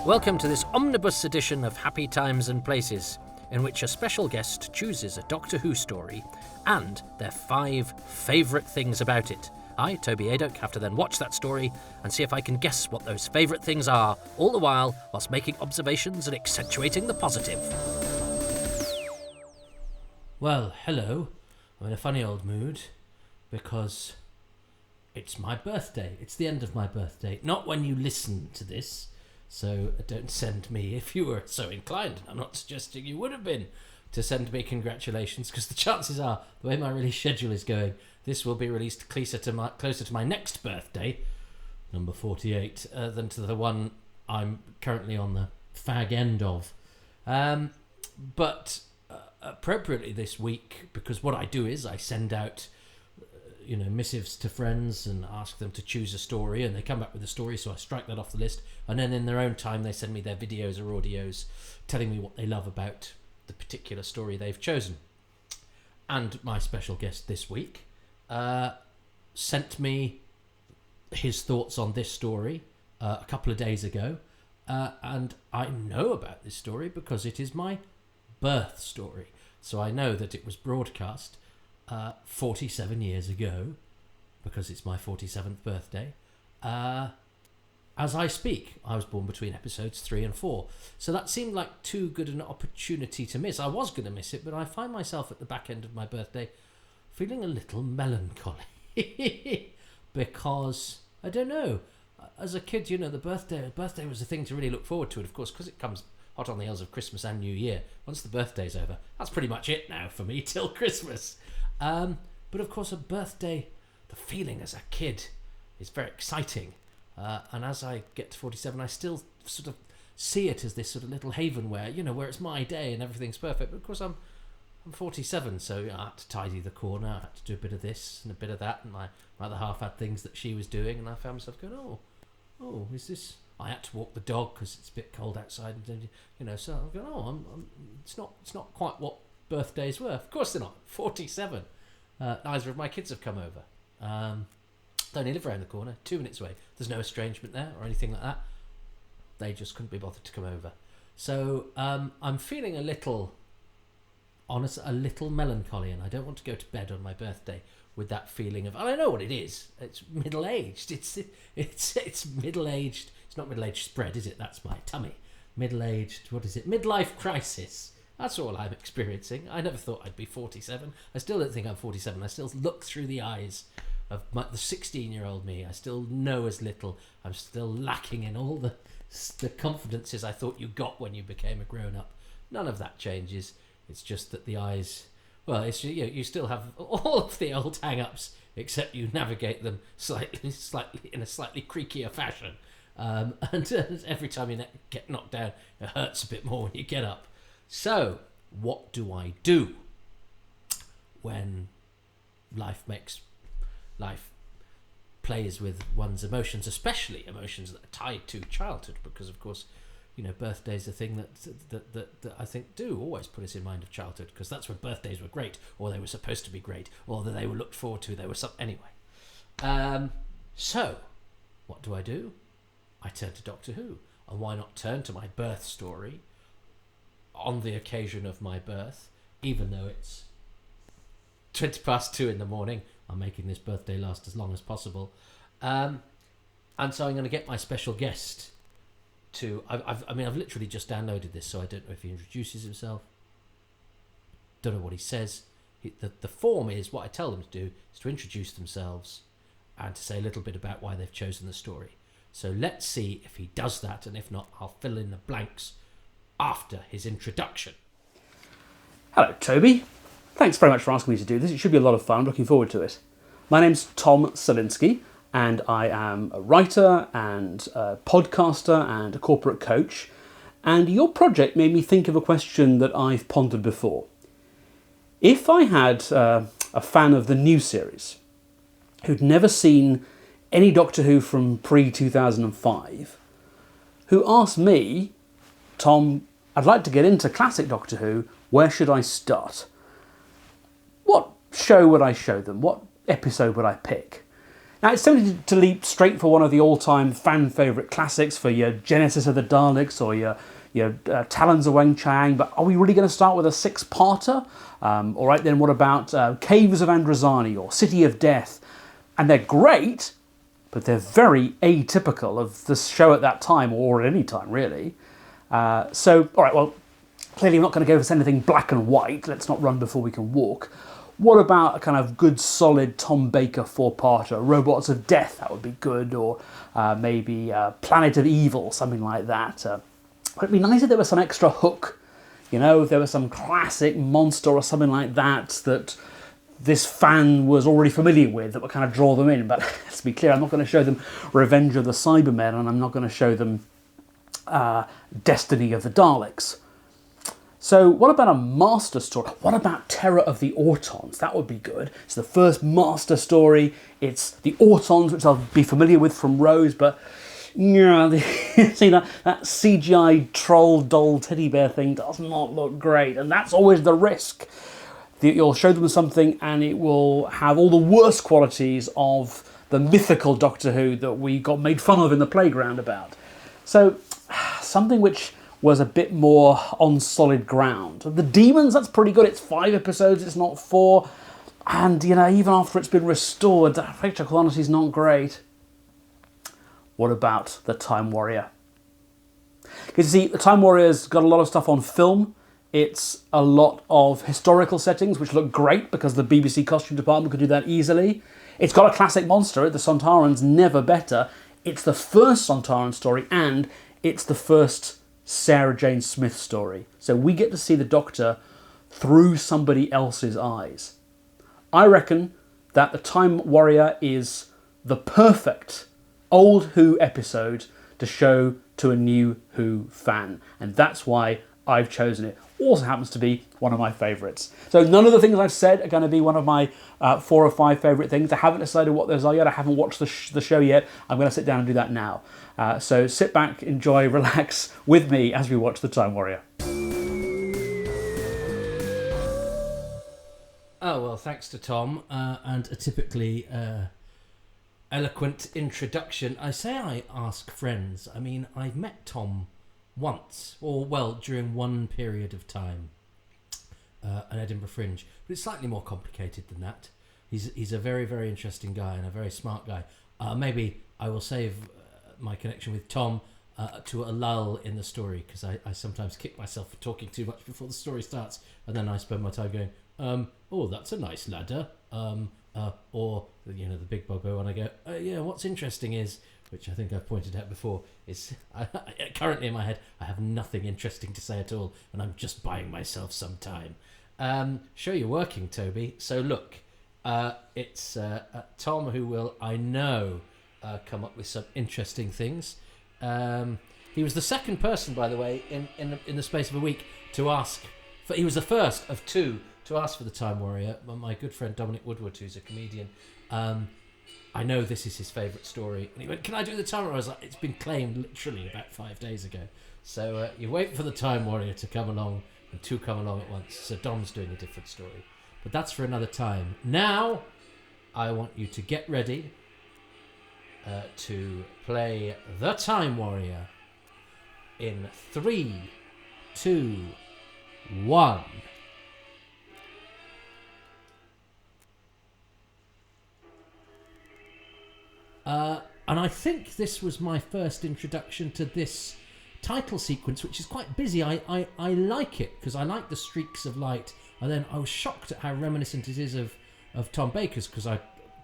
Welcome to this Omnibus edition of Happy Times and Places, in which a special guest chooses a Doctor Who story and their 5 favourite things about it. I, Toby Hadoke, have to then watch that story and see if I can guess what those favourite things are, all the whilst making observations and accentuating the positive. Well, hello. I'm in a funny old mood because it's my birthday. It's the end of my birthday. Not when you listen to this. So don't send me, if you were so inclined, and I'm not suggesting you would have been, to send me congratulations, because the chances are, the way my release schedule is going, this will be released closer to my next birthday, number 48, than to the one I'm currently on the fag end of. But appropriately this week, because what I do is I send out missives to friends and ask them to choose a story, and they come back with a story, so I strike that off the list, and then in their own time they send me their videos or audios telling me what they love about the particular story they've chosen. And my special guest this week sent me his thoughts on this story a couple of days ago, and I know about this story because it is my birth story, so I know that it was broadcast 47 years ago, because it's my 47th birthday. As I speak, I was born between episodes 3 and 4, so that seemed like too good an opportunity to miss. I was going to miss it, but I find myself at the back end of my birthday feeling a little melancholy because, I don't know, as a kid, the birthday was the thing to really look forward to, and of course, because it comes hot on the heels of Christmas and New Year, once the birthday's over, that's pretty much it now for me till Christmas. But of course, a birthday, the feeling as a kid is very exciting. And as I get to 47, I still sort of see it as this sort of little haven where it's my day and everything's perfect. But of course, I'm 47, so I had to tidy the corner, I had to do a bit of this and a bit of that, and my other half had things that she was doing, and I found myself going, oh, is this? I had to walk the dog because it's a bit cold outside, and so I'm going, it's not quite what birthdays were. Of course they're not. 47. Neither of my kids have come over. They only live around the corner, 2 minutes away. There's no estrangement there or anything like that. They just couldn't be bothered to come over. So I'm feeling a little melancholy, and I don't want to go to bed on my birthday with that feeling of, I know what it is. It's middle-aged. It's middle-aged. It's not middle-aged spread, is it? That's my tummy. Middle-aged, what is it? Midlife crisis. That's all I'm experiencing. I never thought I'd be 47. I still don't think I'm 47. I still look through the eyes of the 16-year-old me. I still know as little. I'm still lacking in all the confidences I thought you got when you became a grown-up. None of that changes. It's just that the eyes... Well, it's you still have all of the old hang-ups, except you navigate them slightly in a slightly creakier fashion. And every time you get knocked down, it hurts a bit more when you get up. So, what do I do when life plays with one's emotions, especially emotions that are tied to childhood? Because, of course, birthdays are a thing that I think do always put us in mind of childhood, because that's when birthdays were great, or they were supposed to be great, or that they were looked forward to. They were anyway. So, what do? I turn to Doctor Who, and why not turn to my birth story on the occasion of my birth, even though it's 20 past 2 in the morning. I'm making this birthday last as long as possible. And so I'm going to get my special guest to... I've literally just downloaded this, so I don't know if he introduces himself. Don't know what he says. The form is, what I tell them to do is to introduce themselves and to say a little bit about why they've chosen the story. So let's see if he does that, and if not, I'll fill in the blanks after his introduction. Hello, Toby. Thanks very much for asking me to do this. It should be a lot of fun. I'm looking forward to it. My name's Tom Salinsky, and I am a writer and a podcaster and a corporate coach. And your project made me think of a question that I've pondered before. If I had a fan of the new series who'd never seen any Doctor Who from pre-2005, who asked me, Tom, I'd like to get into classic Doctor Who, where should I start? What show would I show them? What episode would I pick? Now, it's tempting to leap straight for one of the all-time fan favourite classics for your Genesis of the Daleks or your Talons of Weng Chiang, but are we really going to start with a six-parter? All right, then what about Caves of Androzani or City of Death? And they're great, but they're very atypical of the show at that time, or at any time, really. So, all right, well, clearly we're not going to go for anything black and white. Let's not run before we can walk. What about a kind of good, solid Tom Baker four-parter? Robots of Death, that would be good, or maybe Planet of Evil, something like that. It'd be nice if there was some extra hook, you know, if there was some classic monster or something like that this fan was already familiar with that would kind of draw them in. But let's be clear, I'm not going to show them Revenge of the Cybermen, and I'm not going to show them Destiny of the Daleks. So what about a master story? What about Terror of the Autons? That would be good. It's the first master story. It's the Autons, which I'll be familiar with from Rose, but yeah, see that CGI troll doll teddy bear thing does not look great, and that's always the risk. You'll show them something and it will have all the worst qualities of the mythical Doctor Who that we got made fun of in the playground about. So something which was a bit more on solid ground. The Demons, that's pretty good. It's 5 episodes, it's not 4. And, you know, even after it's been restored, the picture quality is not great. What about The Time Warrior? Because you see, The Time Warrior's got a lot of stuff on film. It's a lot of historical settings, which look great because the BBC costume department could do that easily. It's got a classic monster, the Sontarans, never better. It's the first Sontaran story, and it's the first Sarah Jane Smith story. So we get to see the Doctor through somebody else's eyes. I reckon that The Time Warrior is the perfect old Who episode to show to a new Who fan. And that's why I've chosen it. Also happens to be one of my favourites. So none of the things I've said are going to be one of my 4 or 5 favourite things. I haven't decided what those are yet. I haven't watched the show yet. I'm going to sit down and do that now. So sit back, enjoy, relax with me as we watch The Time Warrior. Oh, well, thanks to Tom, and a typically eloquent introduction. I say I ask friends. I mean, I've met Tom once, or well, during one period of time, at Edinburgh Fringe. But it's slightly more complicated than that. He's a very, very interesting guy and a very smart guy. Maybe I will save my connection with Tom to a lull in the story, because I sometimes kick myself for talking too much before the story starts, and then I spend my time going, oh, that's a nice ladder, or you know, the big bobo, and I go, yeah, what's interesting is, which I think I've pointed out before, is currently in my head I have nothing interesting to say at all, and I'm just buying myself some time. Sure, you're working, Toby. So look, it's Tom who will, I know, come up with some interesting things. He was the second person, by the way, in the space of a week to ask for. He was the first of 2 to ask for The Time Warrior. My good friend Dominic Woodward, who's a comedian. I know this is his favourite story. And he went, can I do The Time Warrior? I was like, it's been claimed literally about 5 days ago. So you wait for The Time Warrior to come along, and 2 come along at once. So Dom's doing a different story. But that's for another time. Now, I want you to get ready to play The Time Warrior in 3, 2, 1. And I think this was my first introduction to this title sequence, which is quite busy. I like it because I like the streaks of light, and then I was shocked at how reminiscent it is of Tom Baker's, because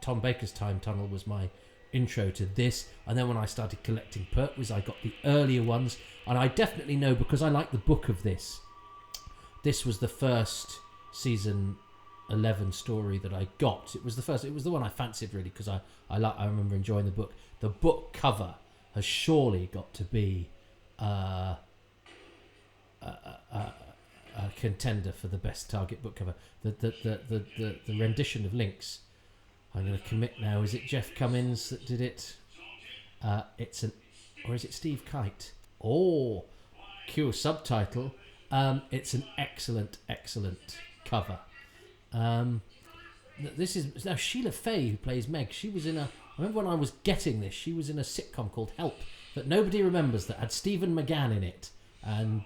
Tom Baker's Time Tunnel was my intro to this, and then when I started collecting Pertwees, I got the earlier ones, and I definitely know, because I like the book of this was the first season 11 story that I got. It was the one I fancied, really, because I remember enjoying the book. The book cover has surely got to be a contender for the best Target book cover. The rendition of Lynx, I'm going to commit now. Is it Jeff Cummins that did it? Or is it Steve Kite? Oh, cue subtitle. It's an excellent cover. this is now Sheila Fay, who plays Meg. She was in a. I remember when I was getting this, she was in a sitcom called Help that nobody remembers, that had Stephen McGann in it, and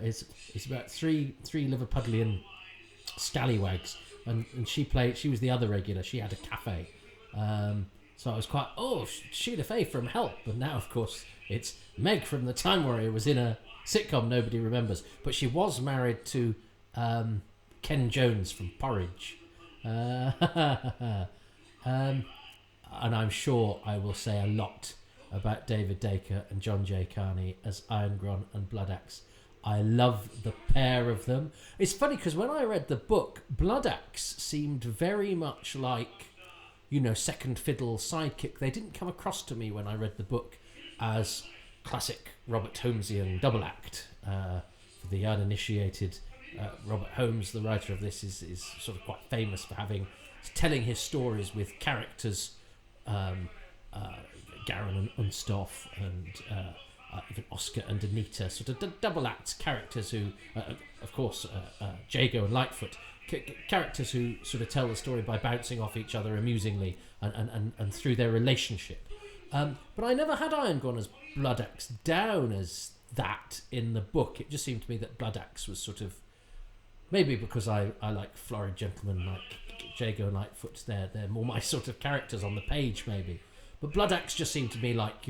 it's about three Liverpudlian scallywags, and she was the other regular. She had a cafe, so I was quite Sheila Fay from Help, and now of course it's Meg from The Time Warrior was in a sitcom nobody remembers, but she was married to Ken Jones from Porridge. And I'm sure I will say a lot about David Dacre and John J. Carney as Irongron and Bloodaxe. I love the pair of them. It's funny because when I read the book, Bloodaxe seemed very much like, second fiddle sidekick. They didn't come across to me when I read the book as classic Robert Holmesian double act. For the uninitiated, Robert Holmes, the writer of this, is sort of quite famous for telling his stories with characters, Garen and Unstoff and even Oscar and Anita, sort of double act characters who, of course, Jago and Lightfoot, characters who sort of tell the story by bouncing off each other amusingly and through their relationship. But I never had Irongron as Bloodaxe down as that in the book. It just seemed to me that Bloodaxe was sort of, maybe because I like florid gentlemen like Jago and Lightfoot, they're more my sort of characters on the page maybe. But Bloodaxe just seemed to me like,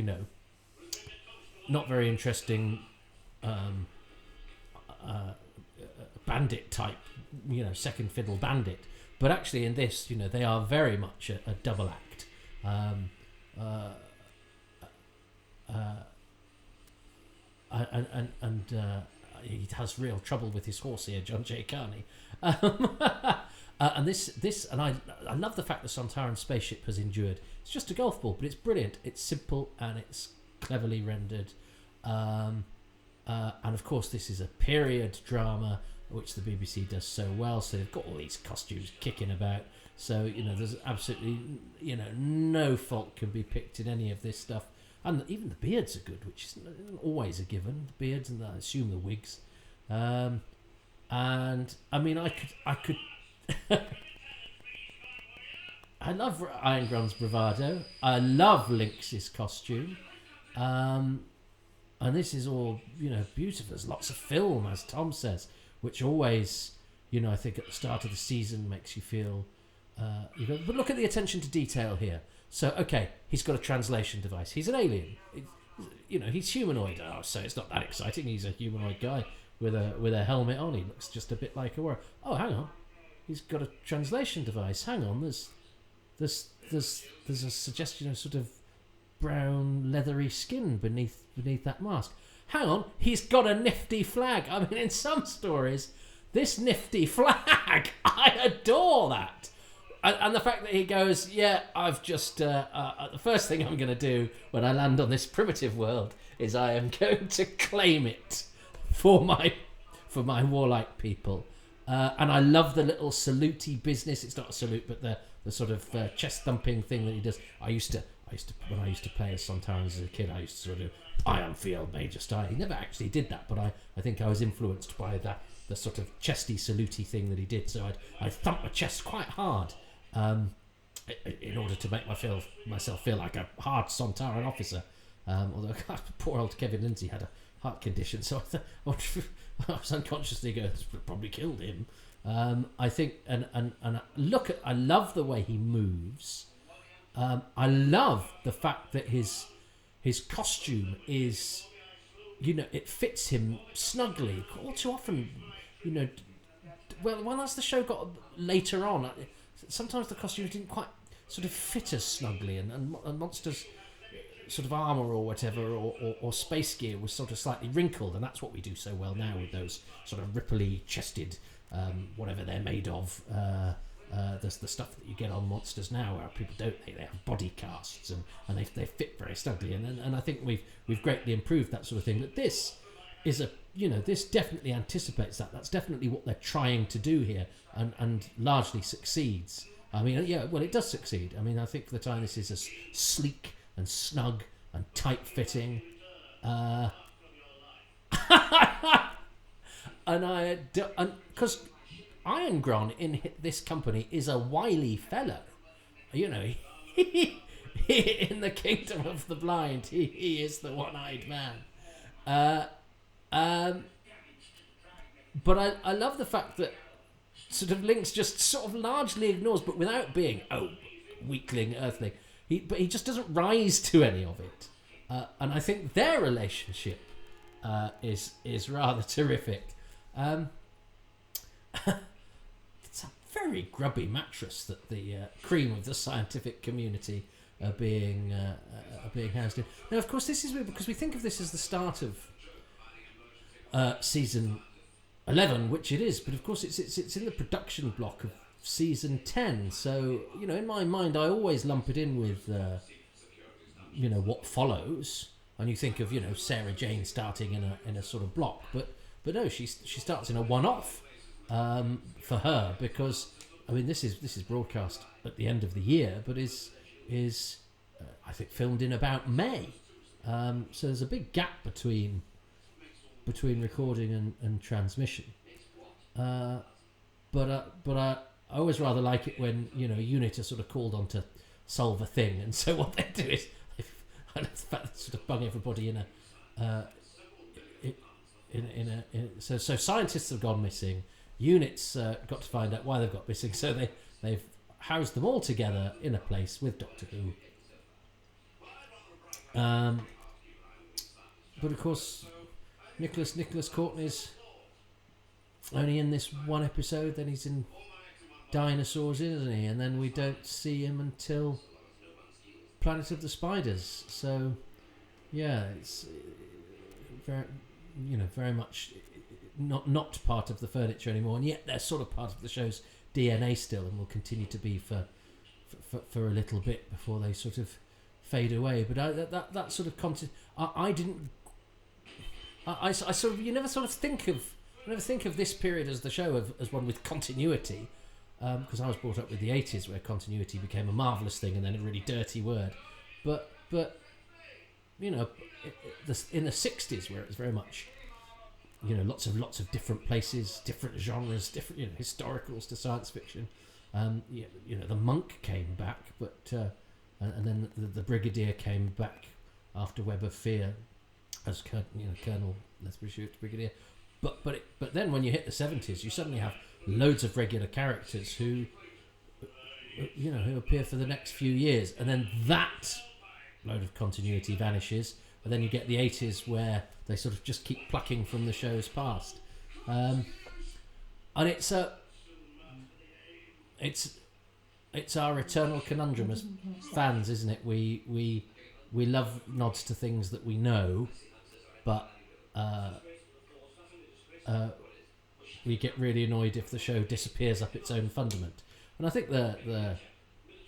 not very interesting bandit type, second fiddle bandit. But actually in this, they are very much a double act. He has real trouble with his horse here, John J. Carney. And this, and I love the fact the Sontaran spaceship has endured. It's just a golf ball, but it's brilliant. It's simple and it's cleverly rendered. And of course, this is a period drama, which the BBC does so well. So they've got all these costumes kicking about. So there's absolutely no fault can be picked in any of this stuff. And even the beards are good, which isn't always a given. The beards and I assume the wigs. And I mean, I could. I love Irongron's bravado. I love Lynx's costume. And this is all, beautiful. There's lots of film, as Tom says, which always, I think at the start of the season makes you feel, but look at the attention to detail here. So, okay, he's got a translation device. He's an alien. He's humanoid. Oh, so it's not that exciting. He's a humanoid guy with a helmet on. He looks just a bit like a warrior. Oh, hang on. He's got a translation device. Hang on. There's a suggestion of sort of brown leathery skin beneath that mask. Hang on. He's got a nifty flag. I mean, in some stories, this nifty flag, I adore that. And the fact that he goes, yeah, I've just, the first thing I'm going to do when I land on this primitive world is I am going to claim it for my warlike people. And I love the little salute-y business. It's not a salute, but the sort of chest thumping thing that he does. I used to when I used to play as Sontarans as a kid, I used to sort of Iron Field Major style. He never actually did that, but I think I was influenced by the sort of chesty salute-y thing that he did. So I'd thump my chest quite hard. In order to make myself feel like a hard Sontaran officer, although poor old Kevin Lindsay had a heart condition, so I was unconsciously going, this probably killed him. I think, and I love the way he moves. I love the fact that his costume is, it fits him snugly. All too often, well, as the show got later on, sometimes the costumes didn't quite sort of fit as snugly, and Monster's sort of armour or whatever, or space gear was sort of slightly wrinkled, and that's what we do so well now with those sort of ripply chested, whatever they're made of, the stuff that you get on Monsters now, where people they have body casts and they fit very snugly, and I think we've greatly improved that sort of thing. That this is this definitely anticipates that. That's definitely what they're trying to do here, and largely succeeds. I mean, it does succeed. I mean, I think for the time this is as sleek and snug and tight-fitting. And because Irongron in this company is a wily fellow. You know, in the kingdom of the blind, he is the one-eyed man. But I love the fact that sort of Lynx just sort of largely ignores, but without being, weakling, earthling. But he just doesn't rise to any of it. And I think their relationship is rather terrific. It's a very grubby mattress that the cream of the scientific community are being housed in. Now, of course, this is weird because we think of this as the start of season 11, which it is, but of course it's in the production block of season 10. So, you know, in my mind, I always lump it in with what follows, and you think of Sarah Jane starting in a sort of block, but no, she starts in a one-off for her, because I mean this is broadcast at the end of the year, but is I think filmed in about May. So there's a big gap between recording and transmission. But I always rather like it when a unit are sort of called on to solve a thing, and so what they do is I love the fact that sort of bung everybody in a so scientists have gone missing. Units got to find out why they've got missing, so they've housed them all together in a place with Doctor Who. But of course, Nicholas Courtney's only in this one episode. Then he's in Dinosaurs, isn't he? And then we don't see him until Planet of the Spiders. So yeah, it's very much not part of the furniture anymore, and yet they're sort of part of the show's DNA still, and will continue to be for a little bit before they sort of fade away. But that sort of content, I didn't. I sort of, you never think of this period as the show as one with continuity, because I was brought up with the 80s where continuity became a marvellous thing and then a really dirty word, but in the 60s where it was very much lots of different places, different genres, different historicals to science fiction. The Monk came back, but and then the Brigadier came back after Web of Fear as Colonel, let's be sure it's Brigadier. But then when you hit the 70s, you suddenly have loads of regular characters who appear for the next few years, and then that load of continuity vanishes, and then you get the 80s where they sort of just keep plucking from the show's past, and it's our eternal conundrum as fans, isn't it? We love nods to things that we know, but we get really annoyed if the show disappears up its own fundament. And I think the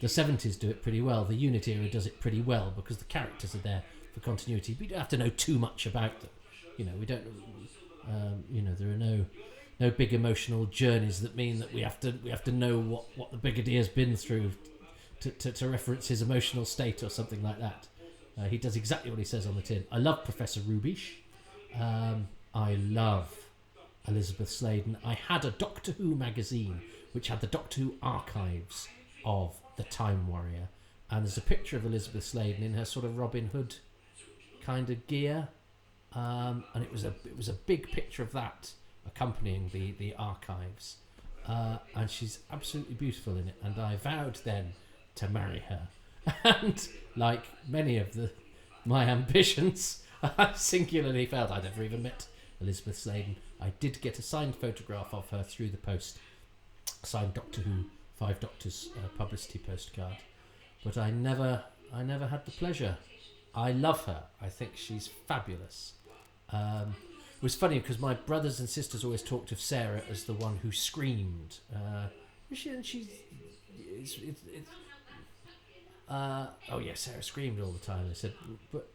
70s do it pretty well. The Unit era does it pretty well because the characters are there for continuity. We don't have to know too much about them. We don't. There are no big emotional journeys that mean that we have to know what the Brigadier's been through to reference his emotional state or something like that. He does exactly what he says on the tin. I love Professor Rubish. I love Elizabeth Sladen. I had a Doctor Who magazine which had the Doctor Who archives of the Time Warrior, and there's a picture of Elizabeth Sladen in her sort of Robin Hood kind of gear, and it was a big picture of that accompanying the archives, and she's absolutely beautiful in it, and I vowed then to marry her. And like many of my ambitions, I singularly felt I'd never even met Elizabeth Sladen. I did get a signed photograph of her through the post, signed Doctor Who 5 Doctors publicity postcard, but I never had the pleasure. I love her. I think she's fabulous. It was funny because my brothers and sisters always talked of Sarah as the one who screamed. Sarah screamed all the time. They said, but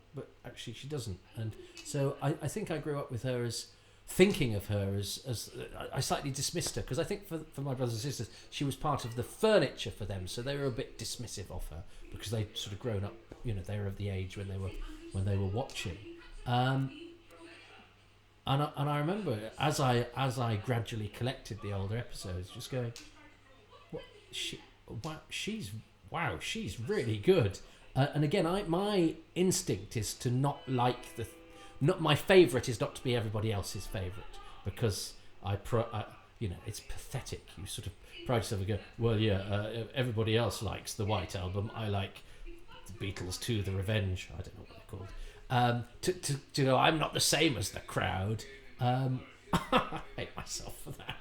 actually she doesn't. And so I think I grew up with her as thinking of her as I slightly dismissed her because I think for my brothers and sisters she was part of the furniture for them, so they were a bit dismissive of her because they'd sort of grown up. They were of the age when they were watching. And I remember as I gradually collected the older episodes, just going, what she's really good. And again, my instinct is to not like not my favourite is not to be everybody else's favourite, because it's pathetic. You sort of pride yourself and go, well, everybody else likes the White Album. I like the Beatles 2, The Revenge. I don't know what they're called. To go, I'm not the same as the crowd. I hate myself for that.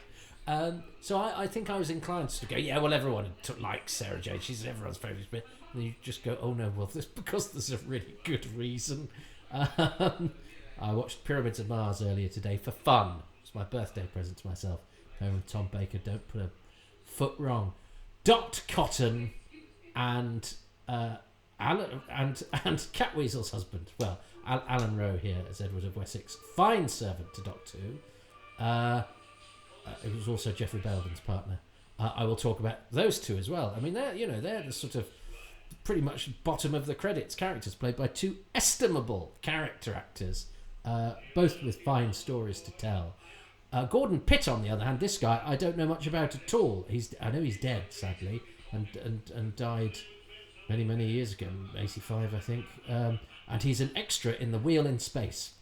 So I think I was inclined to go, yeah, well, everyone likes Sarah Jane. She's everyone's favourite. And then you just go, oh no, well, because there's a really good reason. I watched Pyramids of Mars earlier today for fun. It's my birthday present to myself. Home with Tom Baker, don't put a foot wrong. Dot Cotton and Alan and Catweasel's husband. Well, Alan Rowe here as Edward of Wessex, fine servant to Doctor Who. It was also Geoffrey Belden's partner. I will talk about those two as well. I mean, they're the sort of pretty much bottom of the credits characters, played by two estimable character actors, both with fine stories to tell. Gordon Pitt, on the other hand, this guy I don't know much about at all. I know he's dead, sadly, and died many years ago, 85 I think. And he's an extra in The Wheel in Space.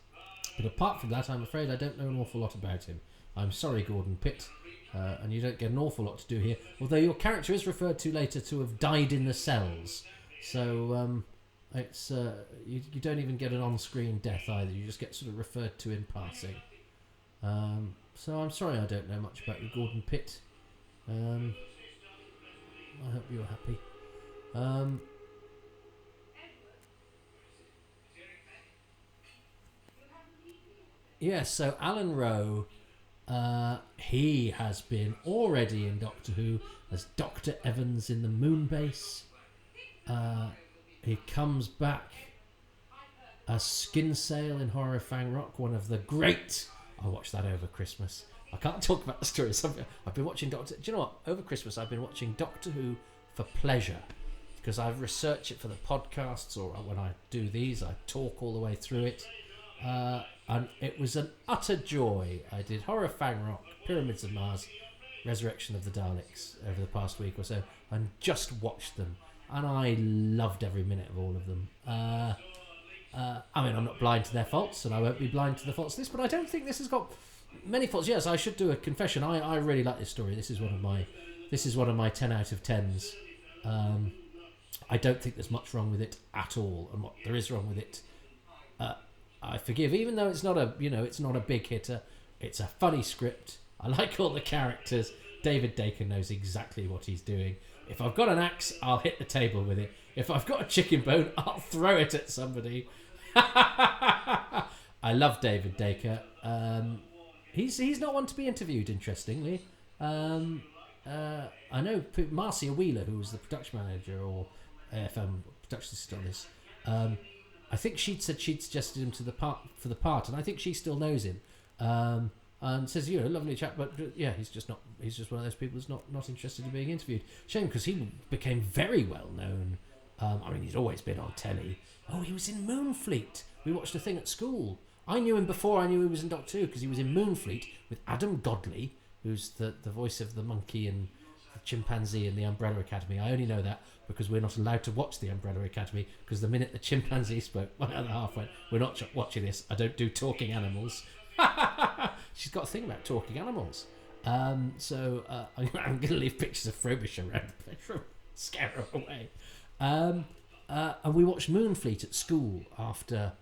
But apart from that, I'm afraid I don't know an awful lot about him. I'm sorry, Gordon Pitt, and you don't get an awful lot to do here. Although your character is referred to later to have died in the cells, so it's you don't even get an on-screen death either. You just get sort of referred to in passing. So I'm sorry I don't know much about you, Gordon Pitt. I hope you're happy. Yes, so Alan Rowe, he has been already in Doctor Who as Dr. Evans in the Moonbase. He comes back as Skinsale in Horror of Fang Rock, one of the great... I watched that over Christmas. I can't talk about the stories. I've been watching Doctor... Do you know what? Over Christmas I've been watching Doctor Who for pleasure, because I've researched it for the podcasts, or when I do these I talk all the way through it. And it was an utter joy. I did Horror of Fang Rock, Pyramids of Mars, Resurrection of the Daleks over the past week or so, and just watched them. And I loved every minute of all of them. I mean, I'm not blind to their faults, and I won't be blind to the faults of this, but I don't think this has got many faults. Yes, I should do a confession. I really like this story. This is one of my 10 out of 10s. I don't think there's much wrong with it at all, and what there is wrong with it, I forgive. Even though it's not a big hitter, it's a funny script. I like all the characters. David Dacre knows exactly what he's doing. If I've got an axe, I'll hit the table with it. If I've got a chicken bone, I'll throw it at somebody. I love David Dacre. He's not one to be interviewed, interestingly. I know Marcia Wheeler, who was the production manager or AFM production assistant on this. I think she'd said she'd suggested him for the part, and I think she still knows him. And says, lovely chap, but yeah, he's just one of those people who's not interested in being interviewed. Shame, because he became very well known. I mean, he's always been on telly. Oh, he was in Moonfleet. We watched a thing at school. I knew him before I knew he was in Doctor Who, because he was in Moonfleet with Adam Godley, who's the voice of the monkey and the chimpanzee in the Umbrella Academy. I only know that because we're not allowed to watch the Umbrella Academy, because the minute the chimpanzee spoke, my other half went, we're not watching this. I don't do talking animals. She's got a thing about talking animals. So I'm going to leave pictures of Frobisher around the bedroom, scare her away. And we watched Moonfleet at school after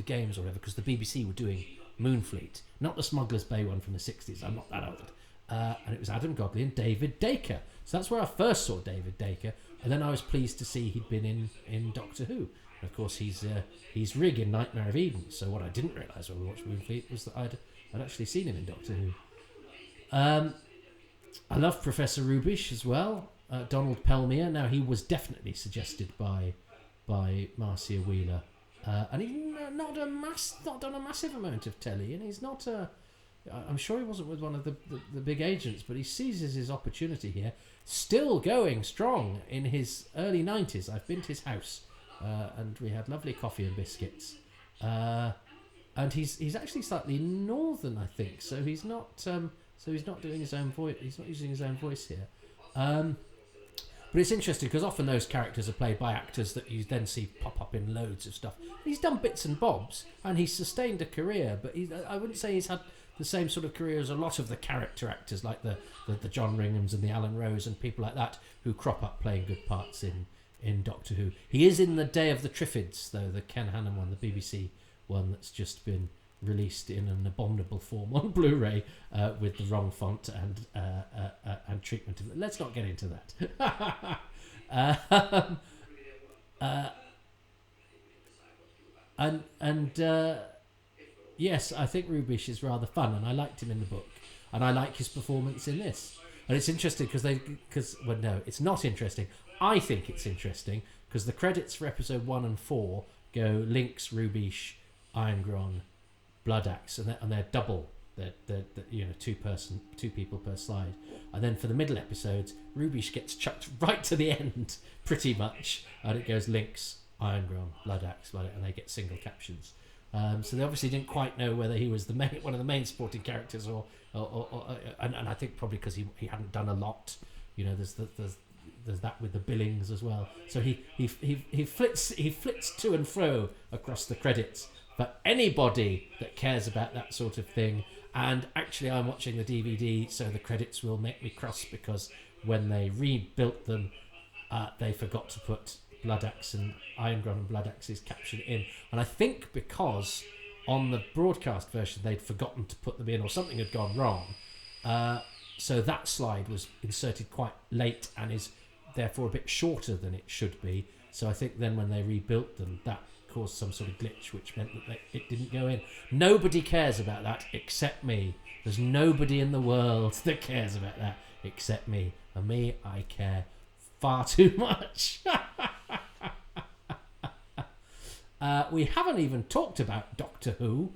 games or whatever, because the BBC were doing Moonfleet, not the Smuggler's Bay one from the 60s. I'm not that old. And it was Adam Godley and David Dacre. So that's where I first saw David Dacre, and then I was pleased to see he'd been in Doctor Who. And of course, he's Rig in Nightmare of Eden. So what I didn't realise when we watched Moonfleet was that I'd actually seen him in Doctor Who. I love Professor Rubish as well. Donald Pelmier. Now, he was definitely suggested by Marcia Wheeler, and he's not done a massive amount of telly, and he's not I'm sure he wasn't with one of the big agents, but he seizes his opportunity here. Still going strong in his early 90s. I've been to his house, and we had lovely coffee and biscuits. and he's actually slightly northern, I think. So he's not doing his own voice. He's not using his own voice here. But it's interesting because often those characters are played by actors that you then see pop up in loads of stuff. He's done bits and bobs, and he's sustained a career, but I wouldn't say he's had the same sort of career as a lot of the character actors, like the John Ringhams and the Alan Rose and people like that, who crop up playing good parts in Doctor Who. He is in the Day of the Triffids, though, the Ken Hannan one, the BBC one that's just been released in an abominable form on Blu-ray with the wrong font and treatment of it. Let's not get into that. Yes, I think Rubish is rather fun, and I liked him in the book, and I like his performance in this. And it's interesting it's not interesting. I think it's interesting because the credits for episode 1 and 4 go Lynx, Rubish, Irongron, Bloodaxe, and they're double. They're two people per slide. And then for the middle episodes, Rubish gets chucked right to the end, pretty much, and it goes Lynx, Irongron, Bloodaxe, and they get single captions. So they obviously didn't quite know whether he was one of the main supporting characters, or I think probably because he hadn't done a lot. There's that with the billings as well. So he flits to and fro across the credits for anybody that cares about that sort of thing. And actually, I'm watching the DVD, so the credits will make me cross because when they rebuilt them, they forgot to put Bloodaxe and Irongron and Bloodaxe's caption in. And I think because on the broadcast version they'd forgotten to put them in, or something had gone wrong. So that slide was inserted quite late and is therefore a bit shorter than it should be. So I think then when they rebuilt them, that caused some sort of glitch, which meant that it didn't go in. Nobody cares about that except me. There's nobody in the world that cares about that except me. And me, I care far too much. We haven't even talked about Doctor Who.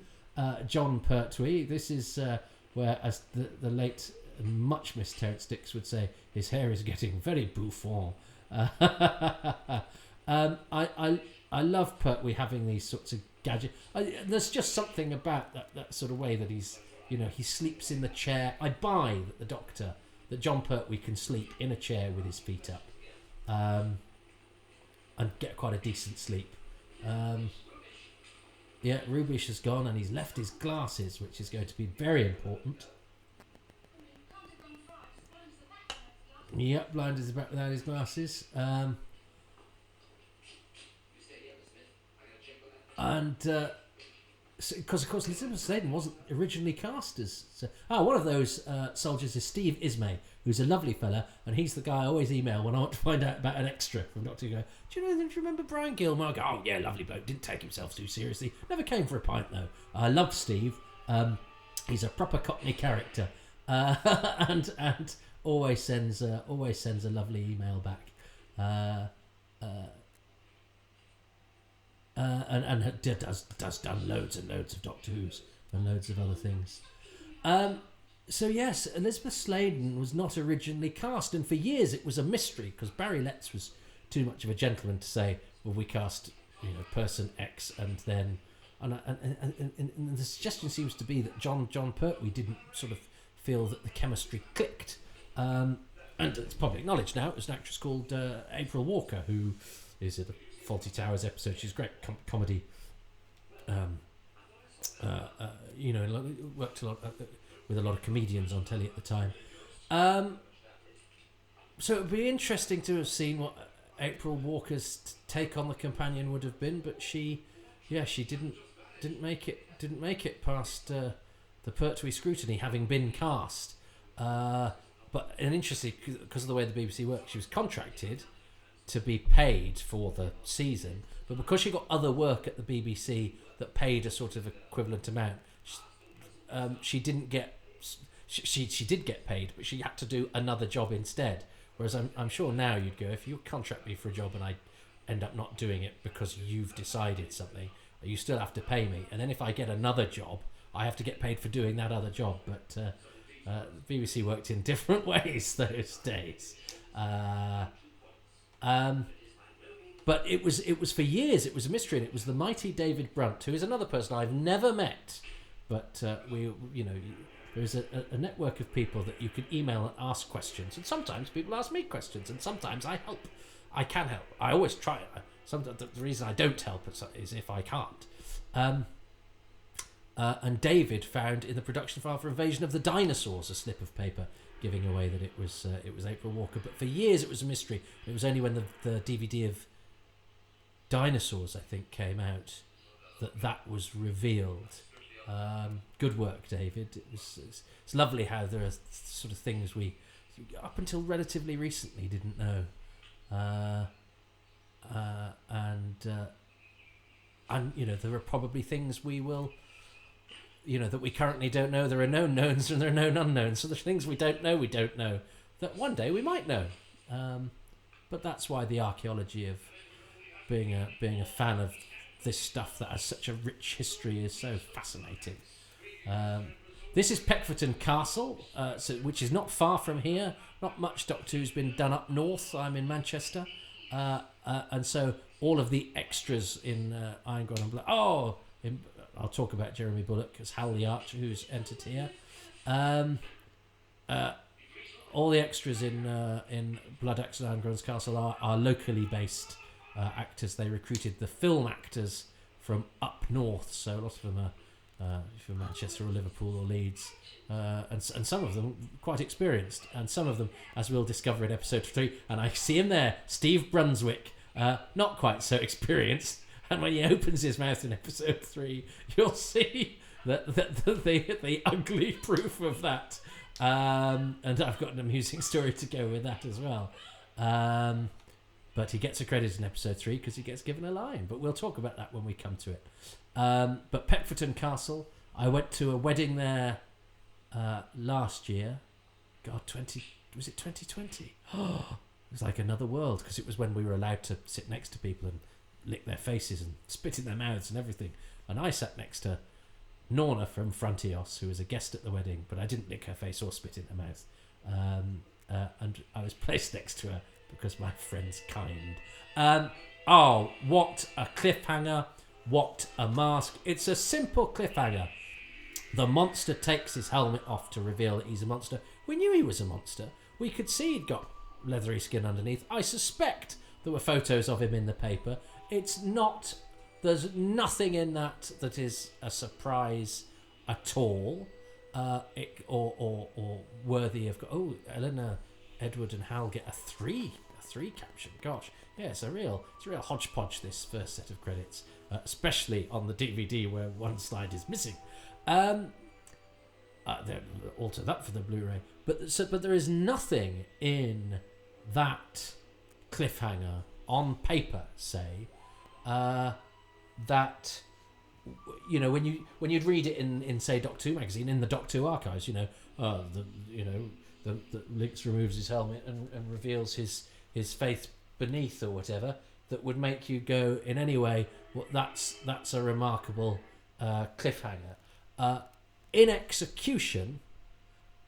Jon Pertwee. This is where, as the late and much missed Terence Dix would say, his hair is getting very bouffant. I love Pertwee having these sorts of gadgets. There's just something about that sort of way that he sleeps in the chair. I buy that Jon Pertwee can sleep in a chair with his feet up, and get quite a decent sleep. Rubish has gone and he's left his glasses, which is going to be very important. Yep, Blind is back without his glasses. Because of course Elizabeth Sladen wasn't originally cast as one of those soldiers is Steve Ismay, who's a lovely fella, and he's the guy I always email when I want to find out about an extra from Doctor Who. Do you remember Brian Gilmore? I go, oh yeah, lovely bloke, didn't take himself too seriously, never came for a pint though. I love Steve. He's a proper Cockney character, and always sends a lovely email back. And does done loads and loads of Doctor Who's and loads of other things. So yes, Elizabeth Sladen was not originally cast, and for years it was a mystery because Barry Letts was too much of a gentleman to say, well, we cast person X, and then and the suggestion seems to be that Jon Pertwee didn't sort of feel that the chemistry clicked. And it's public knowledge now. It was an actress called April Walker, who is in the Fawlty Towers episode. She's a great comedy. Worked a lot with a lot of comedians on telly at the time. So it would be interesting to have seen what April Walker's take on the companion would have been, but she didn't make it past the Pertwee scrutiny, having been cast. But interesting, because of the way the BBC works, she was contracted to be paid for the season, but because she got other work at the BBC that paid a sort of equivalent amount, she didn't get. She did get paid, but she had to do another job instead. Whereas I'm sure now you'd go, if you contract me for a job and I end up not doing it because you've decided something, you still have to pay me, and then if I get another job, I have to get paid for doing that other job. But the BBC worked in different ways those days. But it was for years. It was a mystery, and it was the mighty David Brunt, who is another person I've never met, but there's a network of people that you can email and ask questions, and sometimes people ask me questions, and sometimes I help. I can help. I always try. Sometimes the reason I don't help is if I can't. And David found in the production file for Invasion of the Dinosaurs a slip of paper giving away that it was April Walker. But for years it was a mystery. It was only when the DVD of Dinosaurs, I think, came out that was revealed. Good work, David. It's lovely how there are sort of things we, up until relatively recently, didn't know. And there are probably things we will, that we currently don't know. There are known knowns and there are known unknowns. So there's things we don't know that one day we might know. But that's why the archaeology of being a fan of this stuff that has such a rich history is so fascinating. This is Peckforton Castle, which is not far from here. Not much Doctor Who's been done up north. I'm in Manchester. And so all of the extras in Iron God and Blood. I'll talk about Jeremy Bullock as Hal the Archer, who's entered here. All the extras in Blood Axe and Iron God's Castle are locally based actors. They recruited the film actors from up north, so a lot of them are from Manchester or Liverpool or Leeds, and some of them quite experienced, and some of them, as we'll discover in episode 3, and I see him there, Steve Brunswick, not quite so experienced, and when he opens his mouth in episode 3, you'll see the ugly proof of that, and I've got an amusing story to go with that as well. But he gets a credit in episode 3 because he gets given a line. But we'll talk about that when we come to it. But Peckforton Castle, I went to a wedding there last year. God, was it 2020? Oh, it was like another world because it was when we were allowed to sit next to people and lick their faces and spit in their mouths and everything. And I sat next to Norna from Frontios, who was a guest at the wedding, but I didn't lick her face or spit in her mouth. And I was placed next to her because my friend's kind. What a cliffhanger. What a mask. It's a simple cliffhanger. The monster takes his helmet off to reveal that he's a monster. We knew he was a monster. We could see he'd got leathery skin underneath. I suspect there were photos of him in the paper. There's nothing in that is a surprise at all. Or worthy of... Eleanor, Edward and Hal get a three caption. Gosh, yeah, it's a real hodgepodge, this first set of credits, especially on the DVD where one slide is missing. They'll alter that for the Blu-ray, but there is nothing in that cliffhanger on paper, say, that when you'd read it in say Doctor Who magazine, in the Doctor Who archives, the Linx removes his helmet and reveals his faith beneath or whatever, that would make you go in any way, well, that's a remarkable cliffhanger. In execution,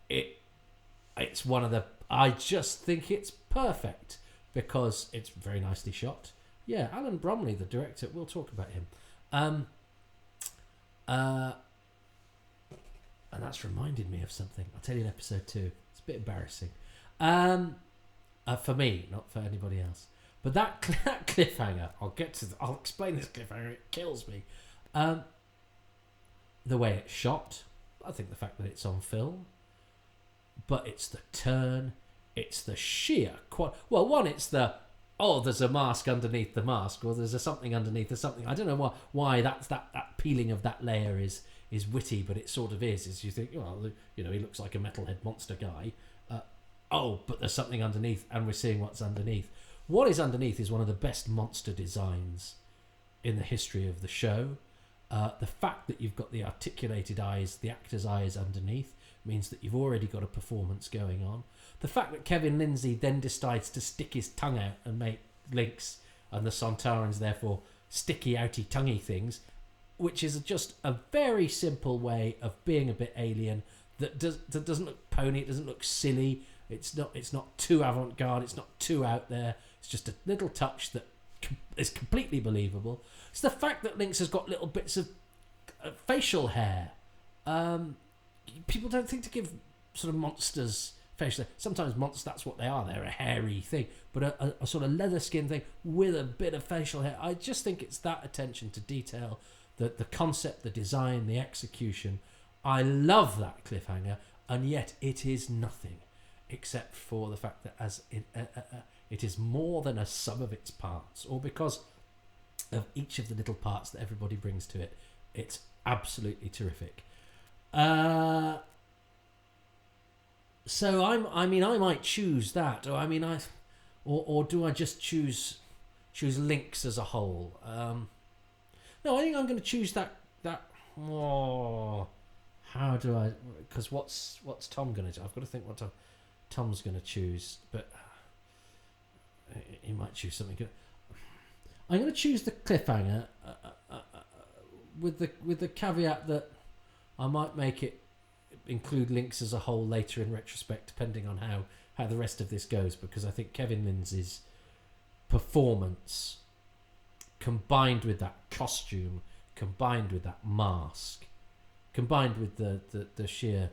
it's one of the... I just think it's perfect because it's very nicely shot. Yeah, Alan Bromley, the director, we'll talk about him. And that's reminded me of something. I'll tell you in episode 2. It's a bit embarrassing. For me, not for anybody else. But that cliffhanger, I'll explain this cliffhanger, it kills me. The way it's shot, I think the fact that it's on film, but it's the turn, it's the sheer it's the, there's a mask underneath the mask, or there's something underneath, there's something, I don't know why that peeling of that layer is witty, but it sort of is you think, he looks like a metalhead monster guy, but there's something underneath, and we're seeing what's underneath. What is underneath is one of the best monster designs in the history of the show. The fact that you've got the articulated eyes, the actor's eyes underneath, means that you've already got a performance going on. The fact that Kevin Lindsay then decides to stick his tongue out and make Lynx and the Sontarans therefore sticky outy tonguey things, which is just a very simple way of being a bit alien, that doesn't look pony, it doesn't look silly, it's not too avant-garde, it's not too out there, it's just a little touch that is completely believable. It's the fact that Lynx has got little bits of facial hair. People don't think to give sort of monsters facial hair. Sometimes monsters, that's what they are. They're a hairy thing. But a sort of leather skin thing with a bit of facial hair. I just think it's that attention to detail, the concept, the design, the execution. I love that cliffhanger, and yet it is nothing except for the fact that as it is more than a sum of its parts, or because of each of the little parts that everybody brings to it. It's absolutely terrific. So I might choose that, or do I just choose Lynx as a whole? No, I think I'm going to choose that. Oh, how do I? Because what's Tom going to do? I've got to think what Tom's going to choose, but he might choose something good. I'm going to choose the cliffhanger, with the caveat that I might make it include Lynx as a whole later in retrospect, depending on how the rest of this goes, because I think Kevin Lindsay's performance, combined with that costume, combined with that mask, combined with the sheer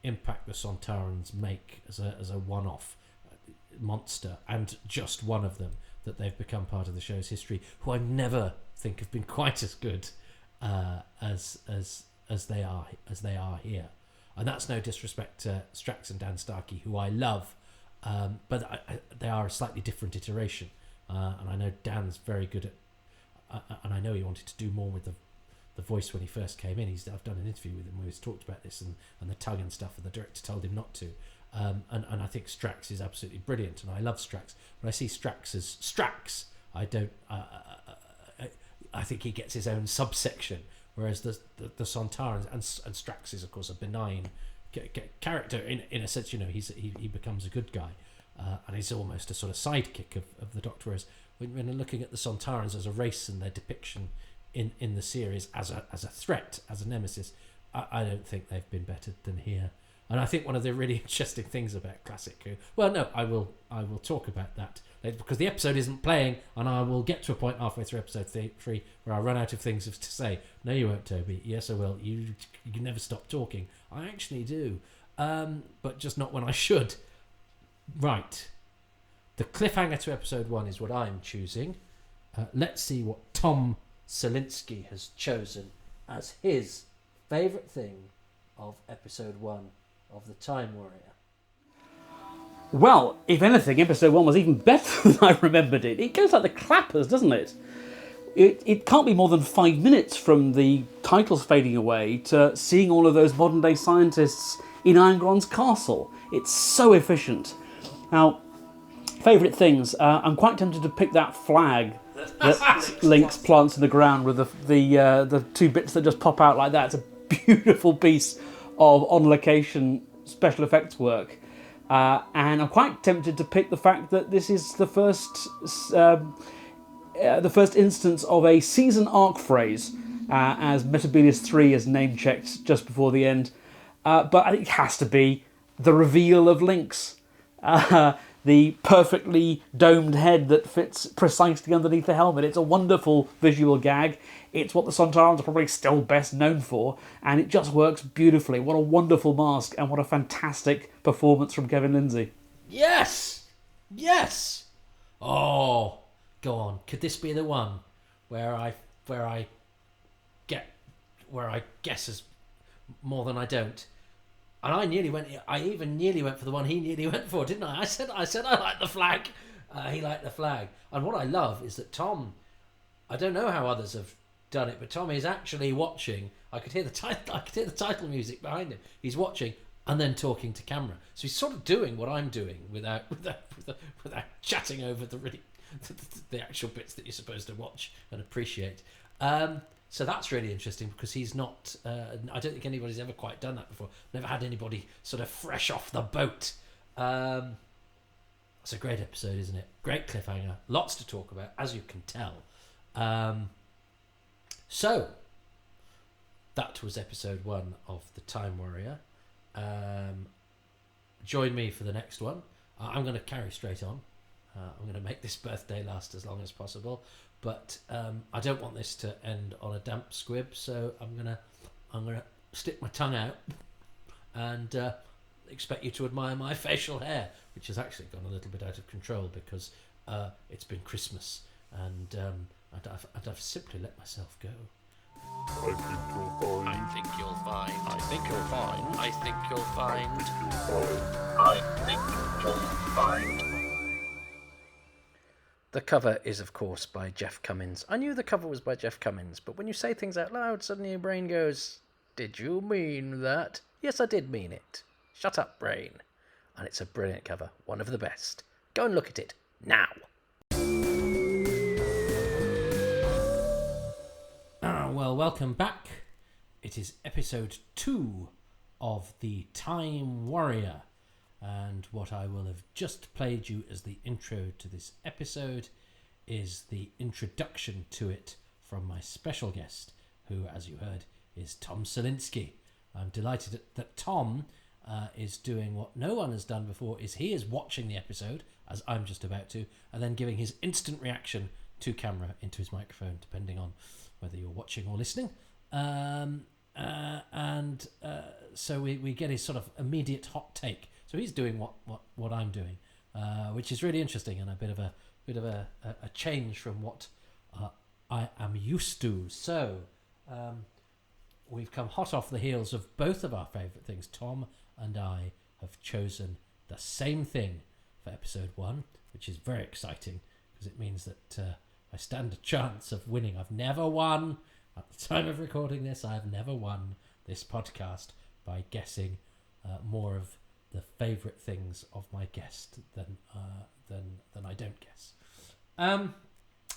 impact the Sontarans make as a one-off monster, and just one of them, that they've become part of the show's history, who I never think have been quite as good as they are here. And that's no disrespect to Strax and Dan Starkey, who I love, but they are a slightly different iteration. And I know Dan's very good at, and I know he wanted to do more with the voice when he first came in. I've done an interview with him where he's talked about this and the tongue and stuff, and the director told him not to. And I think Strax is absolutely brilliant, and I love Strax. When I see Strax as Strax, I don't. I think he gets his own subsection, whereas the Sontarans and Strax is of course a benign character in a sense. He becomes a good guy, and he's almost a sort of sidekick of the Doctor. Whereas when looking at the Sontarans as a race and their depiction in the series as a threat, as a nemesis, I don't think they've been better than here. And I think one of the really interesting things about Classic Who... Well, no, I will talk about that later, because the episode isn't playing, and I will get to a point halfway through episode 3 where I run out of things to say. No, you won't, Toby. Yes, I will. You can never stop talking. I actually do. But just not when I should. Right. The cliffhanger to episode 1 is what I'm choosing. Let's see what Tom Salinsky has chosen as his favourite thing of episode 1 of The Time Warrior. Well, if anything, episode 1 was even better than I remembered it. It goes like the clappers, doesn't it? It can't be more than 5 minutes from the titles fading away to seeing all of those modern-day scientists in Angron's castle. It's so efficient. Now, favourite things. I'm quite tempted to pick that flag that Lynx plants in the ground with the two bits that just pop out like that. It's a beautiful piece of on-location special effects work. And I'm quite tempted to pick the fact that this is the first instance of a season arc phrase, as Metabelius 3 is name-checked just before the end. But I think it has to be the reveal of Lynx. The perfectly domed head that fits precisely underneath the helmet. It's a wonderful visual gag. It's what the Sontarans are probably still best known for, and it just works beautifully. What a wonderful mask, and what a fantastic performance from Kevin Lindsay. Yes! Yes! Oh, go on. Could this be the one where I guess as more than I don't? And I even nearly went for the one he nearly went for, didn't I? I said I like the flag. He liked the flag. And what I love is that Tom, I don't know how others have done it, but Tom is actually watching. I could hear the title music behind him. He's watching and then talking to camera. So he's sort of doing what I'm doing without chatting over the actual bits that you're supposed to watch and appreciate. So that's really interesting, because he's not... I don't think anybody's ever quite done that before. Never had anybody sort of fresh off the boat. It's a great episode, isn't it? Great cliffhanger. Lots to talk about, as you can tell. So, that was episode 1 of The Time Warrior. Join me for the next one. I'm going to carry straight on. I'm going to make this birthday last as long as possible, but I don't want this to end on a damp squib. So I'm gonna stick my tongue out and expect you to admire my facial hair, which has actually gone a little bit out of control because it's been Christmas and I've simply let myself go. I think you'll find. I think you'll find. I think you'll find. I think you'll find. The cover is, of course, by Jeff Cummins. I knew the cover was by Jeff Cummins, but when you say things out loud, suddenly your brain goes, "Did you mean that?" Yes, I did mean it. Shut up, brain. And it's a brilliant cover, one of the best. Go and look at it now. Well, welcome back. It is episode 2 of The Time Warrior, and what I will have just played you as the intro to this episode is the introduction to it from my special guest, who, as you heard, is Tom Salinsky. I'm delighted that Tom is doing what no one has done before. He is watching the episode, as I'm just about to, and then giving his instant reaction to camera into his microphone, depending on whether you're watching or listening. So we get his sort of immediate hot take. So he's doing what I'm doing, which is really interesting and a bit of a change from what I am used to. So we've come hot off the heels of both of our favourite things. Tom and I have chosen the same thing for episode 1, which is very exciting because it means that I stand a chance of winning. I've never won. At the time of recording this, I have never won this podcast by guessing more of the favourite things of my guest than I don't guess.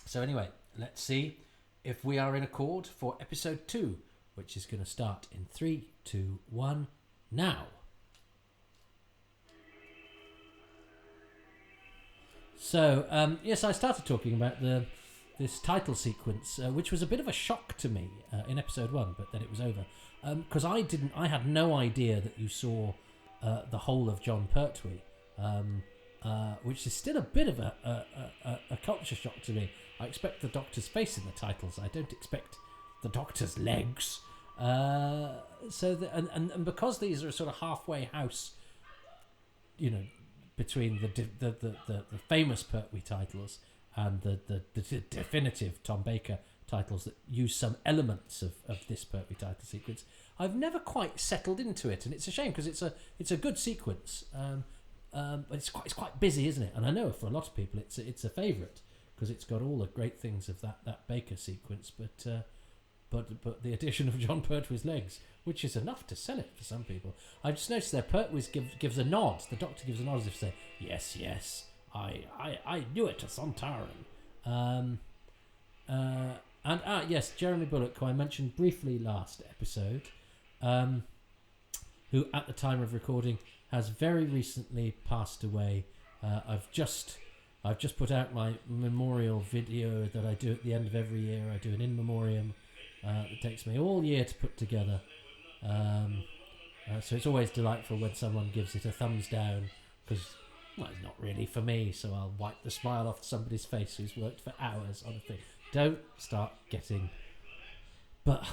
So anyway, let's see if we are in accord for episode 2, which is going to start in 3, 2, 1, now. So yes, I started talking about this title sequence, which was a bit of a shock to me in episode 1, but then it was over because I had no idea that you saw the whole of Jon Pertwee, which is still a bit of a culture shock to me. I expect the Doctor's face in the titles. I don't expect the Doctor's legs. And because these are sort of halfway house, between the famous Pertwee titles and the definitive Tom Baker titles that use some elements of this Pertwee title sequence, I've never quite settled into it, and it's a shame because it's a good sequence, but it's quite busy, isn't it? And I know for a lot of people it's a favourite because it's got all the great things of that Baker sequence, but the addition of Jon Pertwee's legs, which is enough to sell it for some people. I just noticed there Pertwee gives a nod. The Doctor gives a nod as if to say, yes, I knew it, Sontaran. Yes, Jeremy Bullock, who I mentioned briefly last episode, who at the time of recording has very recently passed away. I've just put out my memorial video that I do at the end of every year. I do an in memoriam. It takes me all year to put together. So it's always delightful when someone gives it a thumbs down because, well, it's not really for me, so I'll wipe the smile off somebody's face who's worked for hours on a thing. Don't start getting... But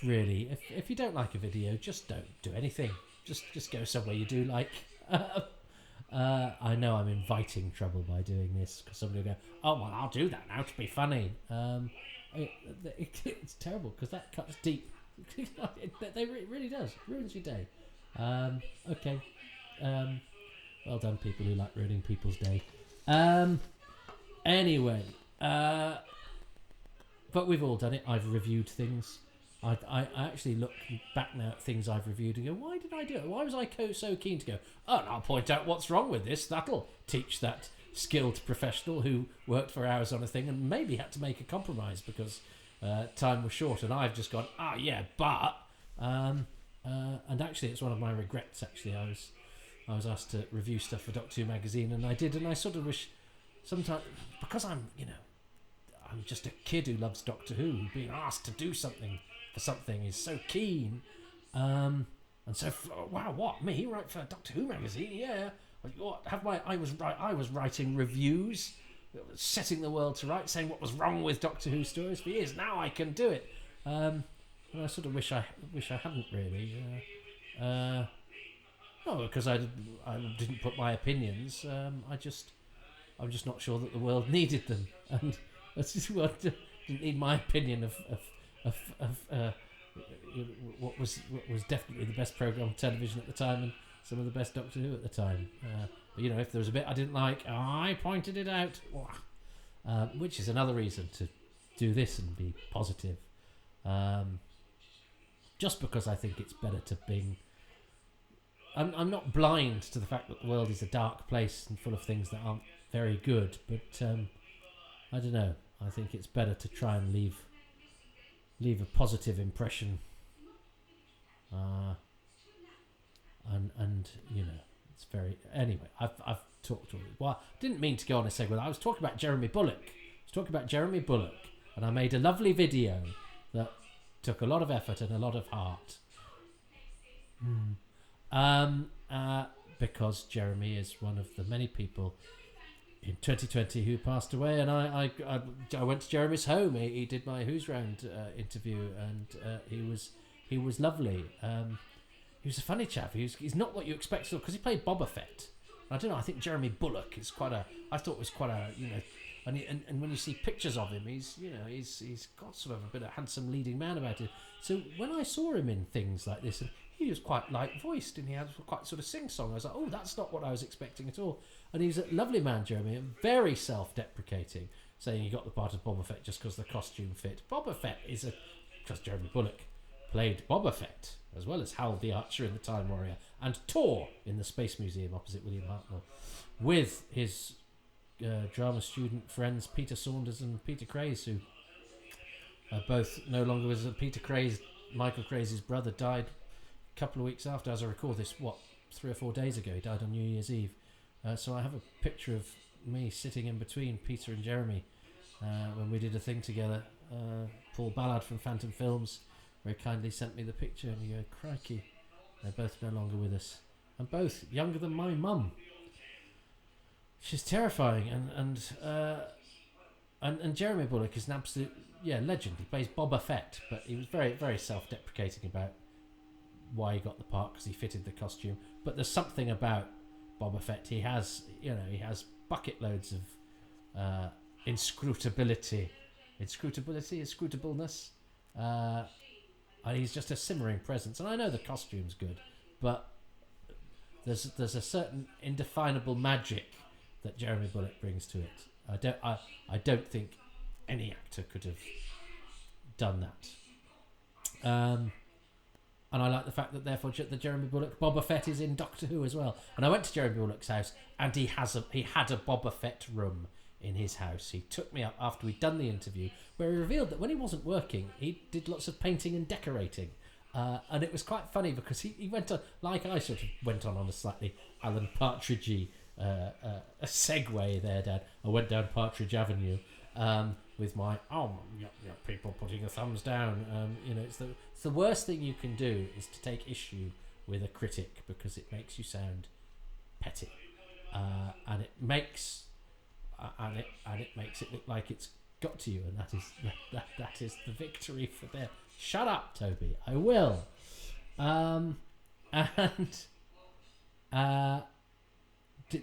really, if you don't like a video, just don't do anything. Just go somewhere you do like. I know I'm inviting trouble by doing this because somebody will go, "Oh well, I'll do that now to be funny." It's terrible because that cuts deep. It really does. It ruins your day. Okay. Well done, people who like ruining people's day. Anyway, but we've all done it. I've reviewed things. I actually look back now at things I've reviewed and go, why did I do it? Why was I so keen to go, oh, and I'll point out what's wrong with this. That'll teach that skilled professional who worked for hours on a thing and maybe had to make a compromise because time was short. And I've just gone, but... and actually, it's one of my regrets, actually. I was asked to review stuff for Doctor Who magazine, and I did, and I sort of wish sometimes, because I'm just a kid who loves Doctor Who, being asked to do something for something is so keen, and so wow, what, me write for Doctor Who magazine? Yeah, What have my? I was writing reviews, setting the world to rights, saying what was wrong with Doctor Who stories for years. Now I can do it. And I sort of wish I hadn't really. No, because I didn't put my opinions. I'm just not sure that the world needed them, and that's just what didn't need my opinion of what was definitely the best program on television at the time, and some of the best Doctor Who at the time. But if there was a bit I didn't like, I pointed it out, which is another reason to do this and be positive. Just because I think it's better to be. I'm not blind to the fact that the world is a dark place and full of things that aren't very good, but I don't know. I think it's better to try and leave a positive impression. And it's very. Anyway, I've talked already. Well, I didn't mean to go on a segue. I was talking about Jeremy Bulloch. And I made a lovely video that took a lot of effort and a lot of heart. Because Jeremy is one of the many people in 2020 who passed away, and I went to Jeremy's home. He did my Who's Round interview, and he was lovely. He was a funny chap. He's not what you expect, because he played Boba Fett. I don't know. I think Jeremy Bulloch is I thought was quite a and when you see pictures of him, he's got sort of a bit of handsome leading man about it. So when I saw him in things like this, and he was quite light voiced, and he had quite sort of sing song. I was like, oh, that's not what I was expecting at all. And he's a lovely man, Jeremy, and very self-deprecating, saying he got the part of Boba Fett just because the costume fit. Boba Fett because Jeremy Bulloch played Boba Fett, as well as Hal the Archer in The Time Warrior, and Tor in the Space Museum opposite William Hartnell, with his drama student friends Peter Saunders and Peter Craze, who are both no longer with us. Peter Craze, Michael Craze's brother, died a couple of weeks after, as I record this, 3 or 4 days ago. He died on New Year's Eve. So I have a picture of me sitting in between Peter and Jeremy when we did a thing together. Paul Ballard from Phantom Films very kindly sent me the picture, and you go, crikey, they're both no longer with us, and both younger than my mum. She's terrifying, and Jeremy Bulloch is an absolute legend. He plays Boba Fett, but he was very, very self-deprecating about why he got the part, because he fitted the costume. But there's something about Boba Fett. He has bucket loads of inscrutableness, and he's just a simmering presence. And I know the costume's good, but there's a certain indefinable magic that Jeremy Bulloch brings to it. I don't think any actor could have done that. And I like the fact that therefore the Jeremy Bulloch Boba Fett is in Doctor Who as well. And I went to Jeremy Bulloch's house, and he had a Boba Fett room in his house. He took me up after we'd done the interview, where he revealed that when he wasn't working, he did lots of painting and decorating. And it was quite funny because he went on, like I sort of went on a slightly Alan Partridge-y a segue there, Dad. I went down Partridge Avenue with my people putting their thumbs down. It's the worst thing you can do is to take issue with a critic, because it makes you sound petty, and it makes it look like it's got to you, and that is the victory for them. Shut up, Toby. I will.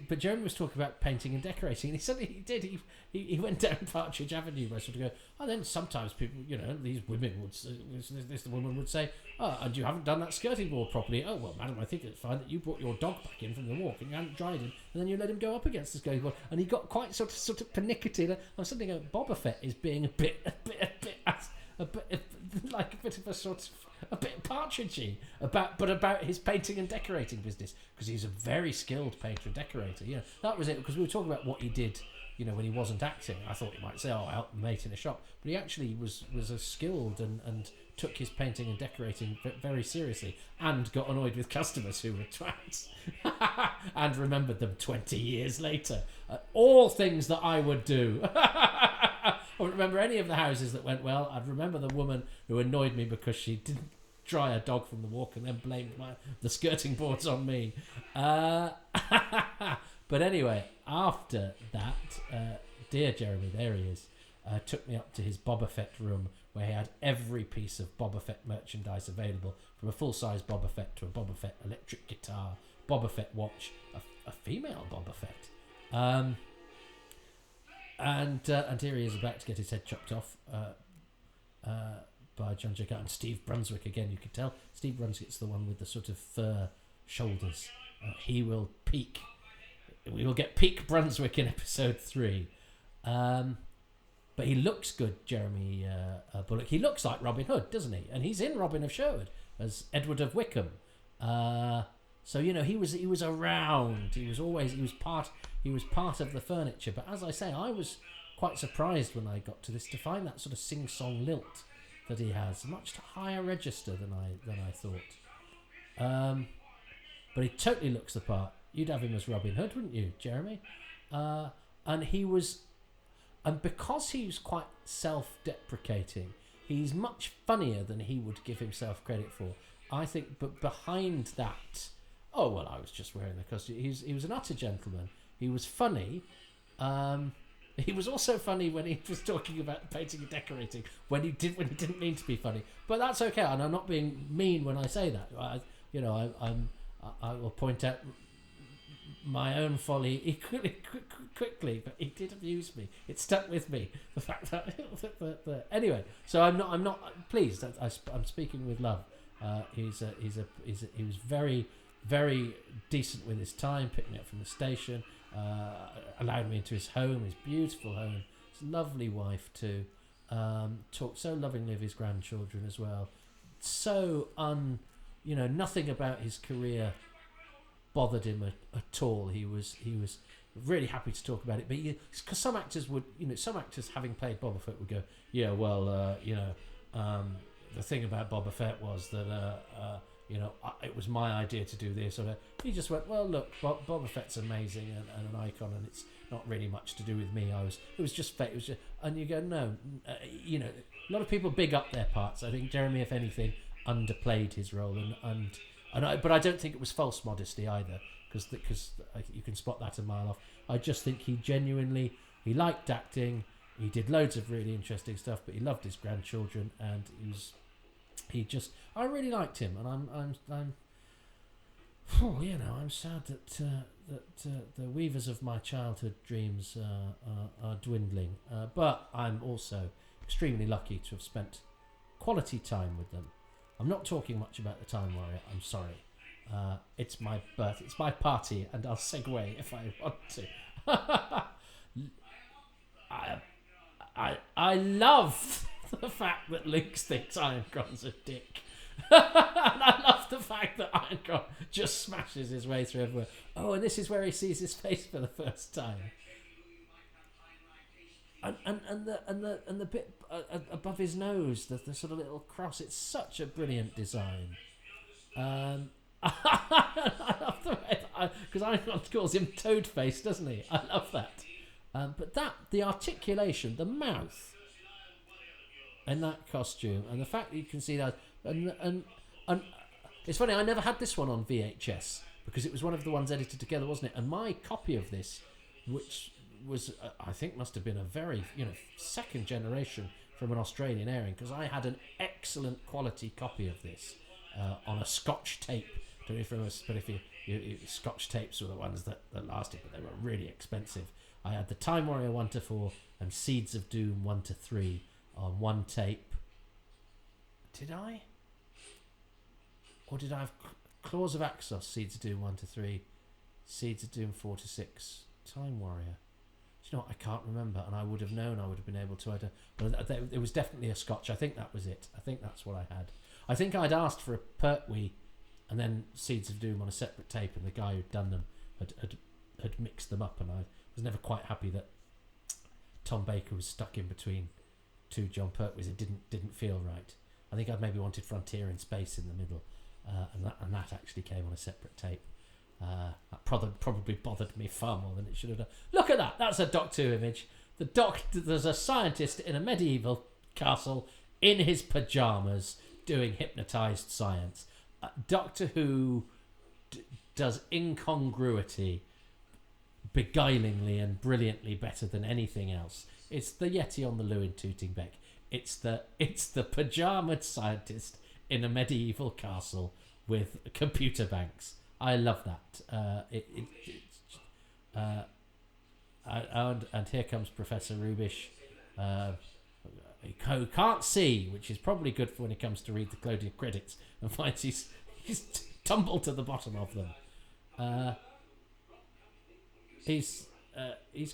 But Jeremy was talking about painting and decorating, and he said he did. He went down Partridge Avenue, where sort of go, and then sometimes people, these women would, this woman would say, oh, and you haven't done that skirting board properly. Oh, well, madam, I think it's fine that you brought your dog back in from the walk and you hadn't dried him, and then you let him go up against the skirting board, and he got quite sort of pernickety. I'm suddenly going, Boba Fett is being a bit like a bit of a sort of a bit partridgey about his painting and decorating business, because he's a very skilled painter and decorator. That was it, because we were talking about what he did, when he wasn't acting. I thought he might say, oh, I helped the mate in a shop, but he actually was as skilled and took his painting and decorating very seriously, and got annoyed with customers who were twats and remembered them 20 years later. All things that I would do. I wouldn't remember any of the houses that went well. I'd remember the woman who annoyed me because she didn't dry a dog from the walk and then blamed the skirting boards on me. But anyway, after that, dear Jeremy, there he is, took me up to his Boba Fett room where he had every piece of Boba Fett merchandise available, from a full-size Boba Fett to a Boba Fett electric guitar, Boba Fett watch, a female Boba Fett. And here he is about to get his head chopped off by Jon Pertwee and Steve Brunswick again. You can tell Steve Brunswick's the one with the sort of fur shoulders. He will peak. We will get peak Brunswick in episode 3. But he looks good, Jeremy Bulloch. He looks like Robin Hood, doesn't he? And he's in Robin of Sherwood as Edward of Wickham. So he was around. He was part of the furniture. But as I say, I was quite surprised when I got to this to find that sort of sing-song lilt that he has, much higher register than I thought. But he totally looks the part. You'd have him as Robin Hood, wouldn't you, Jeremy? And because he's quite self-deprecating, he's much funnier than he would give himself credit for, I think. But behind that, I was just wearing the costume. He was an utter gentleman. He was funny. He was also funny when he was talking about painting and decorating, when he didn't mean to be funny. But that's okay, and I'm not being mean when I say that. I will point out my own folly equally quickly, but he did abuse me. It stuck with me. The fact that anyway. So I'm not pleased. I'm speaking with love. He was very, very decent with his time, picking me up from the station, allowed me into his home, his beautiful home, his lovely wife too. Talked so lovingly of his grandchildren as well. So nothing about his career bothered him at all. He was really happy to talk about it. But because some actors would, some actors having played Boba Fett would go, the thing about Boba Fett was that it was my idea to do this. Or he just went, well, look, Boba Fett's amazing and an icon, and it's not really much to do with me. It was just Fett. It was just, and you go, no, a lot of people big up their parts. I think Jeremy, if anything, underplayed his role, but I don't think it was false modesty either, because you can spot that a mile off. I just think he liked acting. He did loads of really interesting stuff, but he loved his grandchildren, and I really liked him, and I'm sad that the weavers of my childhood dreams are dwindling. But I'm also extremely lucky to have spent quality time with them. I'm not talking much about the Time Warrior. I'm sorry. It's my birth. It's my party, and I'll segue if I want to. I love the fact that Luke thinks Ironcon's a dick. And I love the fact that Ironcon just smashes his way through everywhere. Oh, and this is where he sees his face for the first time. And the bit above his nose, the sort of little cross. It's such a brilliant design. I love the way because Ironcon calls him Toadface, doesn't he? I love that. But the articulation, the mouth, in that costume, and the fact that you can see that, and it's funny. I never had this one on VHS because it was one of the ones edited together, wasn't it? And my copy of this, which was I think must have been a very second generation from an Australian airing, because I had an excellent quality copy of this on a Scotch tape. Don't know if it was, but if you Scotch tapes were the ones that lasted, but they were really expensive. I had the Time Warrior 1-4 and Seeds of Doom 1-3 on one tape. Did I? Or did I have Claws of Axos, Seeds of Doom 1-3, Seeds of Doom 4-6, Time Warrior? Do you know what? I can't remember, and I would have known. I would have been able to. But it was definitely a Scotch. I think that was it. I think that's what I had. I think I'd asked for a Pertwee and then Seeds of Doom on a separate tape, and the guy who'd done them had mixed them up, and I was never quite happy that Tom Baker was stuck in between two Jon Pertwees. It didn't feel right. I think I'd maybe wanted Frontier in Space in the middle, and that actually came on a separate tape. That probably bothered me far more than it should have done. Look at that! That's a Doctor Who image. There's a scientist in a medieval castle in his pajamas, doing hypnotized science. Doctor Who does incongruity beguilingly and brilliantly better than anything else. It's the Yeti on the Lewin Tooting Beck. It's the pajamaed scientist in a medieval castle with computer banks. I love that. And here comes Professor Rubish, who can't see, which is probably good for when he comes to read the closing credits and finds he's tumbled to the bottom of them. He's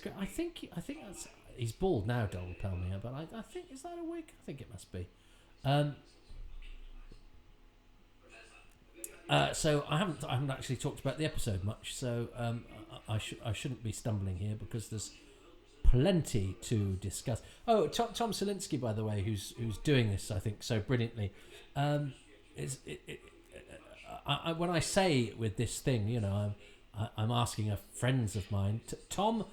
got. I think that's. He's bald now, Donald Pelmier, but I think, is that a wig? I think it must be. So I haven't actually talked about the episode much, so I shouldn't be stumbling here because there's plenty to discuss. Oh, Tom Salinsky, by the way, who's doing this, I think, so brilliantly. When I say with this thing, you know, I'm asking friends of mine. Tom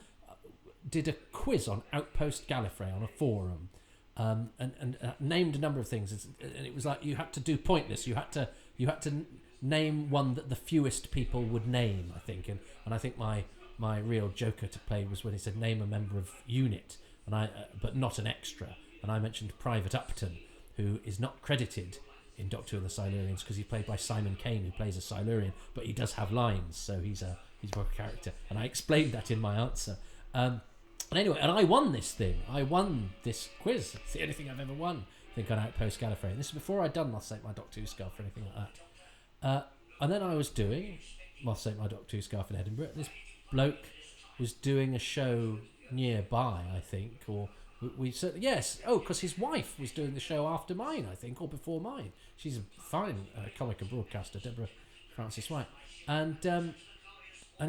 did a quiz on Outpost Gallifrey on a forum, and named a number of things. And it was like you had to do pointless. You had to name one that the fewest people would name, I think. And I think my real joker to play was when he said name a member of unit, and but not an extra. And I mentioned Private Upton, who is not credited in Doctor Who and the Silurians because he's played by Simon Kane, who plays a Silurian, but he does have lines, so he's more a character. And I explained that in my answer. And anyway, and I won this thing. I won this quiz. It's the only thing I've ever won, I think, on Outpost Gallifrey. And this is before I'd done Moth Sake My Doctor Who Scarf or anything like that. And then I was doing Moth Sake My Doctor Who Scarf in Edinburgh. This bloke was doing a show nearby, I think, or we certainly, yes. Oh, because his wife was doing the show after mine, I think, or before mine. She's a fine comic and broadcaster, Deborah Francis White. And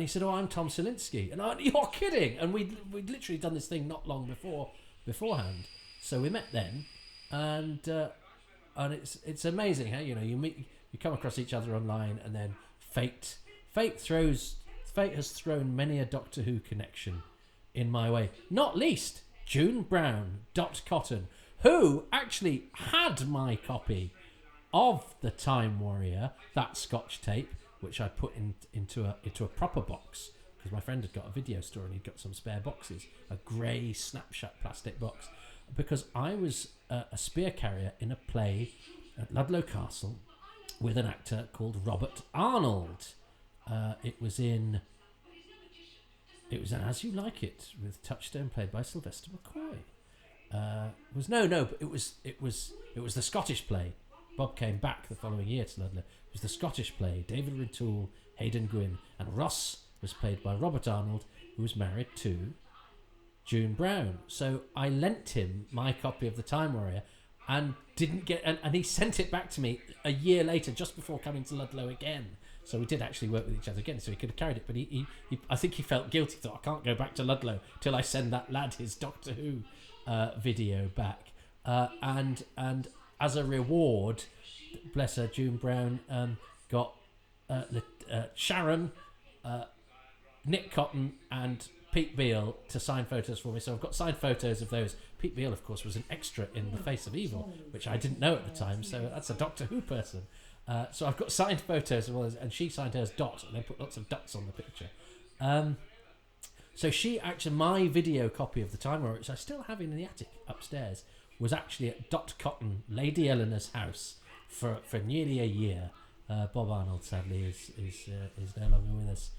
he said, "Oh, I'm Tom Salinsky." And I went, "You're kidding!" And we'd literally done this thing not long beforehand. So we met then, and it's amazing how, you know, you come across each other online, and then fate has thrown many a Doctor Who connection in my way. Not least June Brown, Dot Cotton, who actually had my copy of the Time Warrior, that Scotch tape, which I put into a proper box because my friend had got a video store and he'd got some spare boxes, a grey snapshot plastic box, because I was a spear carrier in a play at Ludlow Castle with an actor called Robert Arnold. It was in As You Like It with Touchstone, played by Sylvester McCoy. But it was the Scottish play. Bob came back the following year to Ludlow. It was the Scottish play. David Rintoul, Hayden Gwynn, and Ross was played by Robert Arnold, who was married to June Brown. So I lent him my copy of The Time Warrior and didn't get, and he sent it back to me a year later, just before coming to Ludlow again. So we did actually work with each other again, so he could have carried it. But he I think he felt guilty. Thought, I can't go back to Ludlow till I send that lad his Doctor Who video back. And as a reward, bless her, June Brown got Sharon, Nick Cotton, and Pete Beale to sign photos for me. So I've got signed photos of those. Pete Beale, of course, was an extra in The Face of Evil, which I didn't know at the time. So that's a Doctor Who person. So I've got signed photos of all those, and she signed hers Dot, and they put lots of dots on the picture. So she actually, my video copy of The Time Warrior, which I still have in the attic upstairs, was actually at Dot Cotton, Lady Eleanor's house for nearly a year. Bob Arnold, sadly, is no longer with us.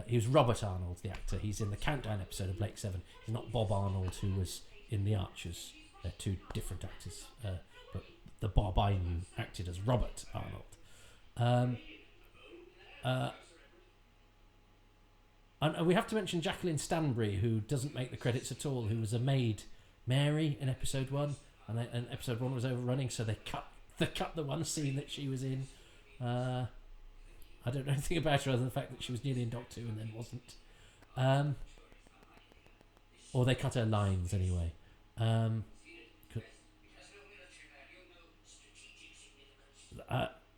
He was Robert Arnold, the actor. He's in the Countdown episode of Blake 7. He's not Bob Arnold, who was in The Archers. They're two different actors. But the Bob I knew acted as Robert Arnold. And we have to mention Jacqueline Stanbury, who doesn't make the credits at all, who was a maid Mary in episode 1. And episode 1 was overrunning, so they cut the one scene that she was in. I don't know anything about her other than the fact that she was nearly in Doctor Who and then wasn't. Or they cut her lines anyway.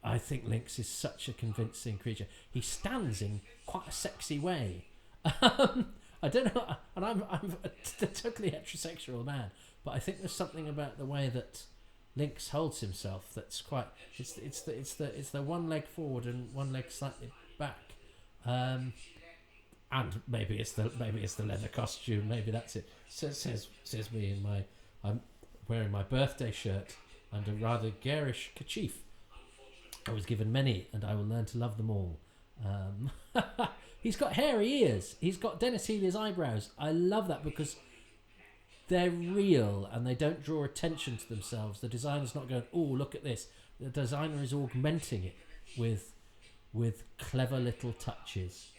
I think Lynx is such a convincing creature. He stands in quite a sexy way. I don't know, and I'm a totally heterosexual man, but I think there's something about the way that Lynx holds himself. That's quite. It's the one leg forward and one leg slightly back. And maybe it's the leather costume. Maybe that's it. Says me in my. I'm wearing my birthday shirt and a rather garish kerchief. I was given many, and I will learn to love them all. He's got hairy ears. He's got Dennis Healy's eyebrows. I love that because they're real and they don't draw attention to themselves. The designer's not going, oh, look at this. The designer is augmenting it with clever little touches.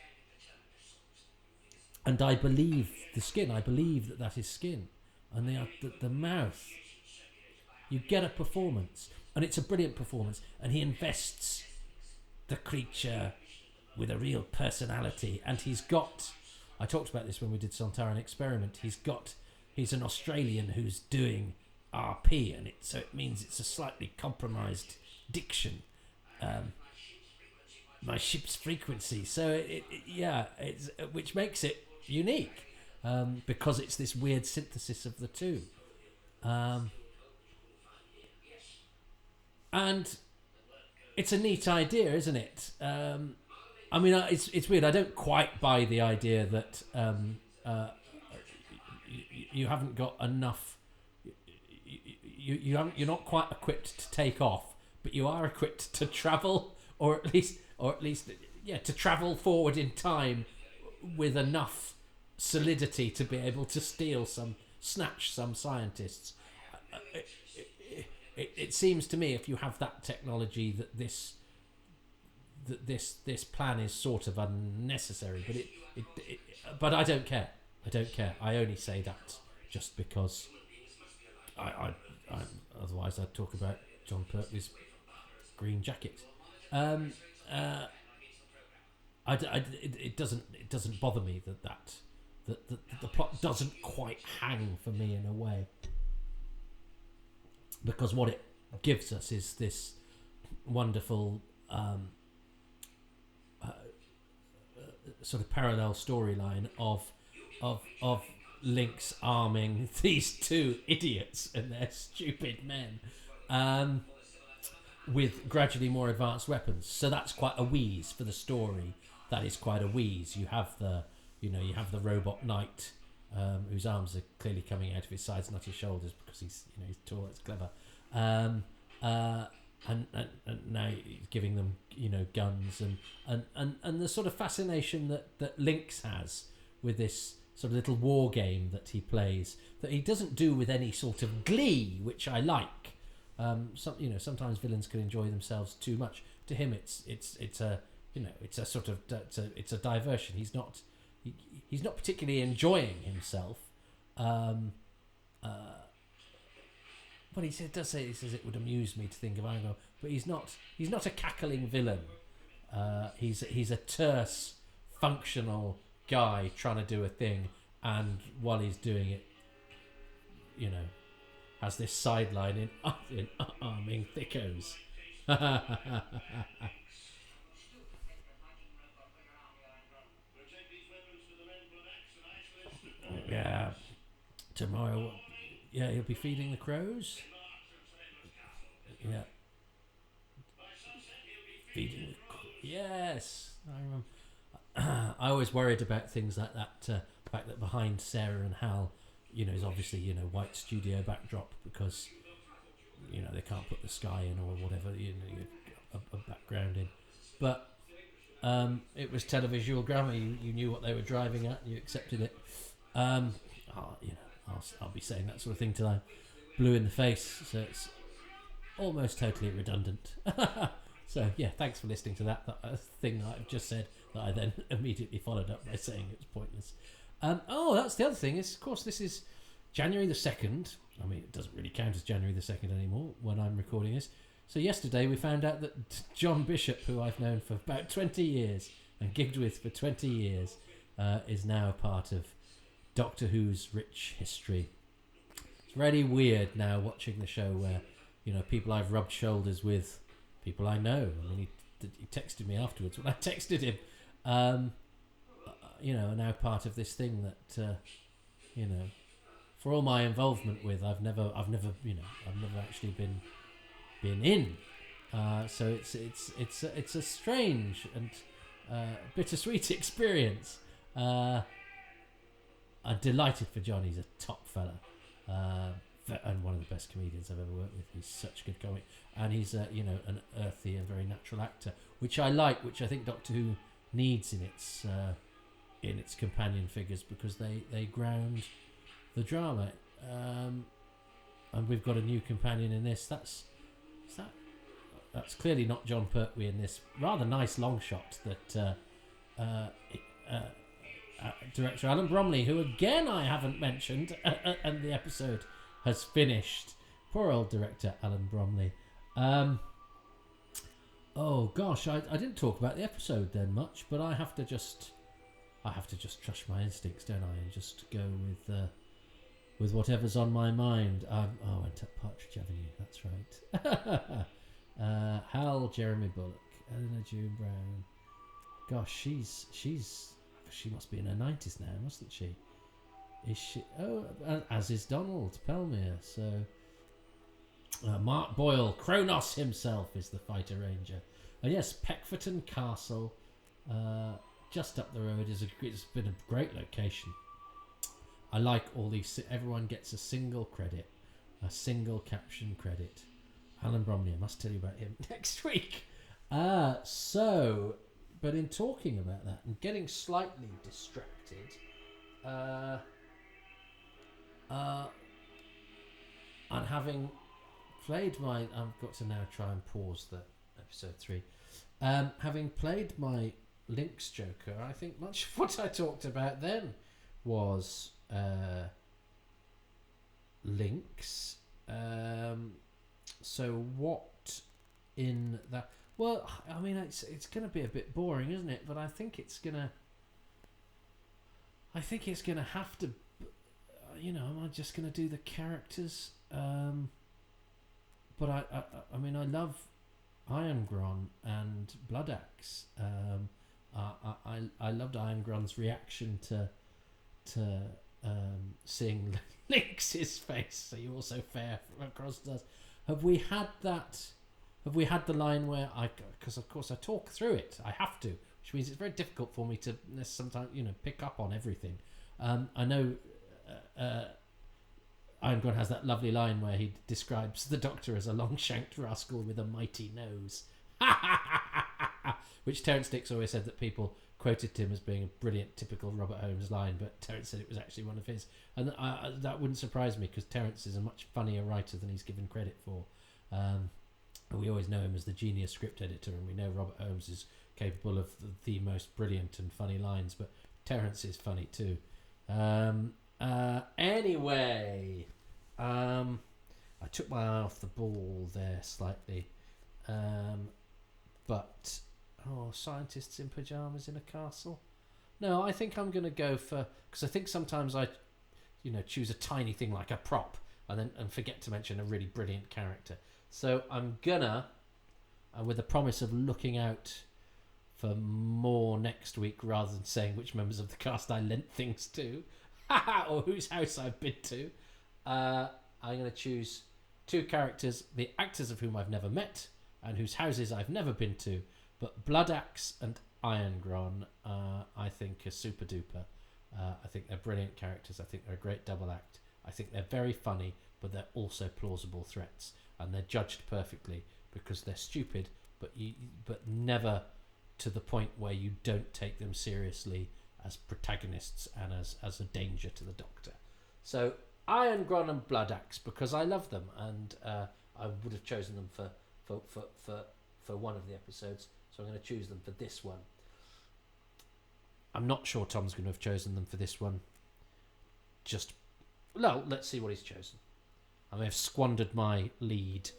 And I believe the skin. I believe that is skin. And the mouth. You get a performance. And it's a brilliant performance. And he invests the creature with a real personality. And he's got... I talked about this when we did Sontaran Experiment. He's an Australian who's doing RP. And so it means it's a slightly compromised diction. My ship's frequency. So, it's which makes it unique. Because it's this weird synthesis of the two. And it's a neat idea, isn't it? I mean, it's weird. I don't quite buy the idea that you haven't got enough. You're not quite equipped to take off, but you are equipped to travel, or at least, to travel forward in time with enough solidity to be able to snatch some scientists. It seems to me, if you have that technology, that this plan is sort of unnecessary. But I don't care. I only say that just because I otherwise I'd talk about Jon Pertwee's green jacket. It doesn't bother me that the plot doesn't quite hang for me in a way. Because what it gives us is this wonderful sort of parallel storyline of Lynx arming these two idiots and their stupid men with gradually more advanced weapons. So that's quite a wheeze for the story. That is quite a wheeze. You have the robot knight. Whose arms are clearly coming out of his sides, not his shoulders, because he's tall. It's clever, and now he's giving them guns and the sort of fascination that Lynx has with this sort of little war game that he plays, that he doesn't do with any sort of glee, which I like. Sometimes villains can enjoy themselves too much. To him, it's a sort of it's a diversion. He's not particularly enjoying himself. But he says it would amuse me to think of Ango, but he's not a cackling villain. He's a terse, functional guy trying to do a thing, and while he's doing it, has this sideline in arming thickos. Yeah, tomorrow. Yeah, he'll be feeding the crows. Yeah, feeding. Yes, I remember. I always worried about things like that. The fact that behind Sarah and Hal, is obviously white studio backdrop because they can't put the sky in or whatever. A background in, but it was televisual grammar. You knew what they were driving at. You accepted it. I'll be saying that sort of thing till I'm blue in the face, so it's almost totally redundant. So yeah, thanks for listening to that thing that I've just said that I then immediately followed up by saying it's pointless. That's the other thing is, of course, this is January the 2nd. I mean, it doesn't really count as January the 2nd anymore when I'm recording this. So yesterday we found out that John Bishop, who I've known for about 20 years and gigged with for 20 years, is now a part of Doctor Who's rich history. It's really weird now watching the show where, people I've rubbed shoulders with, people I know. I mean, he texted me afterwards when I texted him, are now part of this thing that, for all my involvement with, I've never actually been in. So it's a strange and bittersweet experience. I'm delighted for Jon. He's a top fella, and one of the best comedians I've ever worked with. He's such a good comic, and he's an earthy and very natural actor, which I like, which I think Doctor Who needs in its companion figures, because they ground the drama. And we've got a new companion in this. That's clearly not Jon Pertwee in this rather nice long shot that director Alan Bromley, who again I haven't mentioned, and the episode has finished. Poor old director Alan Bromley. Oh gosh, I didn't talk about the episode then much, but I have to just trust my instincts, don't I, and just go with whatever's on my mind. I went up Partridge Avenue. That's right. Hal, Jeremy Bulloch, Eleanor June Brown. Gosh, she must be in her 90s now, mustn't she? Is she? Oh, as is Donald Pelmere. So Mark Boyle, Kronos himself, is the fighter ranger. And yes, Peckforton Castle, just up the road, it's been a great location. I like all these. Everyone gets a single credit, a single caption credit. Alan Bromley, I must tell you about him next week. But in talking about that and getting slightly distracted, and having played my, I've got to now try and pause the episode 3. Having played my Lynx Joker, I think much of what I talked about then was Lynx. So what in that? Well, I mean, it's going to be a bit boring, isn't it? But I think it's gonna have to. Am I just going to do the characters? But I mean, I love Irongron and Blood Axe. I loved Irongron's reaction to seeing Lynx's face. So you also fare across us. Have we had that? Have we had the line where because of course I talk through it. I have to, which means it's very difficult for me to sometimes pick up on everything. I know Irongron has that lovely line where he describes the Doctor as a long-shanked rascal with a mighty nose, which Terence Dix always said that people quoted him as being a brilliant, typical Robert Holmes line, but Terence said it was actually one of his, and that wouldn't surprise me because Terence is a much funnier writer than he's given credit for. We always know him as the genius script editor, and we know Robert Holmes is capable of the most brilliant and funny lines, but Terence is funny too. Anyway, I took my eye off the ball there slightly, but scientists in pajamas in a castle. No, I think I'm going to go for, because I think sometimes I, choose a tiny thing like a prop and forget to mention a really brilliant character. So I'm gonna, with the promise of looking out for more next week rather than saying which members of the cast I lent things to, or whose house I've been to, I'm going to choose 2 characters, the actors of whom I've never met and whose houses I've never been to, but Blood Axe and Irongron I think are super duper. I think they're brilliant characters. I think they're a great double act. I think they're very funny, but they're also plausible threats, and they're judged perfectly because they're stupid, but never to the point where you don't take them seriously as protagonists and as a danger to the Doctor. So Irongron and Blood Axe, because I love them, and I would have chosen them for one of the episodes, so I'm going to choose them for this one. I'm not sure Tom's going to have chosen them for this one. Let's see what he's chosen. I may have squandered my lead.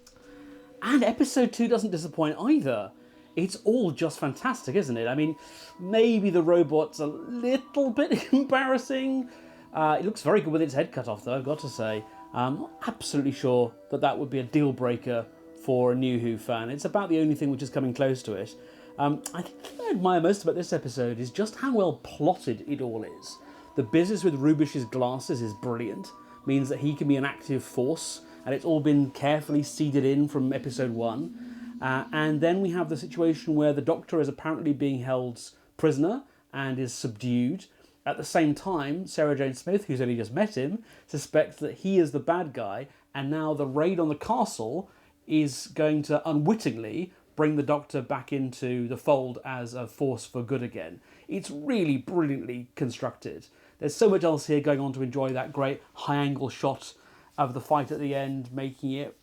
And episode 2 doesn't disappoint either. It's all just fantastic, isn't it? I mean, maybe the robot's a little bit embarrassing. It looks very good with its head cut off, though, I've got to say. I'm not absolutely sure that would be a deal breaker for a new Who fan. It's about the only thing which is coming close to it. I think the thing I admire most about this episode is just how well plotted it all is. The business with Rubish's glasses is brilliant. means that he can be an active force, and it's all been carefully seeded in from episode 1. And then we have the situation where the Doctor is apparently being held prisoner and is subdued. At the same time, Sarah Jane Smith, who's only just met him, suspects that he is the bad guy, and now the raid on the castle is going to unwittingly bring the Doctor back into the fold as a force for good again. It's really brilliantly constructed. There's so much else here going on to enjoy that great high-angle shot of the fight at the end, making it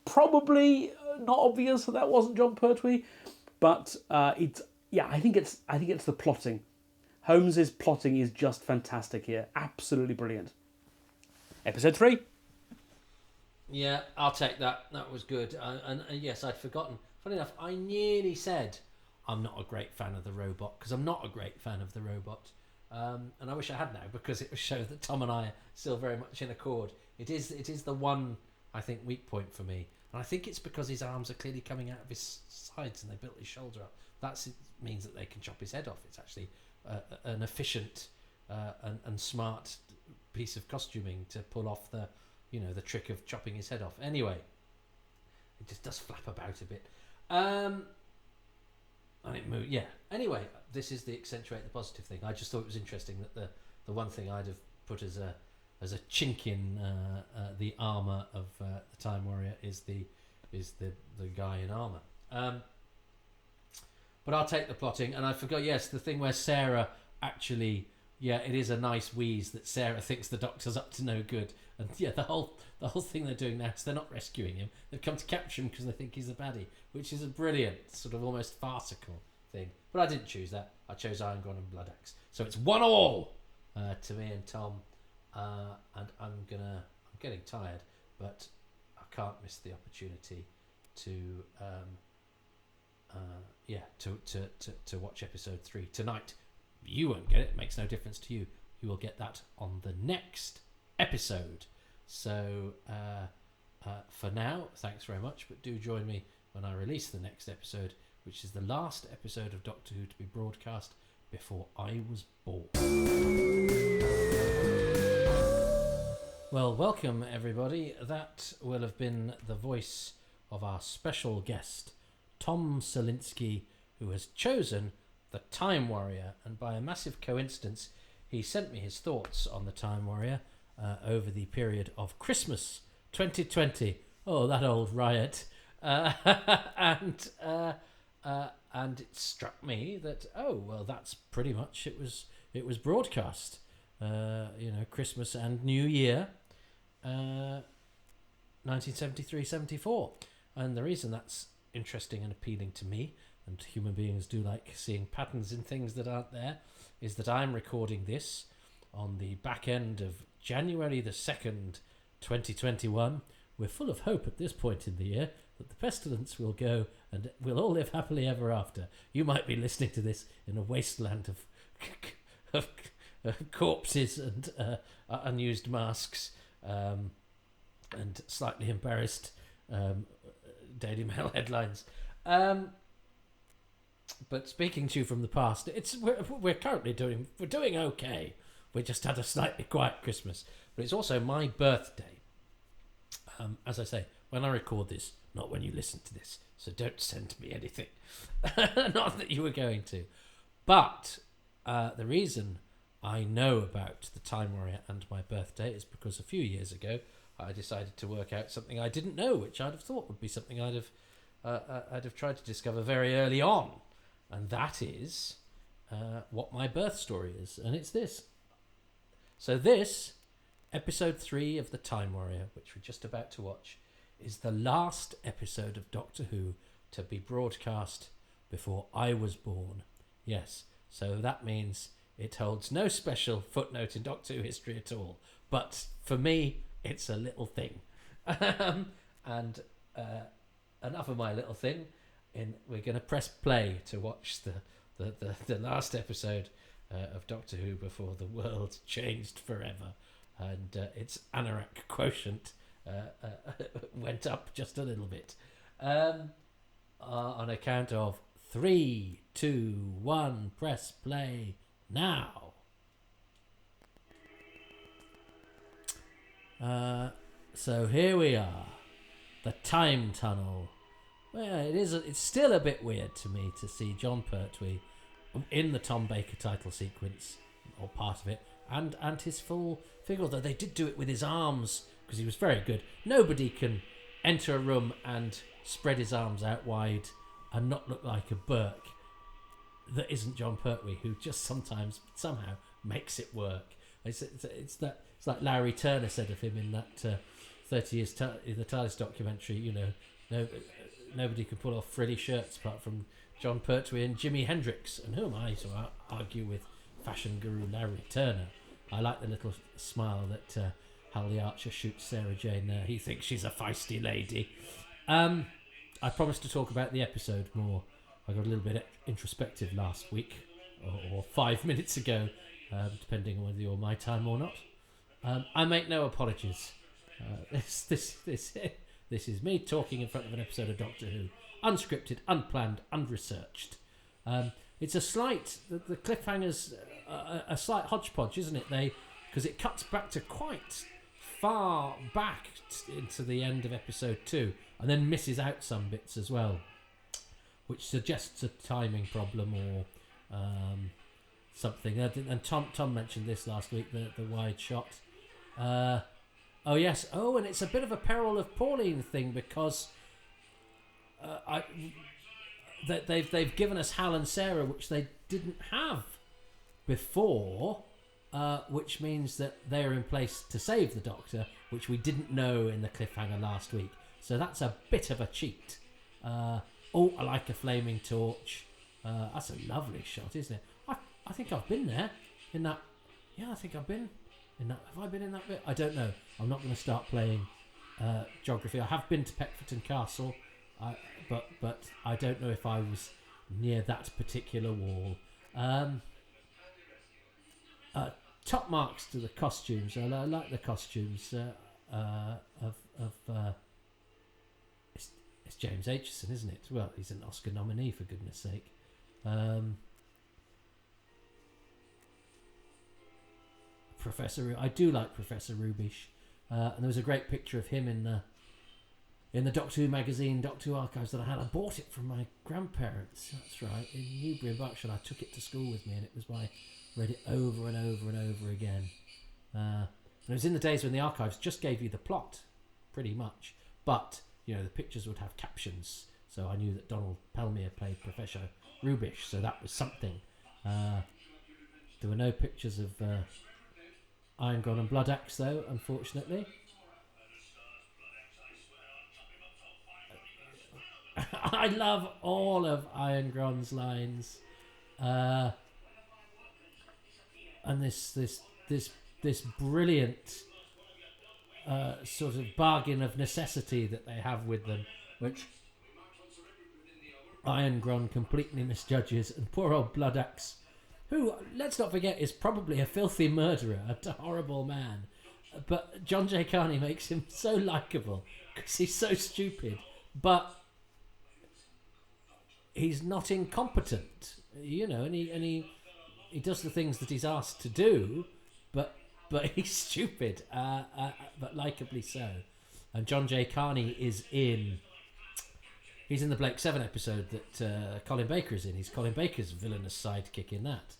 probably not obvious that wasn't Jon Pertwee, but I think it's the plotting. Holmes's plotting is just fantastic here, absolutely brilliant. Episode 3. Yeah, I'll take that. That was good. And yes, I'd forgotten. Funny enough, I nearly said I'm not a great fan of the robot, because I'm not a great fan of the robot. And I wish I had now, because it shows that Tom and I are still very much in accord. It is the one, I think, weak point for me. And I think it's because his arms are clearly coming out of his sides and they built his shoulder up. That means that they can chop his head off. It's actually an efficient and smart piece of costuming to pull off the trick of chopping his head off. Anyway, it just does flap about a bit. And it moved, yeah. Anyway, this is the accentuate the positive thing. I just thought it was interesting that the one thing I'd have put as a chink in the armor of the Time Warrior is the guy in armor. But I'll take the plotting, and I forgot. Yes, the thing where Sarah actually, it is a nice wheeze that Sarah thinks the Doctor's up to no good, and the whole thing they're doing now is they're not rescuing him; they've come to capture him because they think he's a baddie, which is a brilliant sort of almost farcical thing. But I didn't choose that. I chose Iron Gone and Blood Axe, so it's 1-1 to me and Tom. And I'm getting tired, but I can't miss the opportunity to watch episode 3 tonight. You won't get it. It makes no difference to you. You will get that on the next episode. So for now, thanks very much, but do join me when I release the next episode, which is the last episode of Doctor Who to be broadcast before I was born. Well, welcome everybody. That will have been the voice of our special guest, Tom Salinsky, who has chosen the Time Warrior, and by a massive coincidence, he sent me his thoughts on the Time Warrior over the period of Christmas 2020. Oh, that old riot! And it struck me that that's pretty much it was broadcast. Christmas and New Year. 1973-74, and the reason that's interesting and appealing to me, and human beings do like seeing patterns in things that aren't there, is that I'm recording this on the back end of January the 2nd, 2021. We're full of hope at this point in the year that the pestilence will go and we'll all live happily ever after. You might be listening to this in a wasteland of corpses and unused masks, and slightly embarrassed Daily Mail headlines. But speaking to you from the past, we're currently doing okay. We just had a slightly quiet Christmas, but it's also my birthday. As I say, when I record this, not when you listen to this, so don't send me anything. Not that you were going to. But the reason I know about the Time Warrior and my birthday is because a few years ago I decided to work out something I didn't know, which I'd have thought would be something I'd have tried to discover very early on, and that is what my birth story is, and it's this. So this, episode 3 of the Time Warrior, which we're just about to watch, is the last episode of Doctor Who to be broadcast before I was born. Yes, so that means it holds no special footnote in Doctor Who history at all. But for me, it's a little thing. And enough of my little thing. We're going to press play to watch the last episode of Doctor Who before the world changed forever. And its anorak quotient went up just a little bit. On account of 3, 2, 1, press play now. So here we are, the time tunnel. Well, it's still a bit weird to me to see Jon Pertwee in the Tom Baker title sequence, or part of it, and his full figure. Although they did do it with his arms, because he was very good. Nobody can enter a room and spread his arms out wide and not look like a Burke that isn't Jon Pertwee, who just somehow makes it work. It's like Larry Turner said of him in that 30 years in the TARDIS documentary. You know, nobody can pull off frilly shirts apart from Jon Pertwee and Jimi Hendrix. And who am I to argue with fashion guru Larry Turner? I like the little smile that Hal the Archer shoots Sarah Jane there. He thinks she's a feisty lady. I promised to talk about the episode more. I got a little bit introspective last week, or 5 minutes ago, depending on whether you're my time or not. I make no apologies. This is me talking in front of an episode of Doctor Who, unscripted, unplanned, unresearched. It's a slight, the cliffhanger's a slight hodgepodge, isn't it? Because it cuts back to quite far back into the end of episode 2, and then misses out some bits as well, which suggests a timing problem or something. And Tom mentioned this last week, the wide shot. Oh yes. Oh, and it's a bit of a Peril of Pauline thing, because they've given us Hal and Sarah, which they didn't have before, which means that they are in place to save the Doctor, which we didn't know in the cliffhanger last week. So that's a bit of a cheat. I like a flaming torch. That's a lovely shot, isn't it? I think I've been there in that. Yeah, I think I've been in that. Have I been in that bit? I don't know. I'm not going to start playing geography. I have been to Peckforton Castle, but I don't know if I was near that particular wall. Top marks to the costumes. I like the costumes of it's James Aitchison, isn't it? Well, he's an Oscar nominee, for goodness sake. I do like Professor Rubish, and there was a great picture of him in the Doctor Who magazine, Doctor Who Archives, that I had. I bought it from my grandparents. That's right, in Newbury in Berkshire. I took it to school with me, and it was read it over and over and over again. And it was in the days when the archives just gave you the plot, pretty much, but the pictures would have captions. So I knew that Donald Pelmier played Professor Rubish, so that was something. There were no pictures of Iron Gron and Blood Axe, though, unfortunately. I love all of Iron Gron's lines, and this brilliant sort of bargain of necessity that they have with them, which Iron Gron completely misjudges, and poor old Blood Axe, who, let's not forget, is probably a filthy murderer, a horrible man. But John J. Carney makes him so likeable because he's so stupid, but he's not incompetent, and he does the things that he's asked to do, but he's stupid, but likeably so. And John J. Carney he's in the Blake 7 episode that Colin Baker is in. He's Colin Baker's villainous sidekick in that.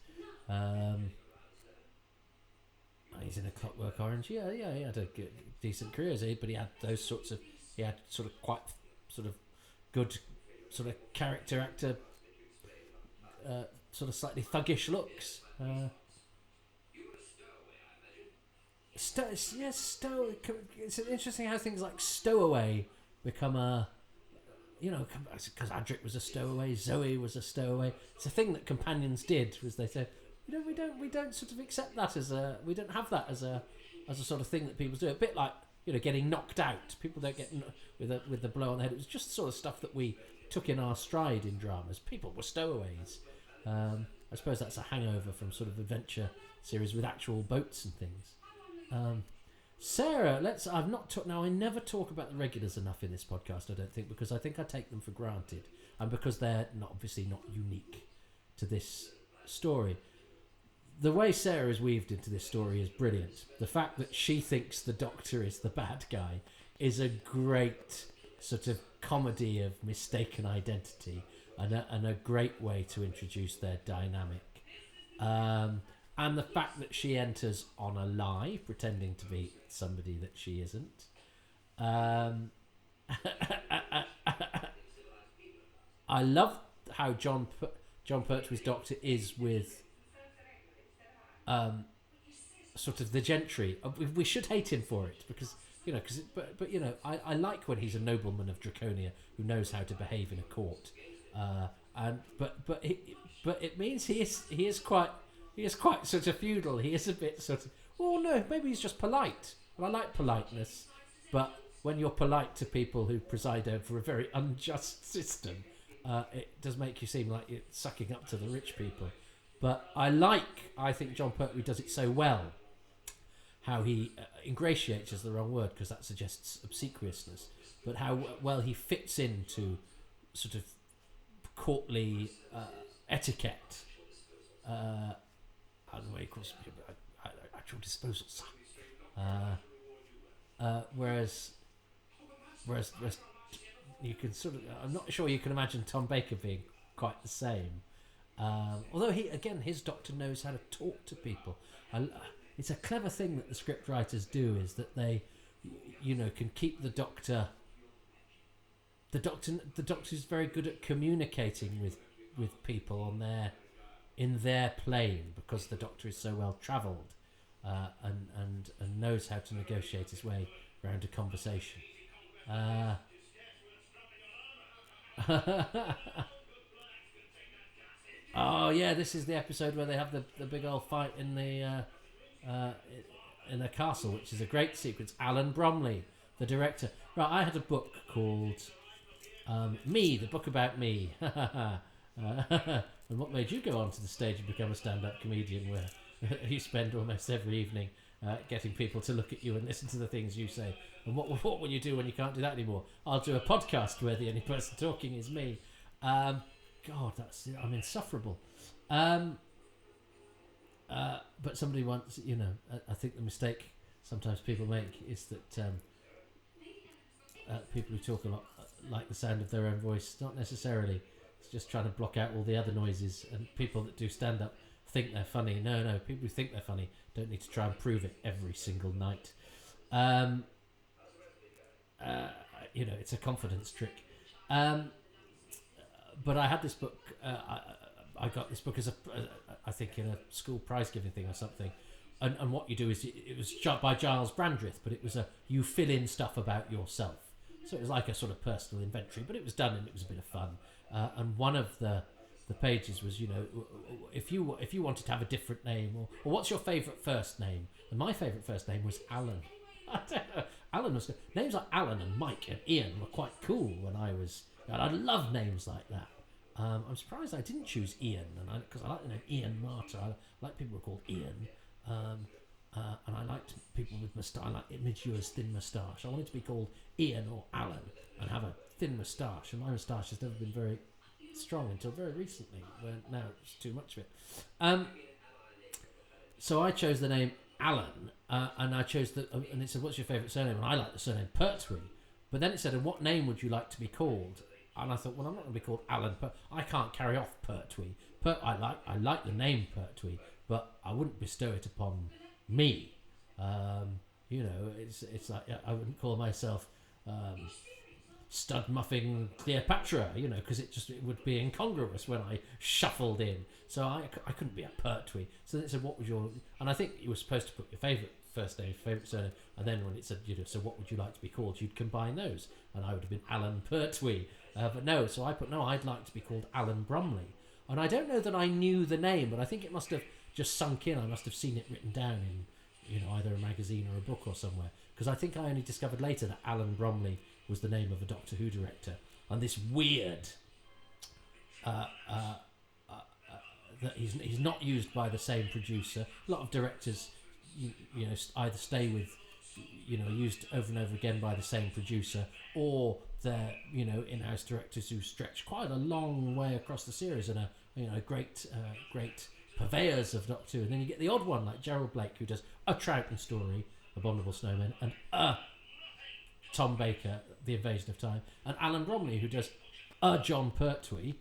He's in A Clockwork Orange. Yeah, he had a decent career, but he had quite good sort of character actor, sort of slightly thuggish looks. It's interesting how things like stowaway become a, because Adric was a stowaway, Zoe was a stowaway. It's a thing that companions did, was they said, we don't sort of accept that we don't have that as a sort of thing that people do. A bit like getting knocked out. People don't get with the blow on the head. It was just the sort of stuff that we took in our stride in dramas. People were stowaways. I suppose that's a hangover from sort of adventure series with actual boats and things. Sarah, I never talk about the regulars enough in this podcast, I don't think, because I think I take them for granted, and because they're obviously not unique to this story. the way Sarah is weaved into this story is brilliant. The fact that she thinks the Doctor is the bad guy is a great sort of comedy of mistaken identity, and a great way to introduce their dynamic. And the fact that she enters on a lie, pretending to be somebody that she isn't. I love how Jon Pertwee's Doctor is with sort of the gentry. We should hate him for it because I like when he's a nobleman of Draconia who knows how to behave in a court. But it means he is quite sort of feudal. He is a bit sort of, oh no, maybe he's just polite. And I like politeness, but when you're polite to people who preside over a very unjust system, it does make you seem like you're sucking up to the rich people. But I think Jon Pertwee does it so well, how he ingratiates is the wrong word because that suggests obsequiousness, but how well he fits into sort of courtly etiquette. And the way, of course, actual disposals. Whereas you can sort of, I'm not sure you can imagine Tom Baker being quite the same. Although his Doctor knows how to talk to people. It's a clever thing that the script writers do, is that they, can keep the Doctor. The Doctor's very good at communicating with people in their plane because the Doctor is so well travelled and knows how to negotiate his way around a conversation. Oh yeah, this is the episode where they have the big old fight in the castle, which is a great sequence. Alan Bromley, the director. Right, I had a book called Me, the book about me. And what made you go onto the stage and become a stand-up comedian, where you spend almost every evening getting people to look at you and listen to the things you say? And what will you do when you can't do that anymore? I'll do a podcast where the only person talking is me. God, I'm insufferable. But somebody once, I think the mistake sometimes people make is that people who talk a lot like the sound of their own voice, not necessarily. It's just trying to block out all the other noises. And people that do stand up think they're funny. No, people who think they're funny don't need to try and prove it every single night. It's a confidence trick. But I had this book. I got this book as I think in a school prize giving thing or something. And what you do is it was by Giles Brandreth, but it was you fill in stuff about yourself. So it was like a sort of personal inventory, but it was done and it was a bit of fun. And one of the pages was, if you wanted to have a different name, or what's your favourite first name? And my favourite first name was Alan. I don't know. Alan was names like Alan and Mike and Ian were quite cool when I was. And I love names like that. I'm surprised I didn't choose Ian, because I like the name Ian Martyr. I like people who are called Ian, and I liked people with moustache. I like Image Ewer's thin moustache. I wanted to be called Ian or Alan and have a thin moustache, and my moustache has never been very strong until very recently, where now it's too much of it. So I chose the name Alan, and I chose and it said, "What's your favourite surname?" And I like the surname Pertwee. But then it said, "And what name would you like to be called?" And I thought, well, I'm not going to be called Alan. I can't carry off Pertwee. I like the name Pertwee, but I wouldn't bestow it upon me. It's like I wouldn't call myself Stud Muffing Cleopatra, because it would be incongruous when I shuffled in. So I couldn't be a Pertwee. So then it said, what was your... And I think you were supposed to put your favourite first name, favourite surname, and then when it said, so what would you like to be called, you'd combine those. And I would have been Alan Pertwee. But no, so I put, no, I'd like to be called Alan Bromley. And I don't know that I knew the name, but I think it must have just sunk in. I must have seen it written down in, either a magazine or a book or somewhere. Because I think I only discovered later that Alan Bromley was the name of a Doctor Who director. And this weird... that he's not used by the same producer. A lot of directors, either stay with, used over and over again by the same producer, or they're, in-house directors who stretch quite a long way across the series and are, great purveyors of Doctor Who, and then you get the odd one like Gerald Blake, who does a Troughton story, Abominable Snowmen, and Tom Baker, The Invasion of Time, and Alan Bromley, who does a Jon Pertwee,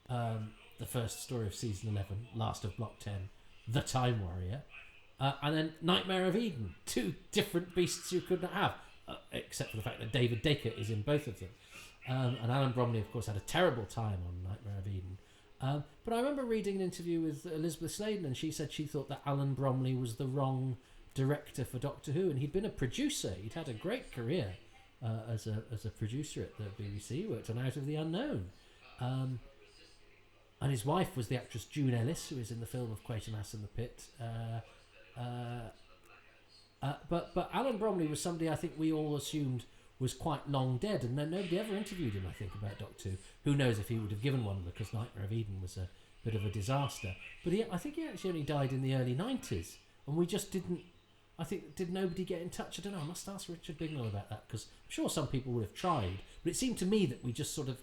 the first story of season 11, last of Block 10, The Time Warrior, and then Nightmare of Eden, two different beasts you could not have, except for the fact that David Dacre is in both of them. And Alan Bromley, of course, had a terrible time on Nightmare of Eden. But I remember reading an interview with Elizabeth Sladen, and she said she thought that Alan Bromley was the wrong director for Doctor Who, and he'd been a producer. He'd had a great career as a producer at the BBC. He worked on Out of the Unknown. And his wife was the actress June Ellis, who is in the film of Quatermass and the Pit. But Alan Bromley was somebody I think we all assumed was quite long dead, and then nobody ever interviewed him, I think, about Doctor Who. Who knows if he would have given one, because Nightmare of Eden was a bit of a disaster. But I think he actually only died in the early 90s, and we just didn't... I think, did nobody get in touch? I don't know, I must ask Richard Bignell about that, because I'm sure some people would have tried, but it seemed to me that he just sort of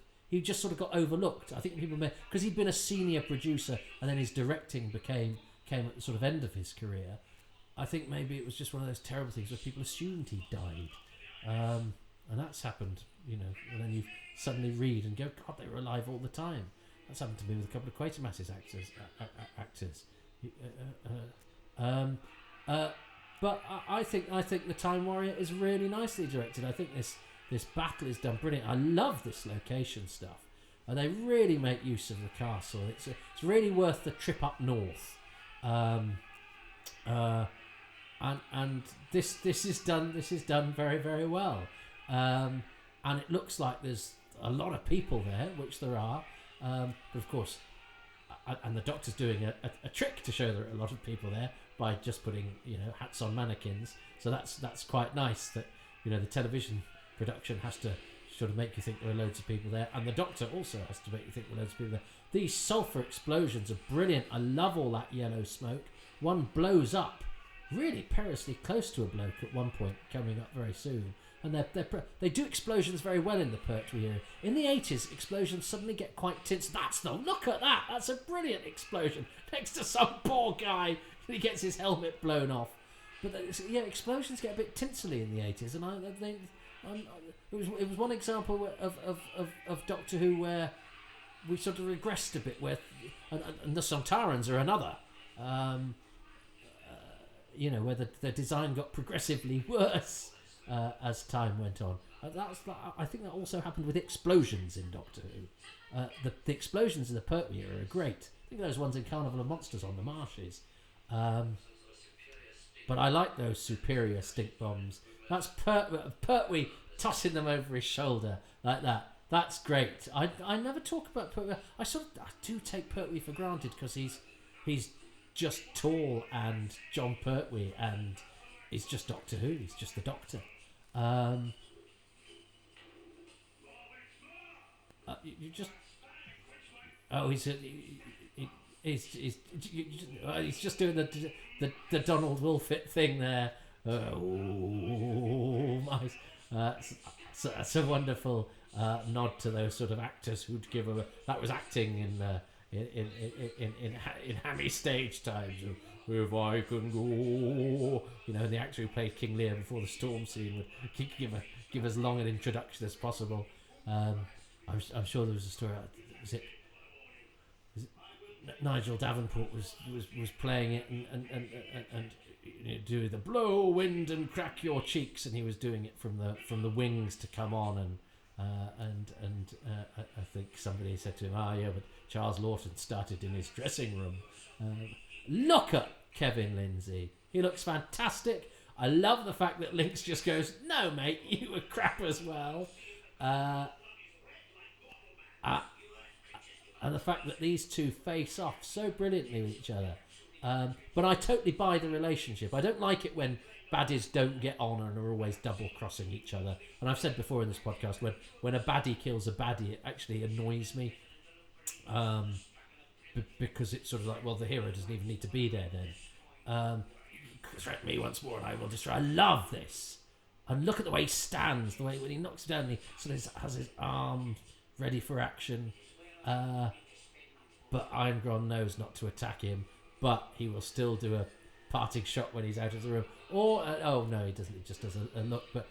got overlooked. I think people because he'd been a senior producer, and then his directing came at the sort of end of his career. I think maybe it was just one of those terrible things where people assumed he died. And that's happened, and then you suddenly read and go, God, they were alive all the time. That's happened to me with a couple of Quatermass's actors. But I think the Time Warrior is really nicely directed. I think this battle is done brilliant. I love this location stuff, and they really make use of the castle. It's really worth the trip up north. And this is done very, very well. And it looks like there's a lot of people there, which there are. But of course, and the Doctor's doing a trick to show there are a lot of people there by just putting hats on mannequins. So that's quite nice that the television production has to sort of make you think there are loads of people there, and the Doctor also has to make you think there are loads of people there. These sulphur explosions are brilliant. I love all that yellow smoke. One blows up really perilously close to a bloke at one point, coming up very soon. And they do explosions very well in the Pertwee era. In the 80s, explosions suddenly get quite tense. Look at that! That's a brilliant explosion next to some poor guy. He gets his helmet blown off. But explosions get a bit tinsely in the 80s, and I think it was one example of Doctor Who where we sort of regressed a bit, and the Sontarans are another. Where the design got progressively worse as time went on. I think that also happened with explosions in Doctor Who. The explosions in the Pertwee era are great. I think those ones in Carnival of Monsters on the marshes. But I like those superior stink bombs. That's Pertwee tossing them over his shoulder like that. That's great. I never talk about Pertwee. I do take Pertwee for granted because he's just tall and Jon Pertwee, and he's just Doctor Who. He's just the Doctor. He's just doing the Donald Wolfett thing there. Oh my! That's a wonderful nod to those sort of actors who'd give that was acting in hammy stage times. If I can go, and the actor who played King Lear before the storm scene would give as long an introduction as possible. I'm sure there was a story. Was it Nigel Davenport was playing it and doing the blow wind and crack your cheeks, and he was doing it from the wings to come on, and I think somebody said to him, but Charles Lawton started in his dressing room. Look at Kevin Lindsay. He looks fantastic. I love the fact that Lynx just goes, no mate, you were crap as well. And the fact that these two face off so brilliantly with each other. But I totally buy the relationship. I don't like it when baddies don't get on and are always double-crossing each other. And I've said before in this podcast, when a baddie kills a baddie, it actually annoys me. Because it's sort of like, well, the hero doesn't even need to be there then. Threaten me once more and I will destroy. I love this. And look at the way he stands, the way when he knocks down, he sort of has his arms ready for action. But Irongron knows not to attack him. but he will still do a parting shot when he's out of the room. Or oh no, he doesn't. He just does a look. But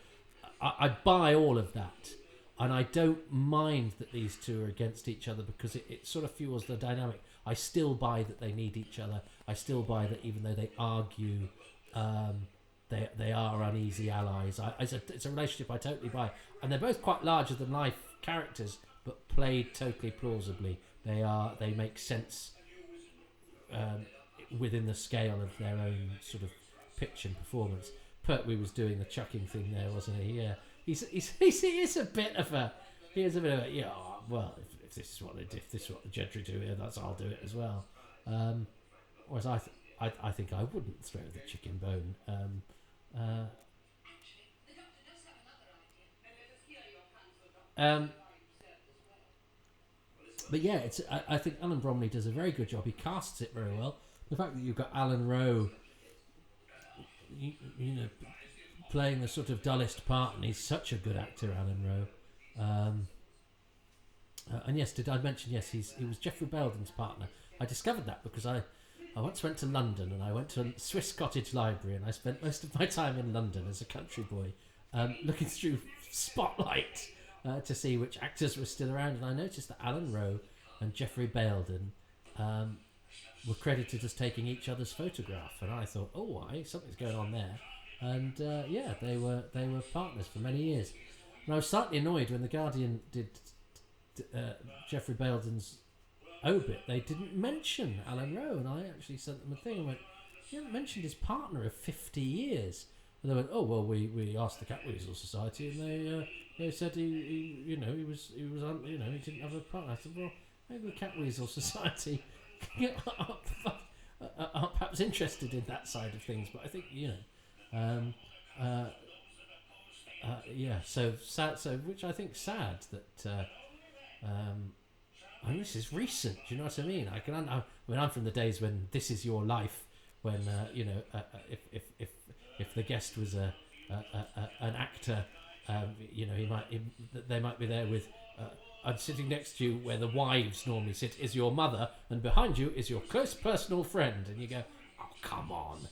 I buy all of that, and I don't mind that these two are against each other because it sort of fuels the dynamic. I still buy that they need each other. I still buy that even though they argue, they are uneasy allies. It's a relationship I totally buy, and they're both quite larger than life characters, but played totally plausibly. They make sense within the scale of their own sort of pitch and performance. Pertwee was doing the chucking thing there, wasn't he? Yeah, he is a bit of a yeah. Well, if this is what the gentry do here, I'll do it as well. Whereas I think I wouldn't throw the chicken bone. But yeah, I think Alan Bromley does a very good job. He casts it very well. The fact that you've got Alan Rowe, you know, playing the sort of dullest part, and he's such a good actor, Alan Rowe. And yes, did I mention? Yes, he was Geoffrey Belden's partner. I discovered that because I once went to London and I went to a Swiss Cottage Library, and I spent most of my time in London as a country boy, looking through Spotlight to see which actors were still around, and I noticed that Alan Rowe and Geoffrey Belden were credited as taking each other's photograph, and I thought, oh, something's going on there. And yeah, they were partners for many years. And I was slightly annoyed when the Guardian did Geoffrey Belden's obit. They didn't mention Alan Rowe, and I actually sent them a thing and went, "You haven't mentioned his partner of 50 years." And they went, "Oh well, we asked the Catweasel Society, and they said he you know he didn't have a partner." I said, "Well, maybe the Catweasel Society are perhaps interested in that side of things, but I think yeah, so sad. So which I think sad that I mean, this is recent. Do you know what I mean? I'm from the days when This Is Your Life, when if the guest was an actor, they might be there with. I'm sitting next to you where the wives normally sit is your mother, and behind you is your close personal friend, and you go, oh come on,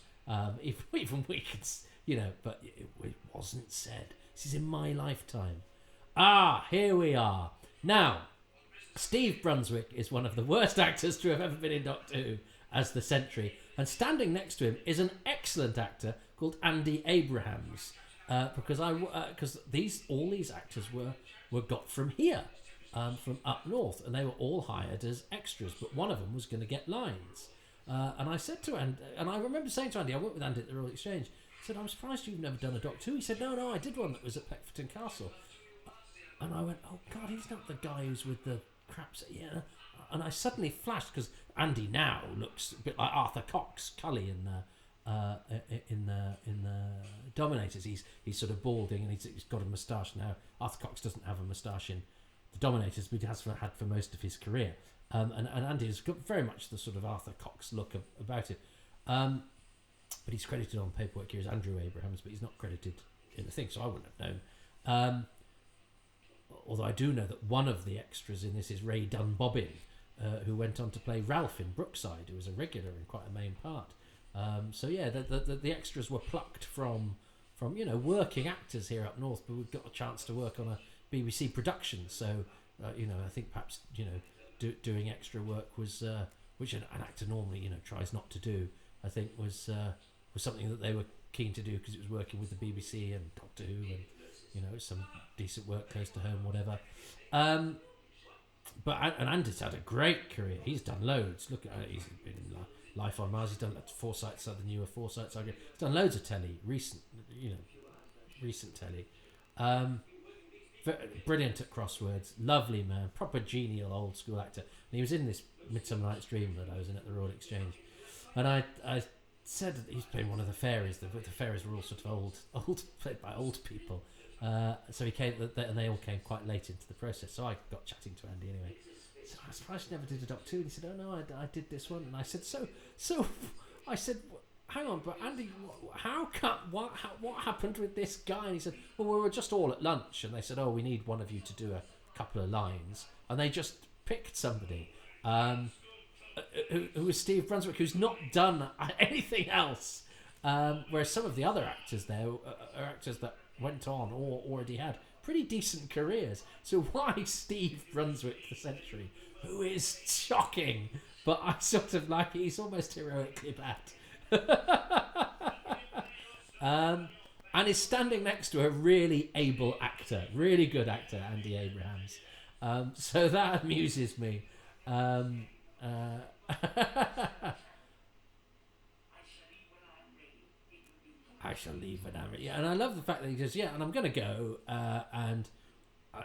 even we could, but it wasn't said. This is in my lifetime. Here we are now. Steve Brunswick is one of the worst actors to have ever been in Doctor Who as the Sentry, and standing next to him is an excellent actor called Andy Abrahams, because all these actors were got from here. From up north, and they were all hired as extras, but one of them was going to get lines. And I said to Andy, and I remember saying to Andy, I went with Andy at the Royal Exchange, I said, I'm surprised you've never done a Doctor Who. He said, no, I did one that was at Peckforton Castle. And I went, oh God, he's not the guy who's with the craps. Yeah. And I suddenly flashed, because Andy now looks a bit like Arthur Cox, Cully in the Dominators. He's sort of balding, and he's got a moustache now. Arthur Cox doesn't have a moustache in the Dominators, but he has had for most of his career. And Andy has got very much the sort of Arthur Cox look about it. But he's credited on paperwork here as Andrew Abrahams, but he's not credited in the thing, so I wouldn't have known. Although I do know that one of the extras in this is Ray Dunbobbin, who went on to play Ralph in Brookside, who was a regular and quite a main part. So yeah, the extras were plucked from working actors here up north, but we've got a chance to work on a BBC production. So I think perhaps doing extra work was which an actor normally tries not to do. I think was something that they were keen to do because it was working with the BBC and Doctor Who and some decent work close to home, whatever. But Andy's had a great career. He's done loads. Look at he's been in Life on Mars. He's done Foresight, the newer Foresight Saga. He's done loads of telly, recent telly. Brilliant at crosswords, lovely man, proper genial old school actor. And he was in this Midsummer Night's Dream that I was in at the Royal Exchange. And I said that he's playing one of the fairies. The fairies were all sort of old, played by old people. So he came, and they all came quite late into the process. So I got chatting to Andy anyway. So I was surprised you never did a Doctor Who. And he said, "Oh no, I did this one." And I said, "So," I said, "Hang on, but Andy, what happened with this guy?" And he said, "Well, we were just all at lunch, and they said, oh, we need one of you to do a couple of lines," and they just picked somebody. who is Steve Brunswick, who's not done anything else. Whereas some of the other actors there are actors that went on or already had pretty decent careers. So why Steve Brunswick the Sentry, who is shocking, but I sort of like it. He's almost heroically bad. And is standing next to a really able actor, really good actor, Andy Abrahams. So that amuses me. I shall leave when I'm ready. Yeah, and I love the fact that he goes, yeah, and I'm going to go, and I'm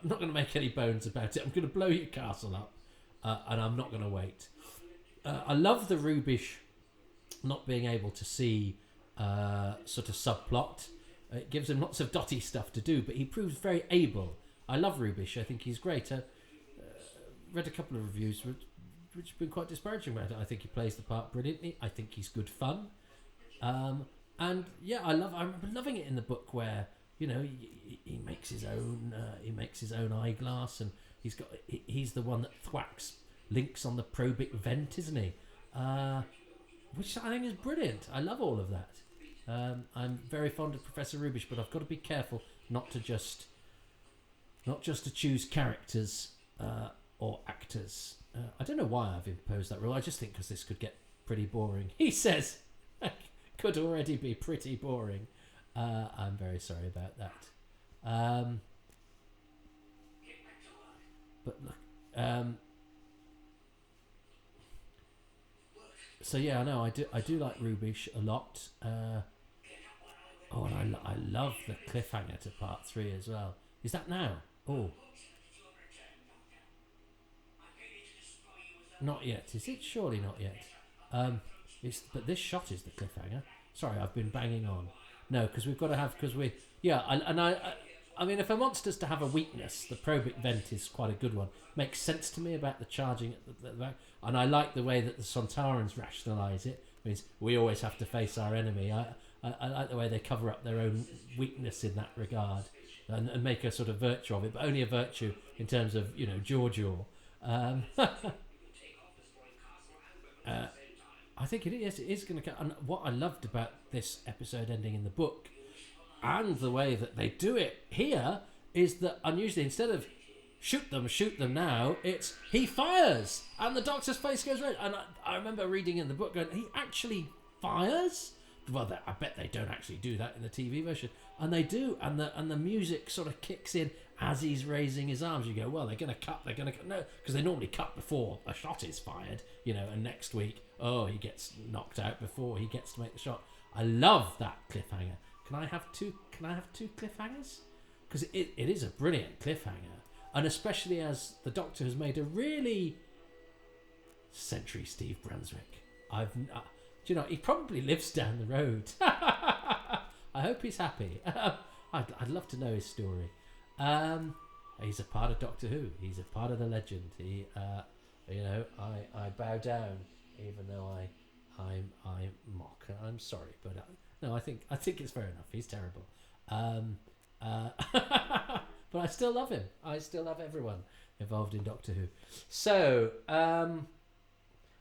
not going to make any bones about it. I'm going to blow your castle up, and I'm not going to wait. I love the Rubish not being able to see sort of subplot. It gives him lots of dotty stuff to do, but he proves very able. I love Rubish. I think he's great. Read a couple of reviews which have been quite disparaging about it. I think he plays the part brilliantly. I think he's good fun. And yeah, I remember loving it in the book where, you know, he makes his own eyeglass, and he's the one that thwacks links on the probic vent, isn't he? Which I think is brilliant. I love all of that. I'm very fond of Professor Rubish, but I've got to be careful not to choose characters or actors. I don't know why I've imposed that rule. I just think because this could get pretty boring. He says, could already be pretty boring. I'm very sorry about that. But look, so yeah, no, I do like Rubish a lot. And I love the cliffhanger to part 3 as well. Is that now? Oh, not yet. Is it? Surely not yet. But this shot is the cliffhanger. Sorry, I've been banging on. No, because we've got to have I mean, if a monster's to have a weakness, the probic vent is quite a good one. Makes sense to me about the charging at the back, and I like the way that the Sontarans rationalise it. Means we always have to face our enemy. I like the way they cover up their own weakness in that regard, and make a sort of virtue of it, but only a virtue in terms of, you know, Giorgio. I think it is going to. And what I loved about this episode ending in the book, and the way that they do it here, is that unusually, instead of shoot them now, it's he fires and the Doctor's face goes red. And I remember reading in the book going, he actually fires? Well, I bet they don't actually do that in the TV version, and they do, and the music sort of kicks in as he's raising his arms. You go, well, they're going to cut. No, because they normally cut before a shot is fired, you know. And next week, he gets knocked out before he gets to make the shot. I love that cliffhanger. Can I have two cliffhangers? Because it is a brilliant cliffhanger, and especially as the Doctor has made a really Sentry Steve Brunswick. Do you know, he probably lives down the road. I hope he's happy. I'd love to know his story. He's a part of Doctor Who. He's a part of the legend. He, I bow down, even though I mock. I'm sorry, but no, I think it's fair enough. He's terrible. But I still love him. I still love everyone involved in Doctor Who. So,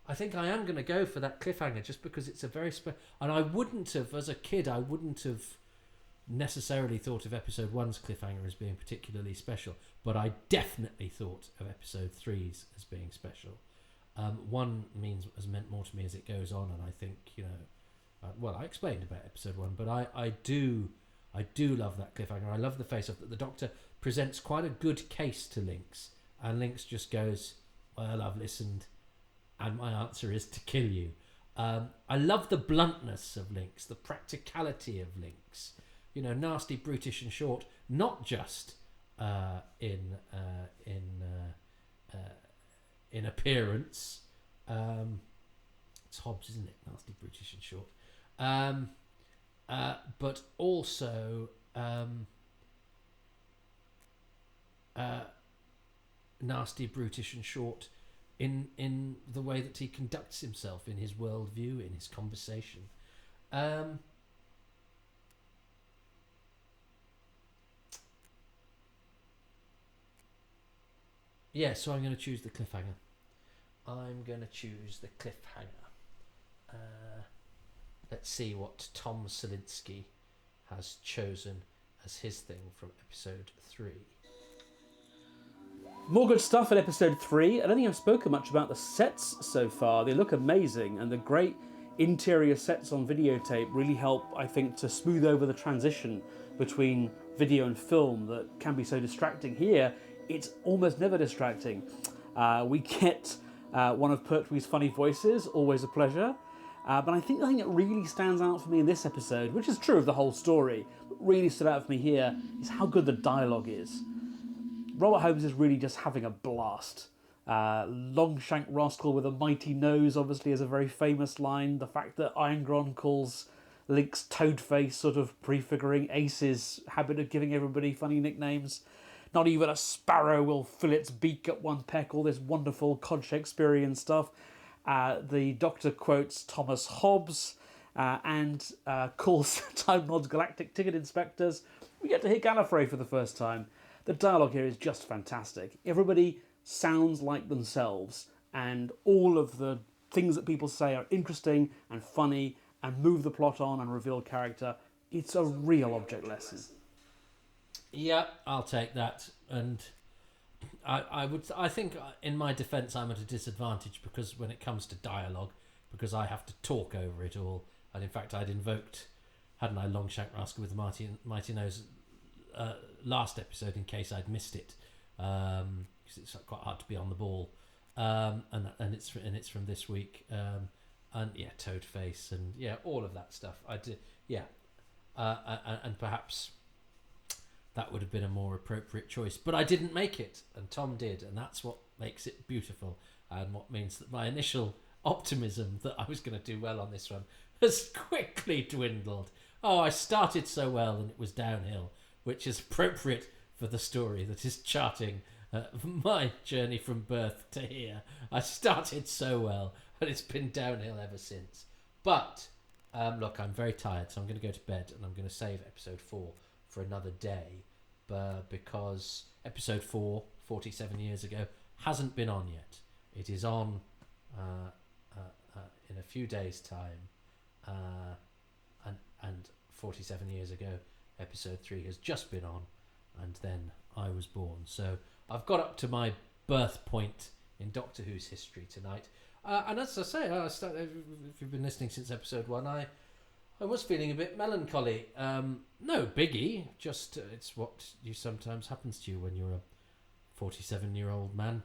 I think I am going to go for that cliffhanger just because it's a very and I wouldn't have, as a kid, I wouldn't have necessarily thought of episode 1's cliffhanger as being particularly special, but I definitely thought of episode 3's as being special. 1 has meant more to me as it goes on, and I think, you know, I explained about episode 1, but I do love that cliffhanger. I love the face-off that the Doctor presents quite a good case to Links, and Links just goes, well, I've listened, and my answer is to kill you. I love the bluntness of Links, the practicality of Links. You know, nasty, brutish, and short. Not just in appearance. It's Hobbes, isn't it? Nasty, brutish, and short. But also nasty, brutish, and short in the way that he conducts himself, in his worldview, in his conversation. Yeah, so I'm going to choose the cliffhanger. I'm going to choose the cliffhanger. Let's see what Tom Salinsky has chosen as his thing from episode 3. More good stuff in episode 3. I don't think I've spoken much about the sets so far. They look amazing, and the great interior sets on videotape really help, I think, to smooth over the transition between video and film that can be so distracting. Here, it's almost never distracting. We get one of Pertwee's funny voices, always a pleasure. But I think the thing that really stands out for me in this episode, which is true of the whole story, but really stood out for me here, is how good the dialogue is. Robert Holmes is really just having a blast. Longshank Rascal with a mighty nose obviously is a very famous line. The fact that Irongron calls Link's Toadface sort of prefiguring Ace's habit of giving everybody funny nicknames. Not even a sparrow will fill its beak at one peck, all this wonderful Cod Shakespearean stuff. The Doctor quotes Thomas Hobbes and calls Time Lords galactic ticket inspectors. We get to hear Gallifrey for the first time. The dialogue here is just fantastic. Everybody sounds like themselves, and all of the things that people say are interesting and funny and move the plot on and reveal character. It's a real object lesson. Yeah, I'll take that. And I think in my defence I'm at a disadvantage because when it comes to dialogue, because I have to talk over it all. And in fact I'd invoked, hadn't I, Longshank Rascal with the Mighty Nose last episode in case I'd missed it, because it's quite hard to be on the ball, and it's from this week, and yeah, Toadface and yeah, all of that stuff. I did, yeah, and perhaps that would have been a more appropriate choice, but I didn't make it, and Tom did, and that's what makes it beautiful, and what means that my initial optimism that I was going to do well on this one has quickly dwindled. Oh, I started so well and it was downhill, which is appropriate for the story that is charting my journey from birth to here. I started so well and it's been downhill ever since. But look, I'm very tired, so I'm going to go to bed and I'm going to save episode 4 for another day, because episode 4, 47 years ago, hasn't been on yet. It is on in a few days' time, and 47 years ago, episode 3 has just been on, and then I was born. So I've got up to my birth point in Doctor Who's history tonight. And as I say, if you've been listening since episode 1, I was feeling a bit melancholy. No biggie, just it's what sometimes happens to you when you're a 47-year-old man.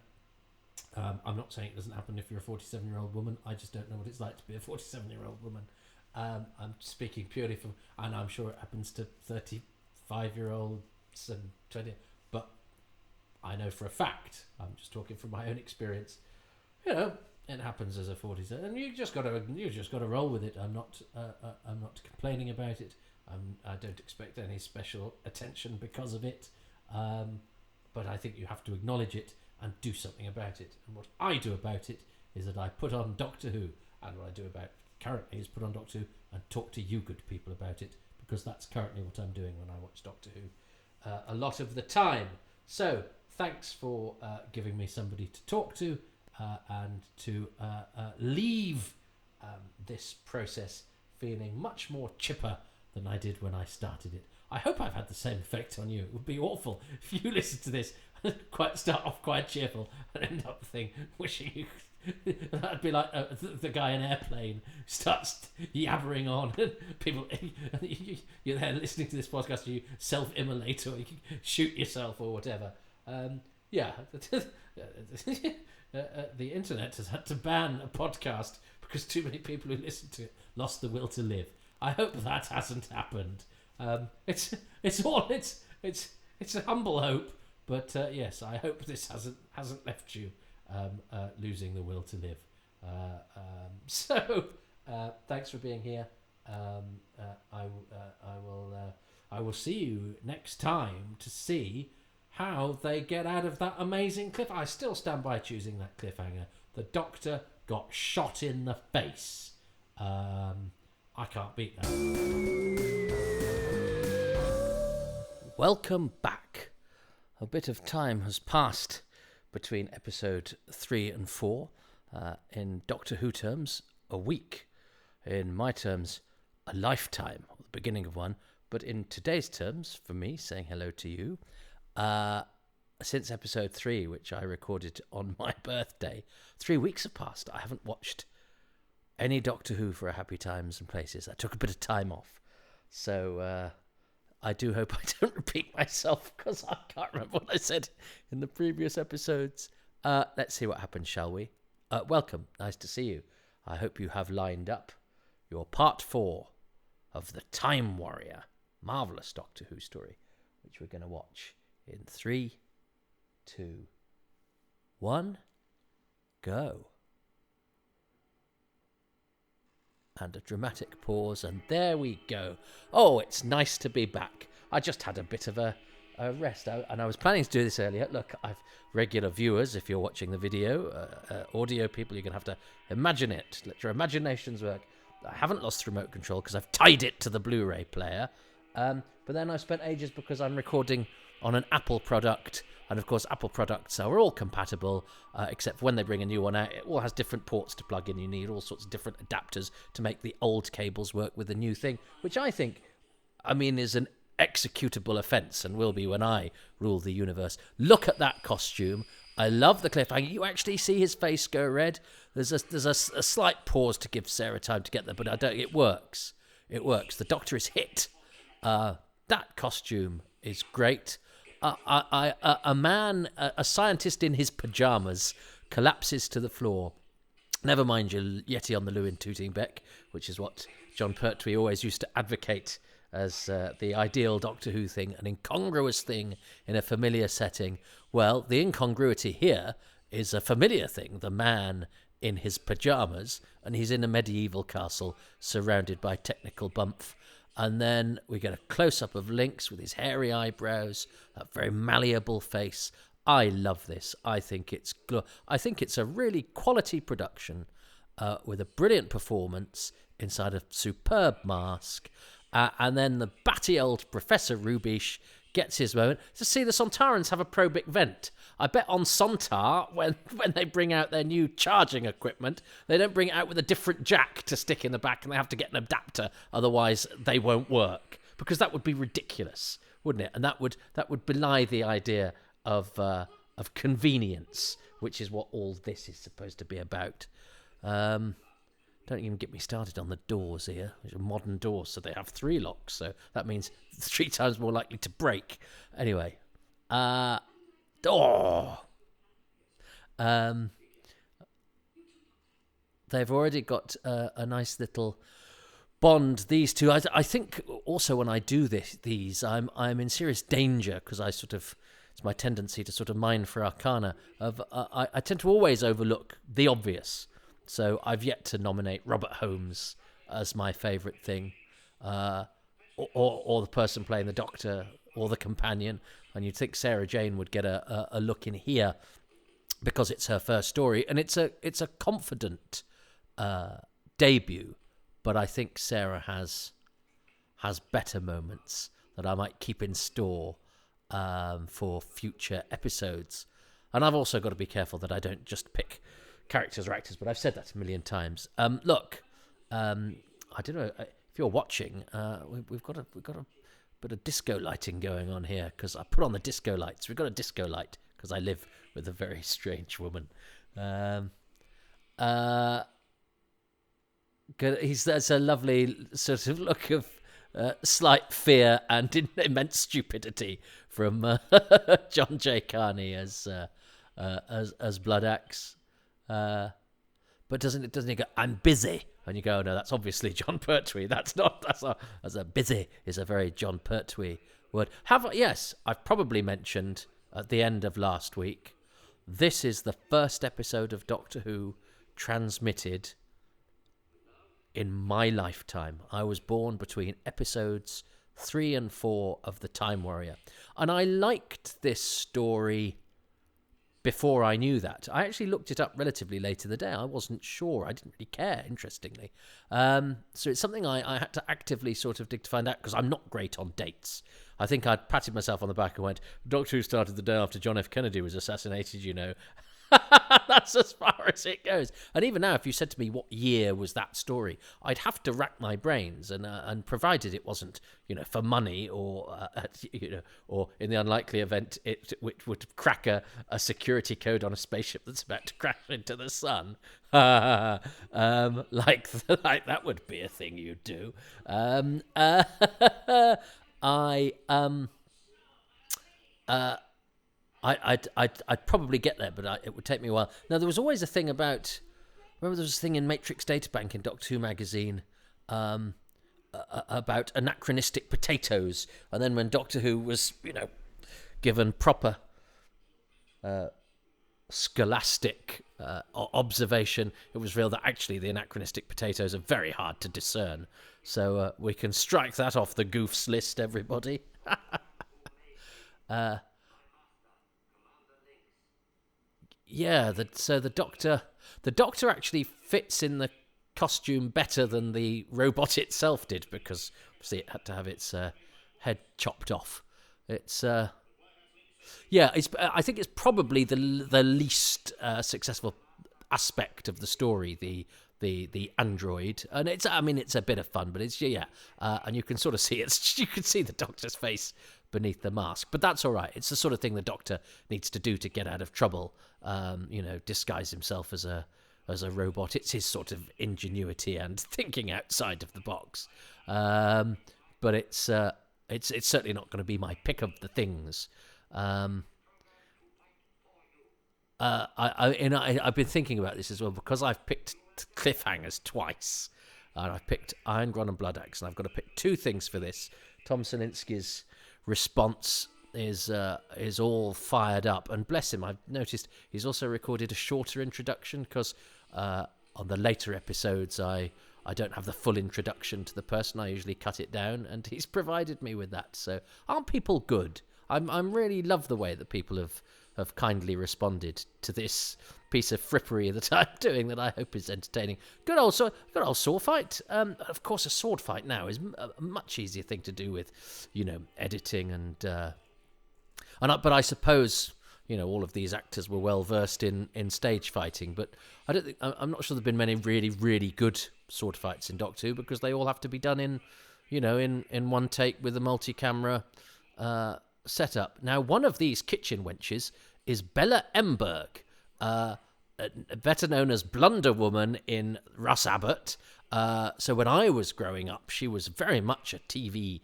I'm not saying it doesn't happen if you're a 47-year-old woman. I just don't know what it's like to be a 47-year-old woman. I'm speaking purely from, and I'm sure it happens to 35-year-olds and 20, but I know for a fact, I'm just talking from my own experience, you know, it happens as a 47, and you just got to roll with it. I'm not complaining about it. I don't expect any special attention because of it, but I think you have to acknowledge it and do something about it. And what I do about it is that I put on Doctor Who, and what I do about currently is put on Doctor Who and talk to you good people about it, because that's currently what I'm doing when I watch Doctor Who a lot of the time. So thanks for giving me somebody to talk to and to leave this process feeling much more chipper than I did when I started it. I hope I've had the same effect on you. It would be awful if you listen to this and start off quite cheerful and end up wishing you. That'd be like the guy in Airplane starts yabbering on, and people, you're there listening to this podcast, and you self-immolate or you shoot yourself or whatever. Yeah, the internet has had to ban a podcast because too many people who listened to it lost the will to live. I hope that hasn't happened. It's a humble hope, but yes, I hope this hasn't left you losing the will to live. So thanks for being here. I will see you next time to see how they get out of that amazing cliff. I still stand by choosing that cliffhanger. The Doctor got shot in the face. I can't beat that. Welcome back. A bit of time has passed between episode 3 and 4. In Doctor Who terms, a week. In my terms, a lifetime, or the beginning of one. But in today's terms, for me, saying hello to you, since episode 3, which I recorded on my birthday, 3 weeks have passed. I haven't watched any Doctor Who for a Happy Times and Places. I took a bit of time off. So I do hope I don't repeat myself, because I can't remember what I said in the previous episodes. Let's see what happens, shall we? Welcome. Nice to see you. I hope you have lined up your part 4 of The Time Warrior. Marvellous Doctor Who story, which we're going to watch in 3, 2, 1, go. And a dramatic pause, and there we go. Oh, it's nice to be back. I just had a bit of a rest, and I was planning to do this earlier. Look, I've regular viewers, if you're watching the video, audio people, you're going to have to imagine it. Let your imaginations work. I haven't lost the remote control because I've tied it to the Blu-ray player. But then I've spent ages because I'm recording on an Apple product, and of course Apple products are all compatible, except for when they bring a new one out, it all has different ports to plug in. You need all sorts of different adapters to make the old cables work with the new thing, which I think, is an executable offence, and will be when I rule the universe. Look at that costume. I love the cliffhanger. You actually see his face go red. There's a slight pause to give Sarah time to get there, but it works. It works. The Doctor is hit. That costume is great. A man, a scientist in his pyjamas, collapses to the floor. Never mind your Yeti on the Lewin tooting Beck, which is what Jon Pertwee always used to advocate as the ideal Doctor Who thing, an incongruous thing in a familiar setting. Well, the incongruity here is a familiar thing. The man in his pyjamas, and he's in a medieval castle surrounded by technical bumph. And then we get a close-up of Lynx with his hairy eyebrows, that very malleable face. I love this. I think it's a really quality production with a brilliant performance inside a superb mask. And then the batty old Professor Rubish gets his moment. To see the Sontarans have a Probic vent. I bet on Sontar, when they bring out their new charging equipment, they don't bring it out with a different jack to stick in the back, and they have to get an adapter, otherwise they won't work. Because that would be ridiculous, wouldn't it? And that would belie the idea of convenience, which is what all this is supposed to be about. Don't even get me started on the doors here, which are modern doors, so they have 3 locks, so that means 3 times more likely to break. Anyway, they've already got a nice little bond, these two. I think also when I do these, I'm in serious danger, because it's my tendency to sort of mine for arcana. I tend to always overlook the obvious. So I've yet to nominate Robert Holmes as my favourite thing, or the person playing the Doctor, or the companion. And you'd think Sarah Jane would get a look in here because it's her first story, and it's a confident debut. But I think Sarah has better moments that I might keep in store for future episodes. And I've also got to be careful that I don't just pick characters or actors, but I've said that a million times. Look, I don't know if you're watching. We've got a bit of disco lighting going on here, because I put on the disco lights. We've got a disco light because I live with a very strange woman. There's a lovely sort of look of slight fear and immense stupidity from John J. Carney as Blood Axe. But doesn't he go, "I'm busy," and you go, "No, that's obviously Jon Pertwee. That's a busy is a very Jon Pertwee word." Yes, I've probably mentioned at the end of last week, this is the first episode of Doctor Who transmitted in my lifetime. I was born between episodes 3 and 4 of The Time Warrior, and I liked this story before I knew that. I actually looked it up relatively late in the day. I wasn't sure. I didn't really care, interestingly. So it's something I had to actively sort of dig to find out, because I'm not great on dates. I think I'd patted myself on the back and went, "Doctor Who started the day after John F. Kennedy was assassinated, you know." That's as far as it goes. And even now, if you said to me, what year was that story, I'd have to rack my brains. And provided it wasn't, for money or, or in the unlikely event it would crack a security code on a spaceship that's about to crash into the sun, like that would be a thing you'd do. I'd probably get there, but it would take me a while. Now, there was always a thing about... Remember there was a thing in Matrix Databank in Doctor Who magazine about anachronistic potatoes, and then when Doctor Who was, given proper scholastic observation, it was revealed that actually the anachronistic potatoes are very hard to discern. So we can strike that off the goofs list, everybody. Yeah, so the Doctor actually fits in the costume better than the robot itself did, because obviously it had to have its head chopped off. It's I think it's probably the least successful aspect of the story, the android, and it's a bit of fun, but it's and you can sort of see you can see the Doctor's face beneath the mask, but that's all right. It's the sort of thing the Doctor needs to do to get out of trouble. Disguise himself as a robot. It's his sort of ingenuity and thinking outside of the box. But it's certainly not going to be my pick of the things. I've been thinking about this as well, because I've picked cliffhangers twice, and I've picked Iron Gron and Blood Axe, and I've got to pick two things for this. Tom Salinsky's response is all fired up, and bless him, I've noticed he's also recorded a shorter introduction, because on the later episodes I don't have the full introduction to the person. I usually cut it down, and he's provided me with that. So aren't people good? I'm really love the way that people have kindly responded to this piece of frippery that I'm doing, that I hope is entertaining. Good old sword fight. Of course, a sword fight now is a much easier thing to do with, editing but I suppose all of these actors were well versed in stage fighting. But I'm not sure there've been many really, really good sword fights in Doctor Who, because they all have to be done in one take with a multi-camera setup. Now, one of these kitchen wenches is Bella Emberg, better known as Blunder Woman in Russ Abbott. So when I was growing up, she was very much a TV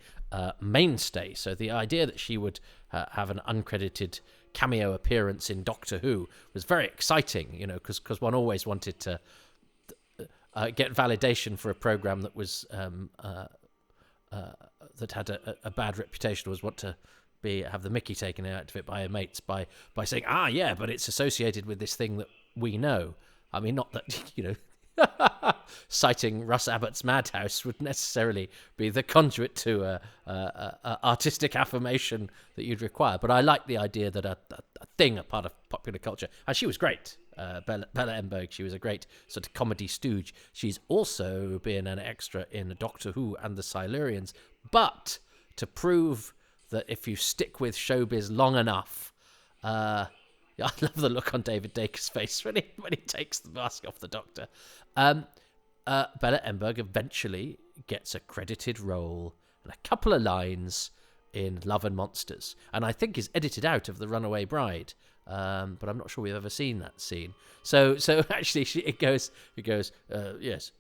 mainstay. So the idea that she would have an uncredited cameo appearance in Doctor Who was very exciting, because one always wanted to get validation for a program that was that had a bad reputation, was want to have the mickey taken out of it by her mates by saying, but it's associated with this thing that we know. I mean, not that, citing Russ Abbott's Madhouse would necessarily be the conduit to artistic affirmation that you'd require. But I like the idea that a part of popular culture, and she was great. Bella Emberg, she was a great sort of comedy stooge. She's also been an extra in Doctor Who and the Silurians. But to prove that if you stick with showbiz long enough, I love the look on David Dacre's face when he takes the mask off the Doctor. Bella Emberg eventually gets a credited role and a couple of lines in Love and Monsters, and I think is edited out of The Runaway Bride. But I'm not sure we've ever seen that scene. So actually, it goes. Yes,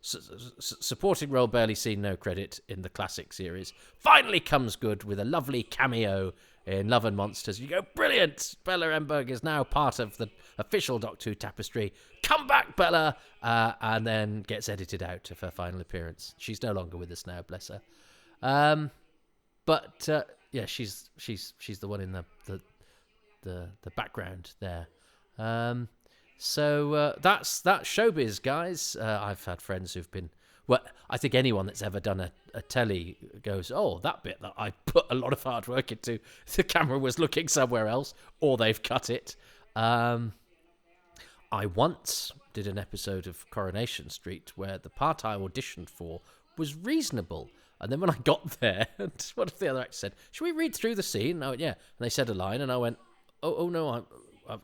supporting role barely seen, no credit in the classic series. Finally comes good with a lovely cameo in Love and Monsters. You go, brilliant! Bella Emberg is now part of the official Doctor Who tapestry. Come back, Bella! And then gets edited out of her final appearance. She's no longer with us now, bless her. She's the one in the background there. So that's showbiz, guys. I've had friends who've been... Well, I think anyone that's ever done a telly goes, oh, that bit that I put a lot of hard work into, the camera was looking somewhere else, or they've cut it. I once did an episode of Coronation Street where the part I auditioned for was reasonable. And then when I got there, one of the other actors said, should we read through the scene? And I went, yeah. And they said a line, and I went, oh no,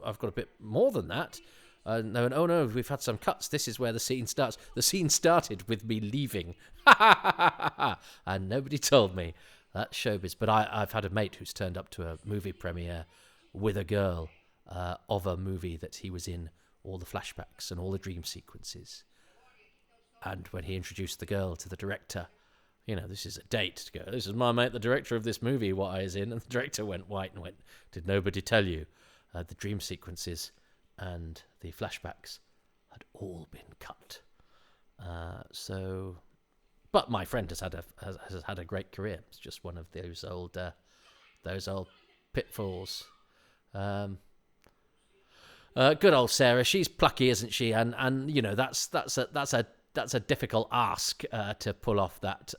I've got a bit more than that. And they went, oh no, we've had some cuts. This is where the scene starts. The scene started with me leaving. And nobody told me. That's showbiz. But I've had a mate who's turned up to a movie premiere with a girl of a movie that he was in, all the flashbacks and all the dream sequences. And when he introduced the girl to the director, this is a date to go, this is my mate, the director of this movie, what I was in. And the director went white and went, did nobody tell you? The dream sequences and the flashbacks had all been cut. But my friend has had a great career. It's just one of those old pitfalls. Good old Sarah, she's plucky, isn't she? And that's a difficult ask to pull off that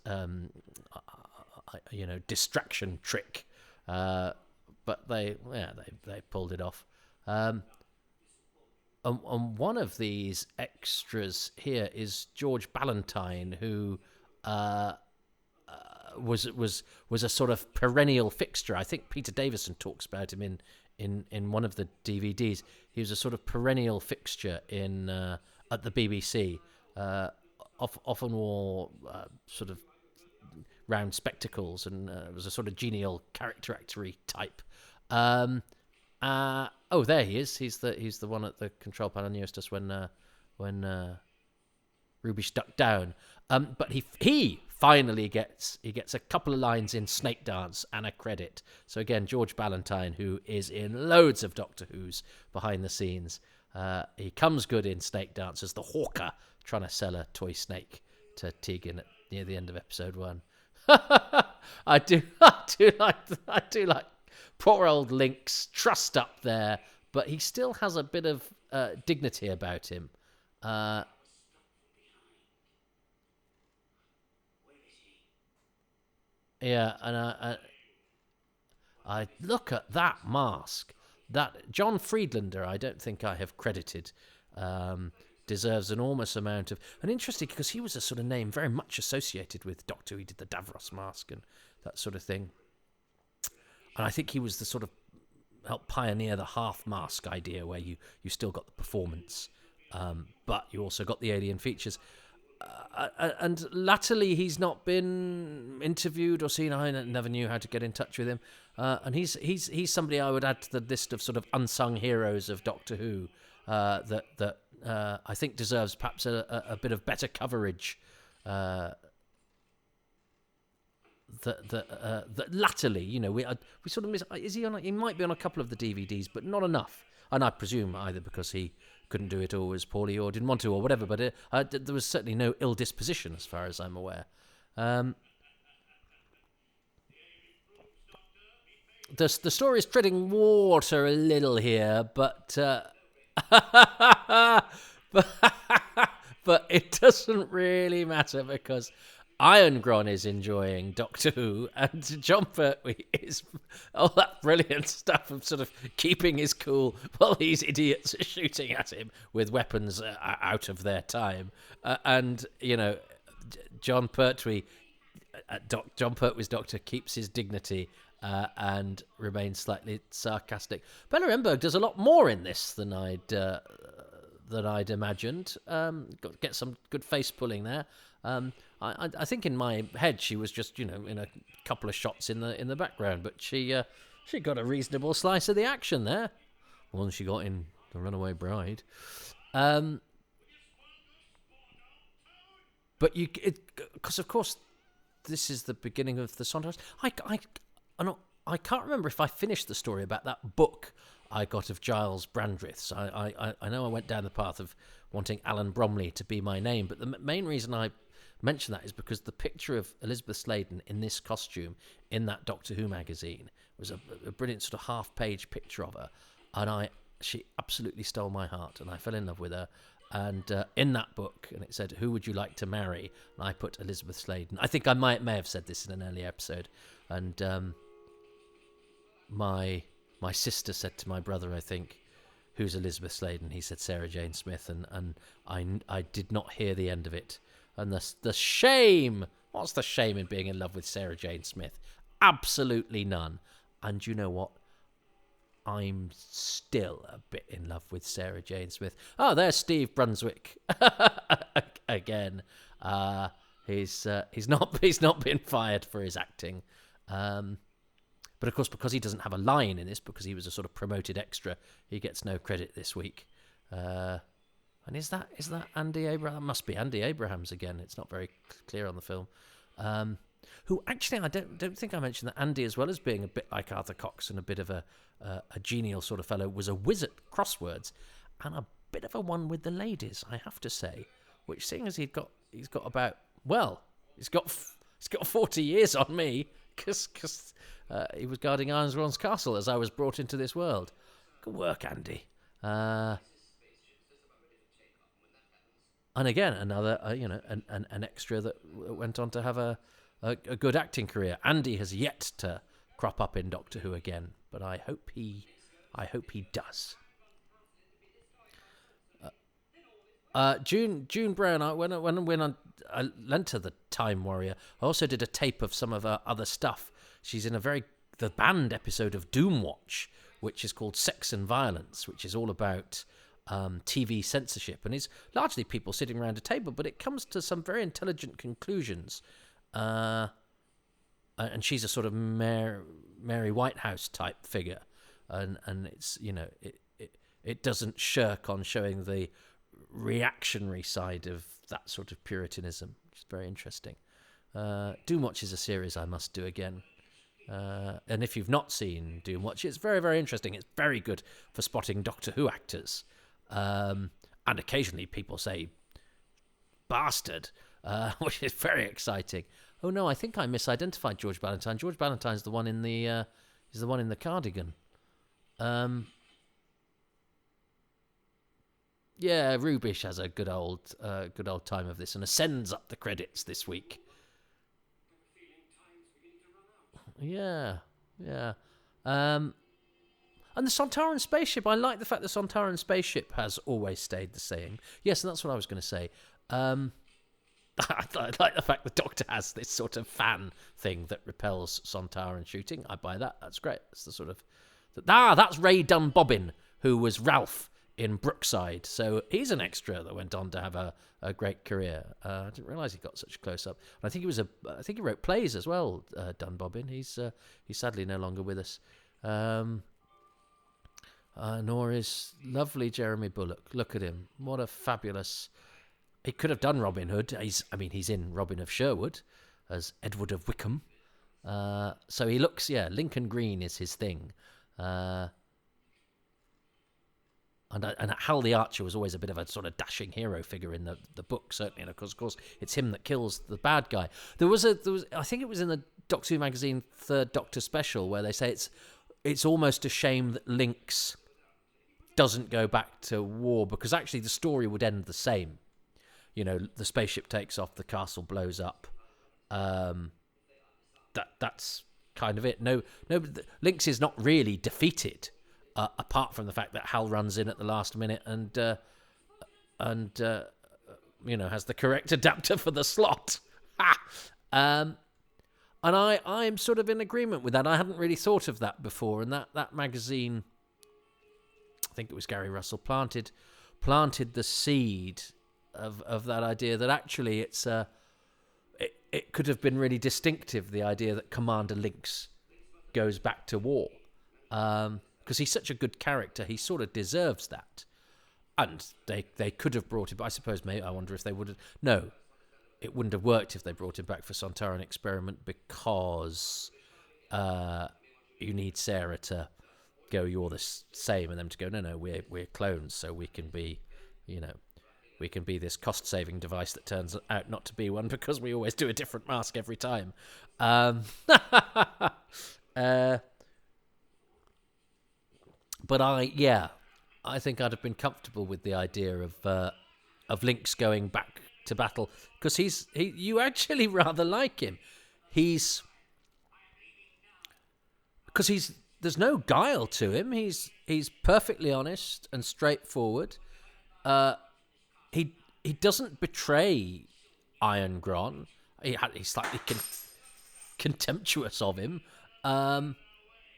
distraction trick. But they pulled it off. And one of these extras here is George Ballantyne, who was a sort of perennial fixture. I think Peter Davison talks about him in one of the DVDs. He was a sort of perennial fixture at the BBC. Often wore sort of round spectacles and was a sort of genial character actor-y type. There he is. He's the one at the control panel nearest us when Ruby stuck down. But he finally gets a couple of lines in Snake Dance and a credit. So again, George Ballantyne, who is in loads of Doctor Who's behind the scenes, he comes good in Snake Dance as the hawker trying to sell a toy snake to Tegan near the end of episode 1. I do like poor old Link's trussed up there, but he still has a bit of dignity about him. Yeah, and I look at that mask. That John Friedlander, I don't think I have credited, deserves an enormous amount of... And interesting, because he was a sort of name very much associated with Doctor Who. He did the Davros mask and that sort of thing. And I think he was the sort of helped pioneer the half mask idea, where you still got the performance, but you also got the alien features. And latterly, he's not been interviewed or seen. I never knew how to get in touch with him. And he's somebody I would add to the list of sort of unsung heroes of Doctor Who that I think deserves perhaps a bit of better coverage. That latterly, we sort of miss. Is he on? He might be on a couple of the DVDs, but not enough. And I presume either because he couldn't do it or was poorly or didn't want to or whatever. But there was certainly no ill disposition as far as I'm aware. The story is treading water a little here, but but it doesn't really matter because Irongron is enjoying Doctor Who, and Jon Pertwee is all that brilliant stuff of sort of keeping his cool while these idiots are shooting at him with weapons out of their time. Jon Pertwee's Doctor keeps his dignity and remains slightly sarcastic. Bella Remberg does a lot more in this than I'd imagined. Get some good face pulling there. I think in my head she was just in a couple of shots in the background, but she got a reasonable slice of the action there. One she got in The Runaway Bride. But because of course this is the beginning of the Sondheim. I can't remember if I finished the story about that book I got of Giles Brandreth's. I know I went down the path of wanting Alan Bromley to be my name, but the main reason I mention that is because the picture of Elizabeth Sladen in this costume in that Doctor Who magazine was a brilliant sort of half-page picture of her, and she absolutely stole my heart, and I fell in love with her. And in that book, and it said, "Who would you like to marry?" And I put Elizabeth Sladen. I think I may have said this in an early episode, and my sister said to my brother, I think, "Who's Elizabeth Sladen?" He said Sarah Jane Smith, and I did not hear the end of it. And the shame, what's the shame in being in love with Sarah Jane Smith? Absolutely none. And you know what? I'm still a bit in love with Sarah Jane Smith. Oh, there's Steve Brunswick again. He's not been fired for his acting, but of course, because he doesn't have a line in this, because he was a sort of promoted extra, he gets no credit this week. And is that Andy Abraham? Must be Andy Abrahams again. It's not very clear on the film. Who actually, I don't think I mentioned that Andy, as well as being a bit like Arthur Cox and a bit of a genial sort of fellow, was a whiz at crosswords and a bit of a one with the ladies, I have to say. Which, seeing as he's got about, well, he's got 40 years on me because he was guarding Ironsworn's castle as I was brought into this world. Good work, Andy. And again, another, an extra that went on to have a good acting career. Andy has yet to crop up in Doctor Who again, but I hope he does. June Brown. When I lent her the Time Warrior, I also did a tape of some of her other stuff. She's in the banned episode of Doomwatch, which is called Sex and Violence, which is all about TV censorship, and it's largely people sitting around a table, but it comes to some very intelligent conclusions. And she's a sort of Mary Whitehouse type figure, and it's it doesn't shirk on showing the reactionary side of that sort of Puritanism, which is very interesting. Doomwatch is a series I must do again. And if you've not seen Doomwatch, it's very, very interesting. It's very good for spotting Doctor Who actors. And occasionally people say bastard, which is very exciting. Oh no, I think I misidentified George Ballantyne. George Ballantyne's the one in the Cardigan. Yeah, Rubish has a good old time of this and ascends up the credits this week. Yeah. And the Sontaran spaceship, I like the fact the Sontaran spaceship has always stayed the same. Yes, and that's what I was going to say. I like the fact the Doctor has this sort of fan thing that repels Sontaran shooting. I buy that. That's great. It's the sort of... that's Ray Dunbobbin, who was Ralph in Brookside. So he's an extra that went on to have a great career. I didn't realise he got such close up. And I think he wrote plays as well, Dunbobbin. He's sadly no longer with us. Nor is lovely Jeremy Bulloch. Look at him. What a fabulous... He could have done Robin Hood. He's in Robin of Sherwood as Edward of Wickham. So he looks, Lincoln Green is his thing. And Hal the Archer was always a bit of a sort of dashing hero figure in the book, certainly. And of course, it's him that kills the bad guy. There was I think it was in the Doctor Who magazine Third Doctor special where they say it's almost a shame that Links doesn't go back to war, because actually the story would end the same. The spaceship takes off, the castle blows up. That's kind of it. No, Links is not really defeated, apart from the fact that Hal runs in at the last minute and has the correct adapter for the slot. And I'm sort of in agreement with that. I hadn't really thought of that before, and that magazine, I think it was Gary Russell, planted the seed of that idea that actually it could have been really distinctive, the idea that Commander Links goes back to war. Because he's such a good character, he sort of deserves that. And they could have brought him, I suppose, maybe, I wonder if they would have... No, it wouldn't have worked if they brought him back for Sontaran Experiment, because you need Sarah to go, you're the same, and them to go, no, we're clones, so we can be, we can be this cost-saving device that turns out not to be one, because we always do a different mask every time. But I think I'd have been comfortable with the idea of Links going back to battle, because you actually rather like him. There's no guile to him. He's perfectly honest and straightforward. He doesn't betray Iron Gron. He's slightly contemptuous of him.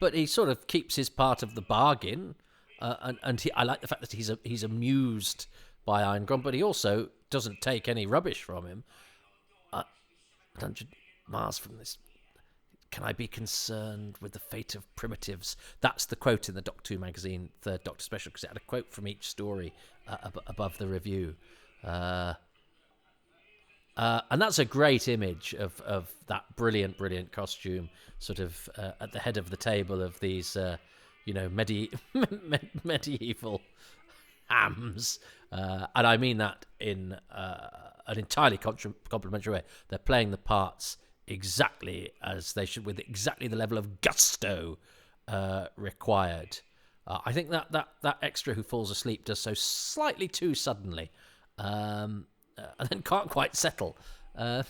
but he sort of keeps his part of the bargain, I like the fact that he's amused by Irongron, but he also doesn't take any rubbish from him. 100 miles from this, can I be concerned with the fate of primitives? That's the quote in the Doctor Who magazine, Third Doctor Special, because it had a quote from each story above the review. And that's a great image of that brilliant costume, sort of at the head of the table of these, medieval hams. And I mean that in an entirely complimentary way. They're playing the parts exactly as they should, with exactly the level of gusto required. I think that extra who falls asleep does so slightly too suddenly. And then can't quite settle. But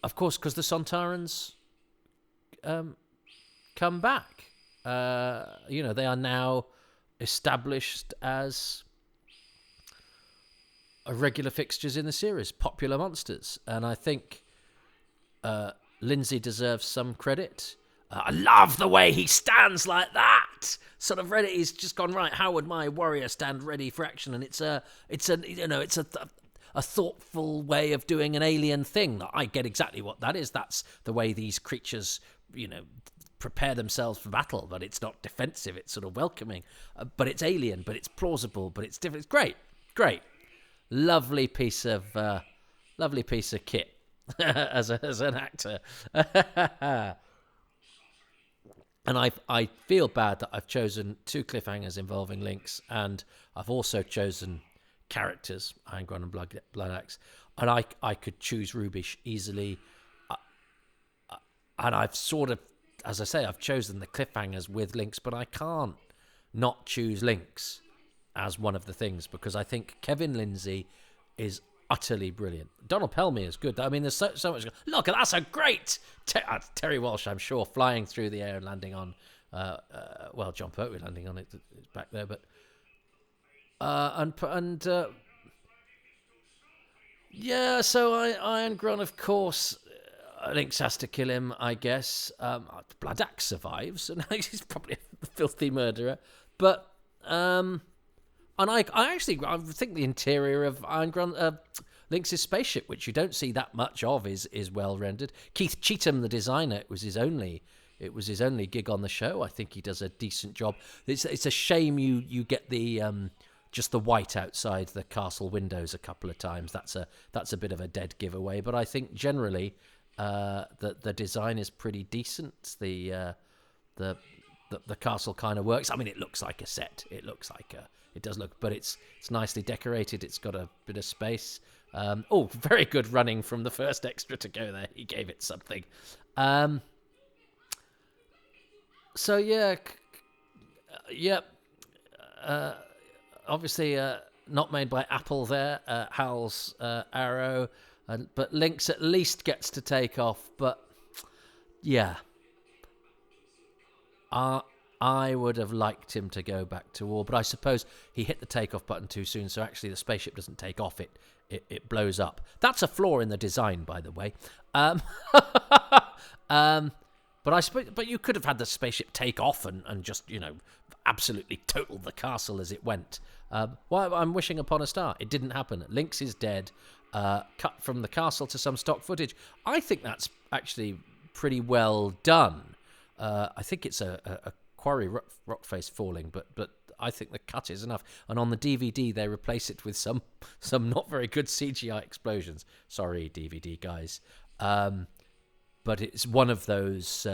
of course, because the Sontarans come back, they are now established as regular fixtures in the series, popular monsters, and I think Lindsay deserves some credit. I love the way he stands like that. Sort of ready. He's just gone, right, how would my warrior stand ready for action? And it's a thoughtful way of doing an alien thing. I get exactly what that is. That's the way these creatures, prepare themselves for battle. But it's not defensive. It's sort of welcoming. But it's alien. But it's plausible. But it's different. It's great. Lovely piece of kit as an actor. And I feel bad that I've chosen 2 cliffhangers involving links, and I've also chosen characters, Irongron and Bloodaxe, and I could choose Rubish easily. And I've sort of, as I say, I've chosen the cliffhangers with links, but I can't not choose links as one of the things, because I think Kevin Lindsay is utterly brilliant. Donald Pelmy is good. I mean, there's so much. Look, that's a great Terry Walsh, I'm sure, flying through the air and landing on. Jon Pertwee landing on it. It's back there, but yeah. So Irongron, of course, Lynx has to kill him, I guess. Bloodaxe survives, and he's probably a filthy murderer. But and I think the interior of Irongron, Lynx's spaceship, which you don't see that much of, is well rendered. Keith Cheetham, the designer, it was his only gig on the show. I think he does a decent job. It's a shame you get the just the white outside the castle windows a couple of times. That's a bit of a dead giveaway. But I think generally the design is pretty decent. The castle kind of works. I mean, it looks like a set. It does look, but it's nicely decorated. It's got a bit of space. Very good running from the first extra to go there. He gave it something. Obviously, not made by Apple there. Hal's arrow, but Lynx at least gets to take off. But yeah. I would have liked him to go back to war, but I suppose he hit the takeoff button too soon, so actually the spaceship doesn't take off, it blows up. That's a flaw in the design, by the way. But I suppose, but you could have had the spaceship take off and just, absolutely total the castle as it went. I'm wishing upon a star. It didn't happen. Lynx is dead. Cut from the castle to some stock footage. I think that's actually pretty well done. I think it's a quarry rock face falling, but I think the cut is enough. And on the DVD, they replace it with some not very good CGI explosions. Sorry, DVD guys. But it's one of those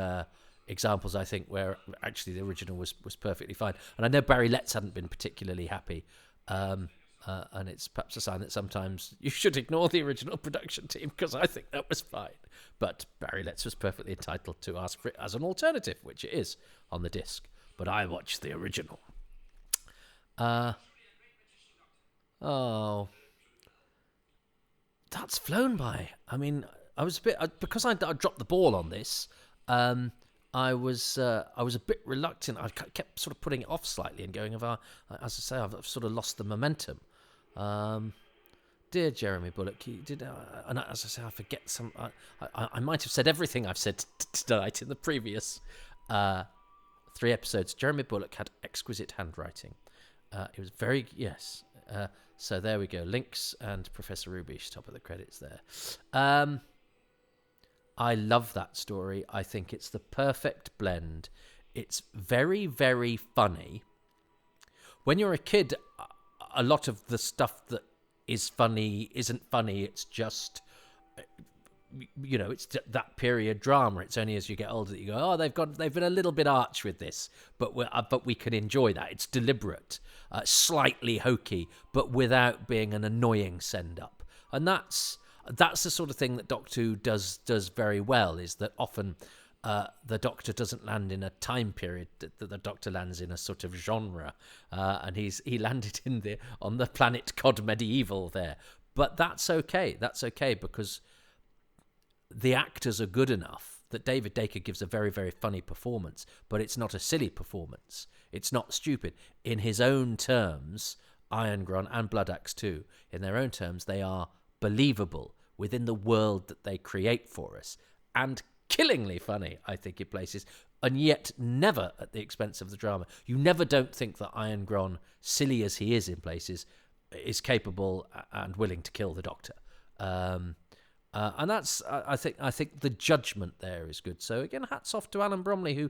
examples, I think, where actually the original was perfectly fine. And I know Barry Letts hadn't been particularly happy. And it's perhaps a sign that sometimes you should ignore the original production team, because I think that was fine. But Barry Letts was perfectly entitled to ask for it as an alternative, which it is on the disc. But I watched the original. That's flown by. I mean, I was a bit because I dropped the ball on this. I was a bit reluctant. I kept sort of putting it off slightly and going, as I say, I've sort of lost the momentum. dear Jeremy Bulloch. He did, and as I say, I forget some. I might have said everything I've said tonight in the previous 3 episodes. Jeremy Bulloch had exquisite handwriting. It was very so there we go. Links and Professor Rubish, top of the credits there. I love that story. I think it's the perfect blend. It's very, very funny. When you're a kid, a lot of the stuff that is funny isn't funny. It's just, it's that period drama. It's only as you get older that you go, they've been a little bit arch with this, but we can enjoy that. It's deliberate, slightly hokey, but without being an annoying send up. And that's the sort of thing that Doctor Who does very well. Is that often the Doctor doesn't land in a time period. The Doctor lands in a sort of genre, and he landed on the planet Cod Medieval there. But that's okay. That's okay because the actors are good enough that David Dacre gives a very, very funny performance, but it's not a silly performance. It's not stupid. In his own terms, Iron Gron and Blood Axe 2, in their own terms, they are believable within the world that they create for us, and killingly funny, I think, in places, and yet never at the expense of the drama. You never don't think that Iron Gron, silly as he is in places, is capable and willing to kill the Doctor. And that's, I think the judgment there is good. So again, hats off to Alan Bromley, who,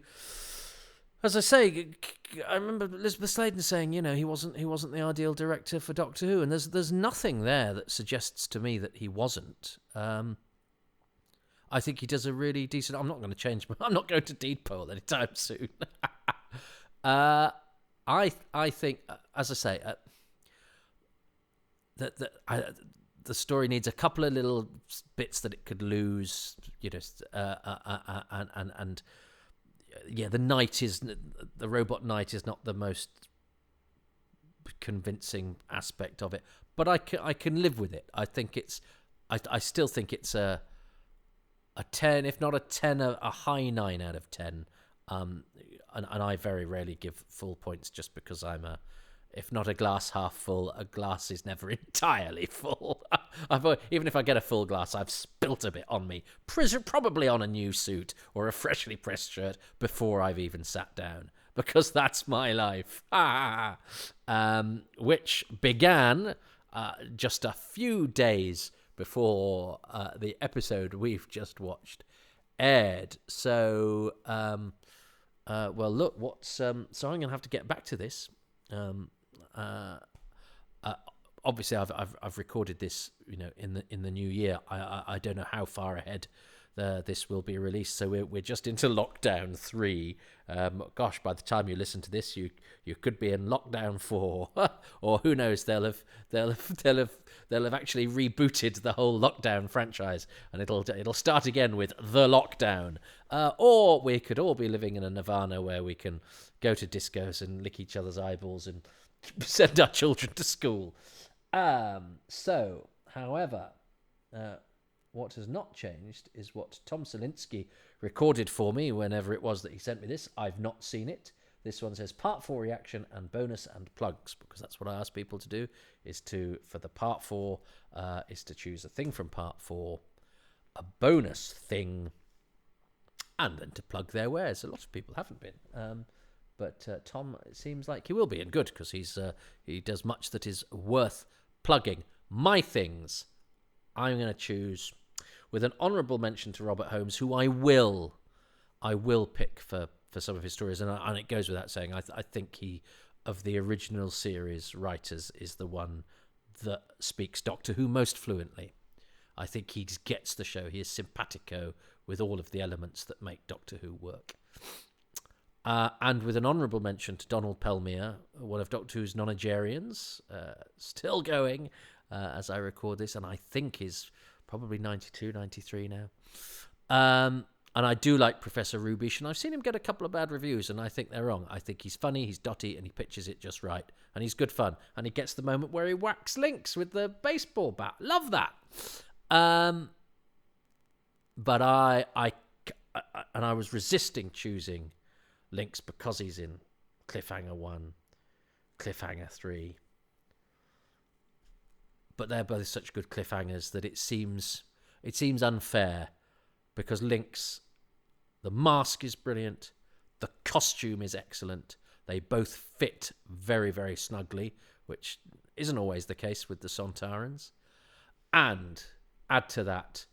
as I say, I remember Elizabeth Sladen saying, he wasn't the ideal director for Doctor Who, and there's nothing there that suggests to me that he wasn't. I think he does a really decent. I'm not going to deed poll anytime soon. I think, as I say, the story needs a couple of little bits that it could lose, and the robot knight is not the most convincing aspect of it, but I can live with it. I think I still think it's a 10, if not a 10, a high 9 out of 10. And I very rarely give full points just because I'm if not a glass half full, a glass is never entirely full. Even if I get a full glass, I've spilt a bit on me, probably on a new suit or a freshly pressed shirt before I've even sat down, because that's my life. Which began just a few days before the episode we've just watched aired. So, well, look, so I'm going to have to get back to this. Obviously, I've recorded this, in the new year. I don't know how far ahead this will be released. So we're just into lockdown 3. Gosh, by the time you listen to this, you could be in lockdown 4, or who knows? They'll have actually rebooted the whole lockdown franchise, and it'll start again with the lockdown. Or we could all be living in a nirvana where we can go to discos and lick each other's eyeballs and send our children to school. However, what has not changed is what Tom Salinsky recorded for me whenever it was that he sent me this. I've not seen it. This one says Part 4 reaction and bonus and plugs, because that's what I ask people to do, for the Part 4, is to choose a thing from Part 4, a bonus thing, and then to plug their wares. A lot of people haven't been. But Tom, it seems like he will be, and good, because he does much that is worth plugging. My things, I'm going to choose, with an honourable mention to Robert Holmes, who I will pick for some of his stories, and it goes without saying, I think he, of the original series writers, is the one that speaks Doctor Who most fluently. I think he gets the show. He is simpatico with all of the elements that make Doctor Who work. And with an honourable mention to Donald Pelmier, one of Doctor Who's nonagerians, still going as I record this, and I think is probably 92, 93 now. And I do like Professor Rubish, and I've seen him get a couple of bad reviews, and I think they're wrong. I think he's funny, he's dotty, and he pitches it just right. And he's good fun. And he gets the moment where he whacks Links with the baseball bat. Love that. But I was resisting choosing Links because he's in Cliffhanger 1, Cliffhanger 3. but they're both such good cliffhangers that it seems unfair, because Link's, the mask is brilliant, the costume is excellent, they both fit very, very snugly, which isn't always the case with the Sontarans. And add to that,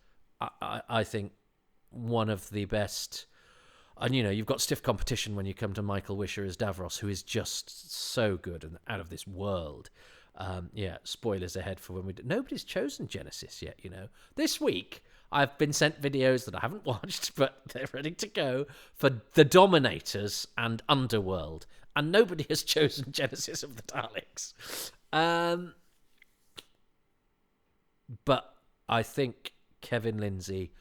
I think one of the best, and you've got stiff competition when you come to Michael Wisher as Davros, who is just so good and out of this world. Spoilers ahead for when nobody's chosen Genesis yet, This week, I've been sent videos that I haven't watched, but they're ready to go, for The Dominators and Underworld. And nobody has chosen Genesis of the Daleks. But I think Kevin Lindsay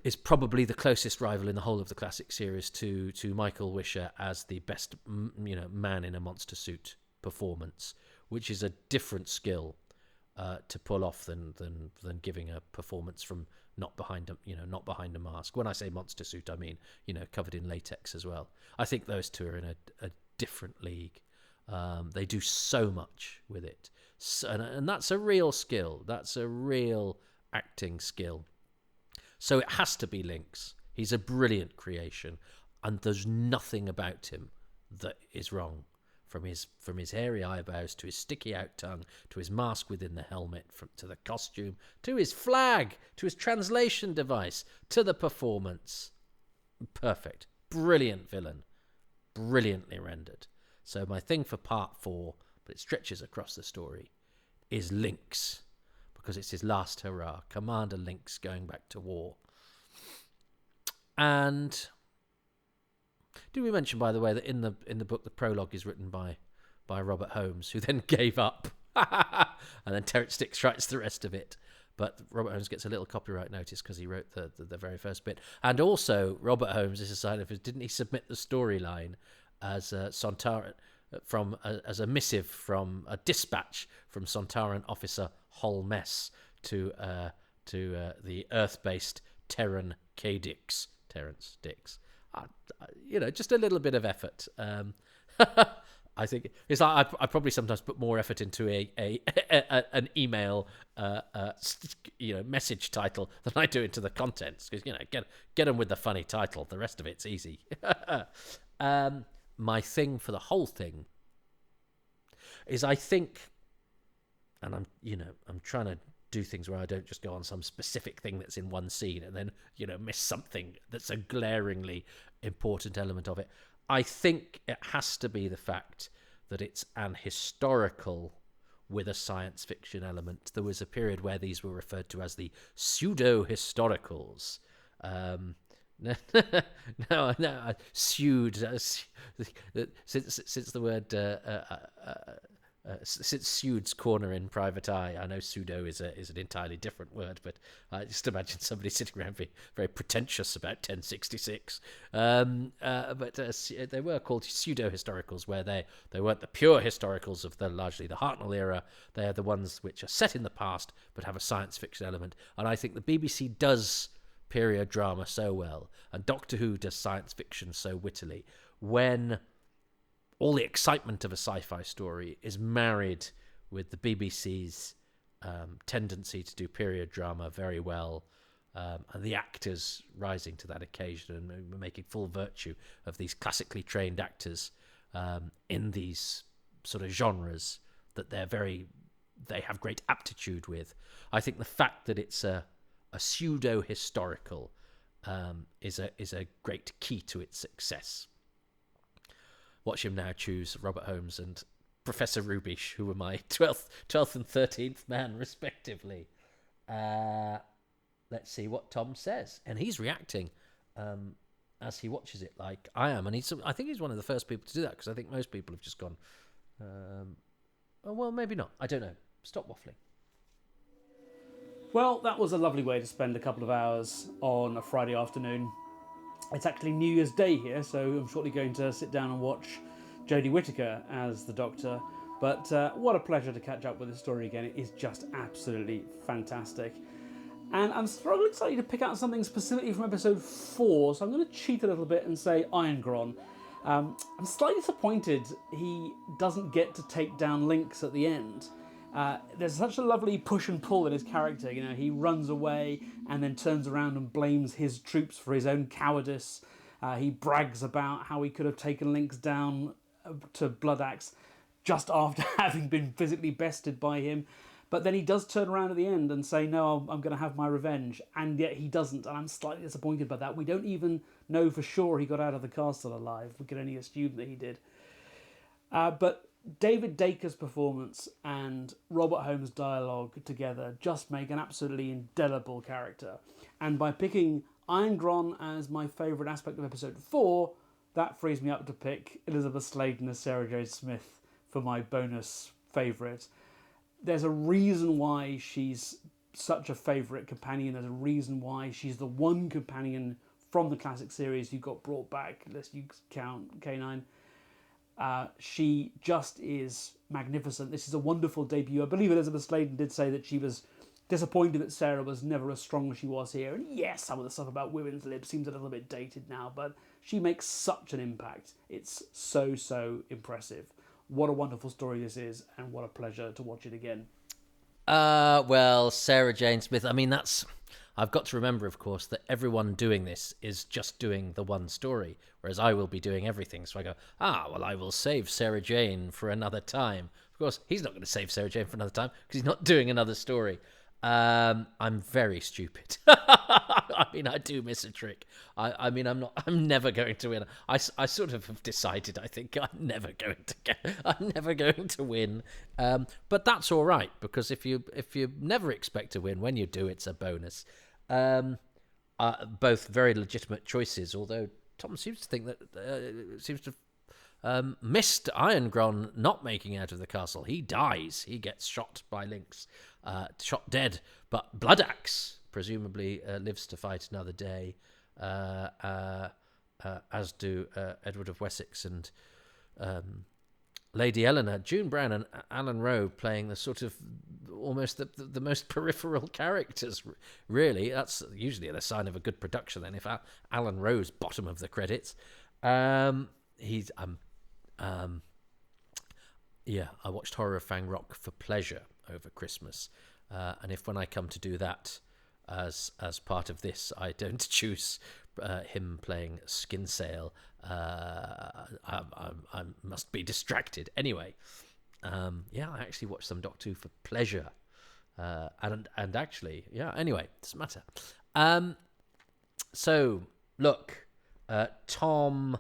is probably the closest rival in the whole of the classic series to Michael Wisher as the best, man in a monster suit performance, which is a different skill to pull off than giving a performance from not behind a mask. When I say monster suit, I mean covered in latex as well. I think those two are in a different league. They do so much with it, and that's a real skill. That's a real acting skill. So it has to be Link's. He's a brilliant creation, and there's nothing about him that is wrong. From his hairy eyebrows to his sticky out tongue to his mask within the helmet, to the costume to his flag to his translation device to the performance. Perfect. Brilliant villain. Brilliantly rendered. So my thing for part 4, but it stretches across the story, is Link's, because it's his last hurrah. Commander Link's going back to war. And did we mention, by the way, that in the book the prologue is written by Robert Holmes, who then gave up, and then Terence Dix writes the rest of it. But Robert Holmes gets a little copyright notice because he wrote the very first bit. And also, Robert Holmes is a sign of his. Didn't he submit the storyline as Sontaran as a missive from a dispatch from Sontaran officer Holmes to the Earth-based Terran Cadix, Terence Dix. Just a little bit of effort. I think it's like I probably sometimes put more effort into an email, message title than I do into the contents, because get them with the funny title. The rest of it's easy. My thing for the whole thing is, I think, and I'm trying to do things where I don't just go on some specific thing that's in one scene and then miss something that's a glaringly important element of it. I think it has to be the fact that it's an historical with a science fiction element. There was a period where these were referred to as the pseudo-historicals. No, since the word since Pseudo's corner in Private Eye, I know pseudo is an entirely different word, but I just imagine somebody sitting around being very pretentious about 1066. But they were called pseudo-historicals, where they weren't the pure historicals of largely the Hartnell era. They are the ones which are set in the past but have a science fiction element. And I think the BBC does period drama so well, and Doctor Who does science fiction so wittily, when all the excitement of a sci-fi story is married with the BBC's tendency to do period drama very well, and the actors rising to that occasion and making full virtue of these classically trained actors in these sort of genres that they have great aptitude with. I think the fact that it's a pseudo-historical is a great key to its success. Watch him now choose Robert Holmes and Professor Rubish, who were my 12th and 13th man, respectively. Let's see what Tom says. And he's reacting as he watches it like I am. And I think he's one of the first people to do that, because I think most people have just gone, well, maybe not. I don't know. Stop waffling. Well, that was a lovely way to spend a couple of hours on a Friday afternoon. It's actually New Year's Day here, so I'm shortly going to sit down and watch Jodie Whittaker as the Doctor. But what a pleasure to catch up with this story again. It is just absolutely fantastic. And I'm struggling slightly to pick out something specifically from episode 4, so I'm going to cheat a little bit and say Irongron. I'm slightly disappointed he doesn't get to take down Lynx at the end. There's such a lovely push and pull in his character. He runs away and then turns around and blames his troops for his own cowardice. He brags about how he could have taken Lynx down to Bloodaxe just after having been physically bested by him. But then he does turn around at the end and say, no, I'm going to have my revenge. And yet he doesn't. And I'm slightly disappointed by that. We don't even know for sure he got out of the castle alive. We can only assume that he did. But David Dacre's performance and Robert Holmes' dialogue together just make an absolutely indelible character. And by picking Irongron as my favourite aspect of episode 4, that frees me up to pick Elizabeth Sladen as Sarah J. Smith for my bonus favourite. There's a reason why she's such a favourite companion. There's a reason why she's the one companion from the classic series who got brought back, unless you count K9. She just is magnificent. This is a wonderful debut. I believe Elizabeth Sladen did say that she was disappointed that Sarah was never as strong as she was here. And yes, some of the stuff about women's lib seems a little bit dated now, but she makes such an impact. It's so impressive. What a wonderful story this is, and what a pleasure to watch it again. Well, Sarah Jane Smith, I mean, I've got to remember, of course, that everyone doing this is just doing the one story, whereas I will be doing everything. So I go, well, I will save Sarah Jane for another time. Of course, he's not going to save Sarah Jane for another time because he's not doing another story. I'm very stupid. I mean, I do miss a trick. I'm never going to win. I sort of have decided, I think I'm never going to win. But that's all right, because if you never expect to win, when you do, it's a bonus. Both very legitimate choices, although Tom seems to think that, missed Irongron not making out of the castle. He dies. He gets shot by Lynx, shot dead. But Bloodaxe presumably lives to fight another day, as do Edward of Wessex and Lady Eleanor. June Brown and Alan Rowe playing the sort of almost the most peripheral characters, really. That's usually the sign of a good production then, if Alan Rowe's bottom of the credits. He's I watched Horror of Fang Rock for pleasure over Christmas, and if when I come to do that as part of this, I don't choose him playing Skinsale, I must be distracted anyway. I actually watched some Doctor Who for pleasure, and actually, anyway, doesn't matter. So look, Tom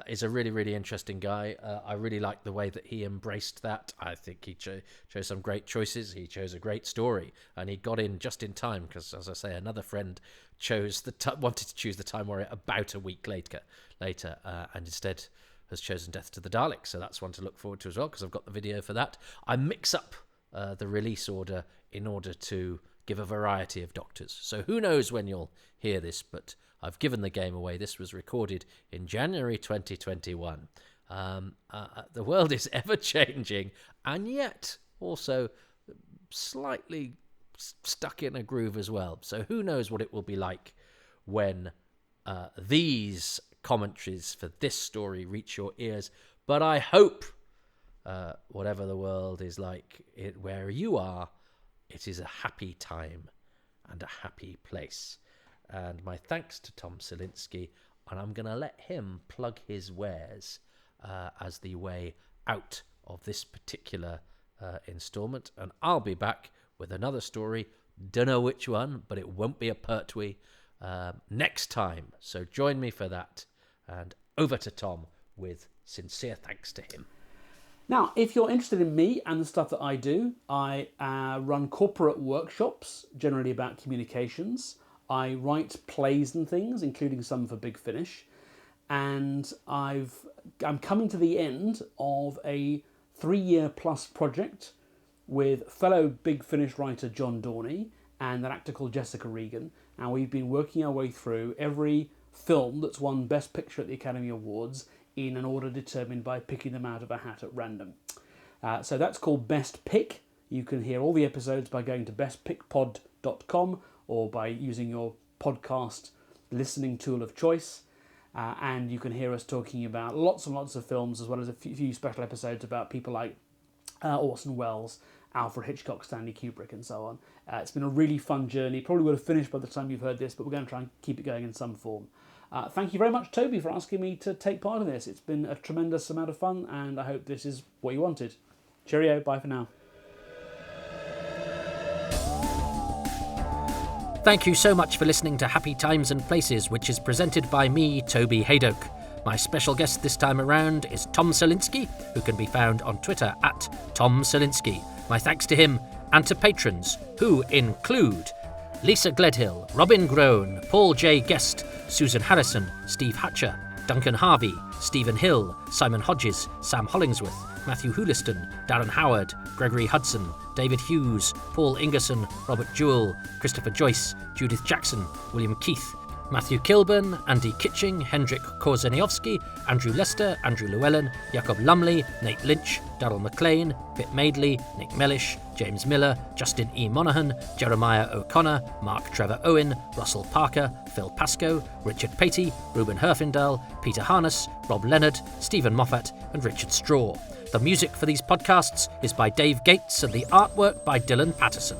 is a really, really interesting guy. I really like the way that he embraced that. I think he chose some great choices. He chose a great story, and he got in just in time because, as I say, another friend wanted to choose the Time Warrior about a week later, and instead has chosen Death to the Daleks. So that's one to look forward to as well, because I've got the video for that. I mix up the release order in order to give a variety of Doctors. So who knows when you'll hear this, but I've given the game away. This was recorded in January 2021. The world is ever changing, and yet also slightly stuck in a groove as well. So who knows what it will be like when these commentaries for this story reach your ears. But I hope, whatever the world is like, where you are, it is a happy time and a happy place. And my thanks to Tom Salinsky, and I'm going to let him plug his wares as the way out of this particular instalment. And I'll be back with another story, don't know which one, but it won't be a Pertwee, next time. So join me for that, and over to Tom with sincere thanks to him. Now, if you're interested in me and the stuff that I do, I run corporate workshops, generally about communications. I write plays and things, including some for Big Finish. And I'm coming to the end of a 3-year plus project with fellow Big Finish writer John Dorney and an actor called Jessica Regan. And we've been working our way through every film that's won Best Picture at the Academy Awards in an order determined by picking them out of a hat at random. So that's called Best Pick. You can hear all the episodes by going to bestpickpod.com or by using your podcast listening tool of choice. And you can hear us talking about lots and lots of films, as well as a few special episodes about people like Orson Welles, Alfred Hitchcock, Stanley Kubrick, and so on. It's been a really fun journey. Probably would have finished by the time you've heard this, but we're going to try and keep it going in some form. Thank you very much, Toby, for asking me to take part in this. It's been a tremendous amount of fun, and I hope this is what you wanted. Cheerio, bye for now. Thank you so much for listening to Happy Times and Places, which is presented by me, Toby Hadoke. My special guest this time around is Tom Salinsky, who can be found on Twitter at Tom Salinsky. My thanks to him and to patrons, who include Lisa Gledhill, Robin Groan, Paul J. Guest, Susan Harrison, Steve Hatcher, Duncan Harvey, Stephen Hill, Simon Hodges, Sam Hollingsworth, Matthew Hooliston, Darren Howard, Gregory Hudson, David Hughes, Paul Ingerson, Robert Jewell, Christopher Joyce, Judith Jackson, William Keith, Matthew Kilburn, Andy Kitching, Hendrik Korzeniowski, Andrew Lester, Andrew Llewellyn, Jacob Lumley, Nate Lynch, Darryl McLean, Pip Madeley, Nick Mellish, James Miller, Justin E. Monaghan, Jeremiah O'Connor, Mark Trevor Owen, Russell Parker, Phil Pascoe, Richard Patey, Ruben Herfindahl, Peter Harness, Rob Leonard, Stephen Moffat, and Richard Straw. The music for these podcasts is by Dave Gates and the artwork by Dylan Patterson.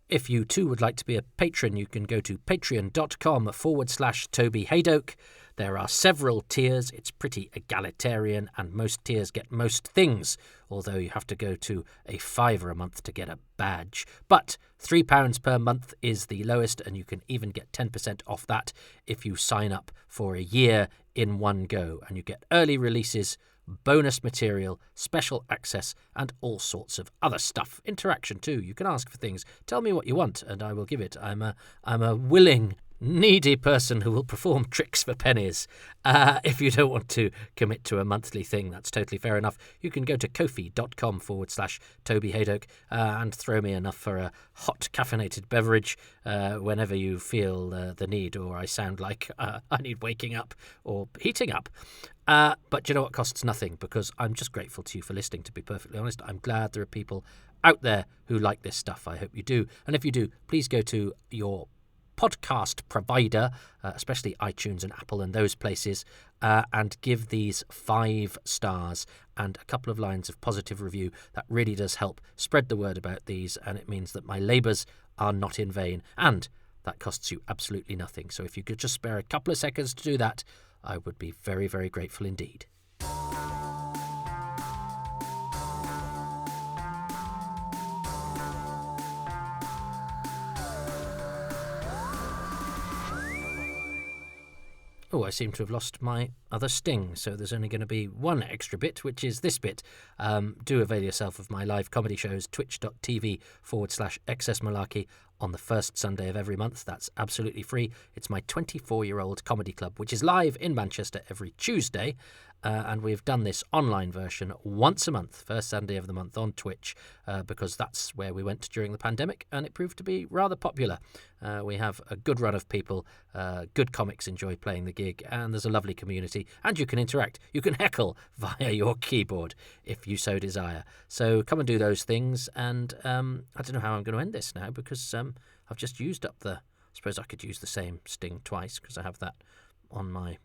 If you too would like to be a patron, you can go to patreon.com/Toby Hadoke. There are several tiers. It's pretty egalitarian, and most tiers get most things, although you have to go to a £5 a month to get a badge. But £3 per month is the lowest, and you can even get 10% off that if you sign up for a year in one go, and you get early releases, bonus material, special access, and all sorts of other stuff. Interaction too. You can ask for things. Tell me what you want, and I will give it. I'm a willing, needy person who will perform tricks for pennies. If you don't want to commit to a monthly thing, that's totally fair enough. You can go to kofi.com/Toby Hadoke and throw me enough for a hot caffeinated beverage whenever you feel the need, or I sound like I need waking up or heating up. But you know what costs nothing, because I'm just grateful to you for listening, to be perfectly honest. I'm glad there are people out there who like this stuff. I hope you do. And if you do, please go to your podcast provider, especially iTunes and Apple and those places, and give these 5 stars and a couple of lines of positive review. That really does help spread the word about these, and it means that my labours are not in vain, and that costs you absolutely nothing. So if you could just spare a couple of seconds to do that, I would be very, very grateful indeed. Oh, I seem to have lost my other sting, so there's only going to be one extra bit, which is this bit. Do avail yourself of my live comedy shows, twitch.tv/Excess Malarkey, on the first Sunday of every month. That's absolutely free. It's my 24-year-old comedy club, which is live in Manchester every Tuesday. And we've done this online version once a month, first Sunday of the month on Twitch, because that's where we went during the pandemic, and it proved to be rather popular. We have a good run of people, good comics enjoy playing the gig, and there's a lovely community, and you can interact. You can heckle via your keyboard if you so desire. So come and do those things, and I don't know how I'm going to end this now, because I've just used up I suppose I could use the same sting twice, because I have that on my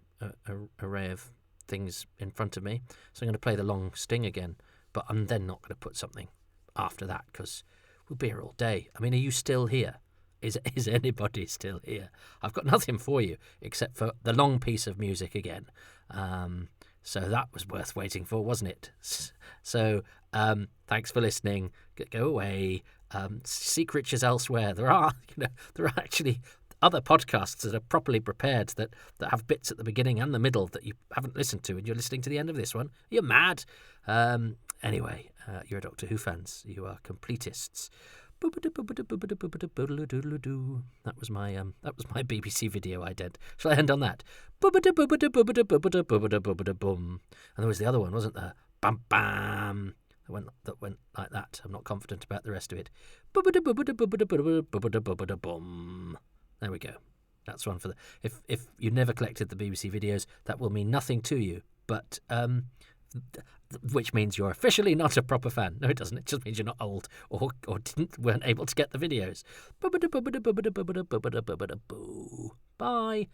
array of things in front of me. So I'm going to play the long sting again, but I'm then not going to put something after that, because we'll be here all day. I mean, are you still here? Is anybody still here? I've got nothing for you except for the long piece of music again. So that was worth waiting for, wasn't it? So thanks for listening. Go away. Seek riches elsewhere. There are actually other podcasts that are properly prepared that have bits at the beginning and the middle that you haven't listened to, and you're listening to the end of this one. You're mad. Anyway, you're Doctor Who fans. You are completists. That was my BBC video I did. Shall I end on that? And there was the other one, wasn't there? Bam bam. That went like that. I'm not confident about the rest of it. There we go. That's one for the. If you never collected the BBC videos, that will mean nothing to you. But which means you're officially not a proper fan. No, it doesn't. It just means you're not old or weren't able to get the videos. Bye.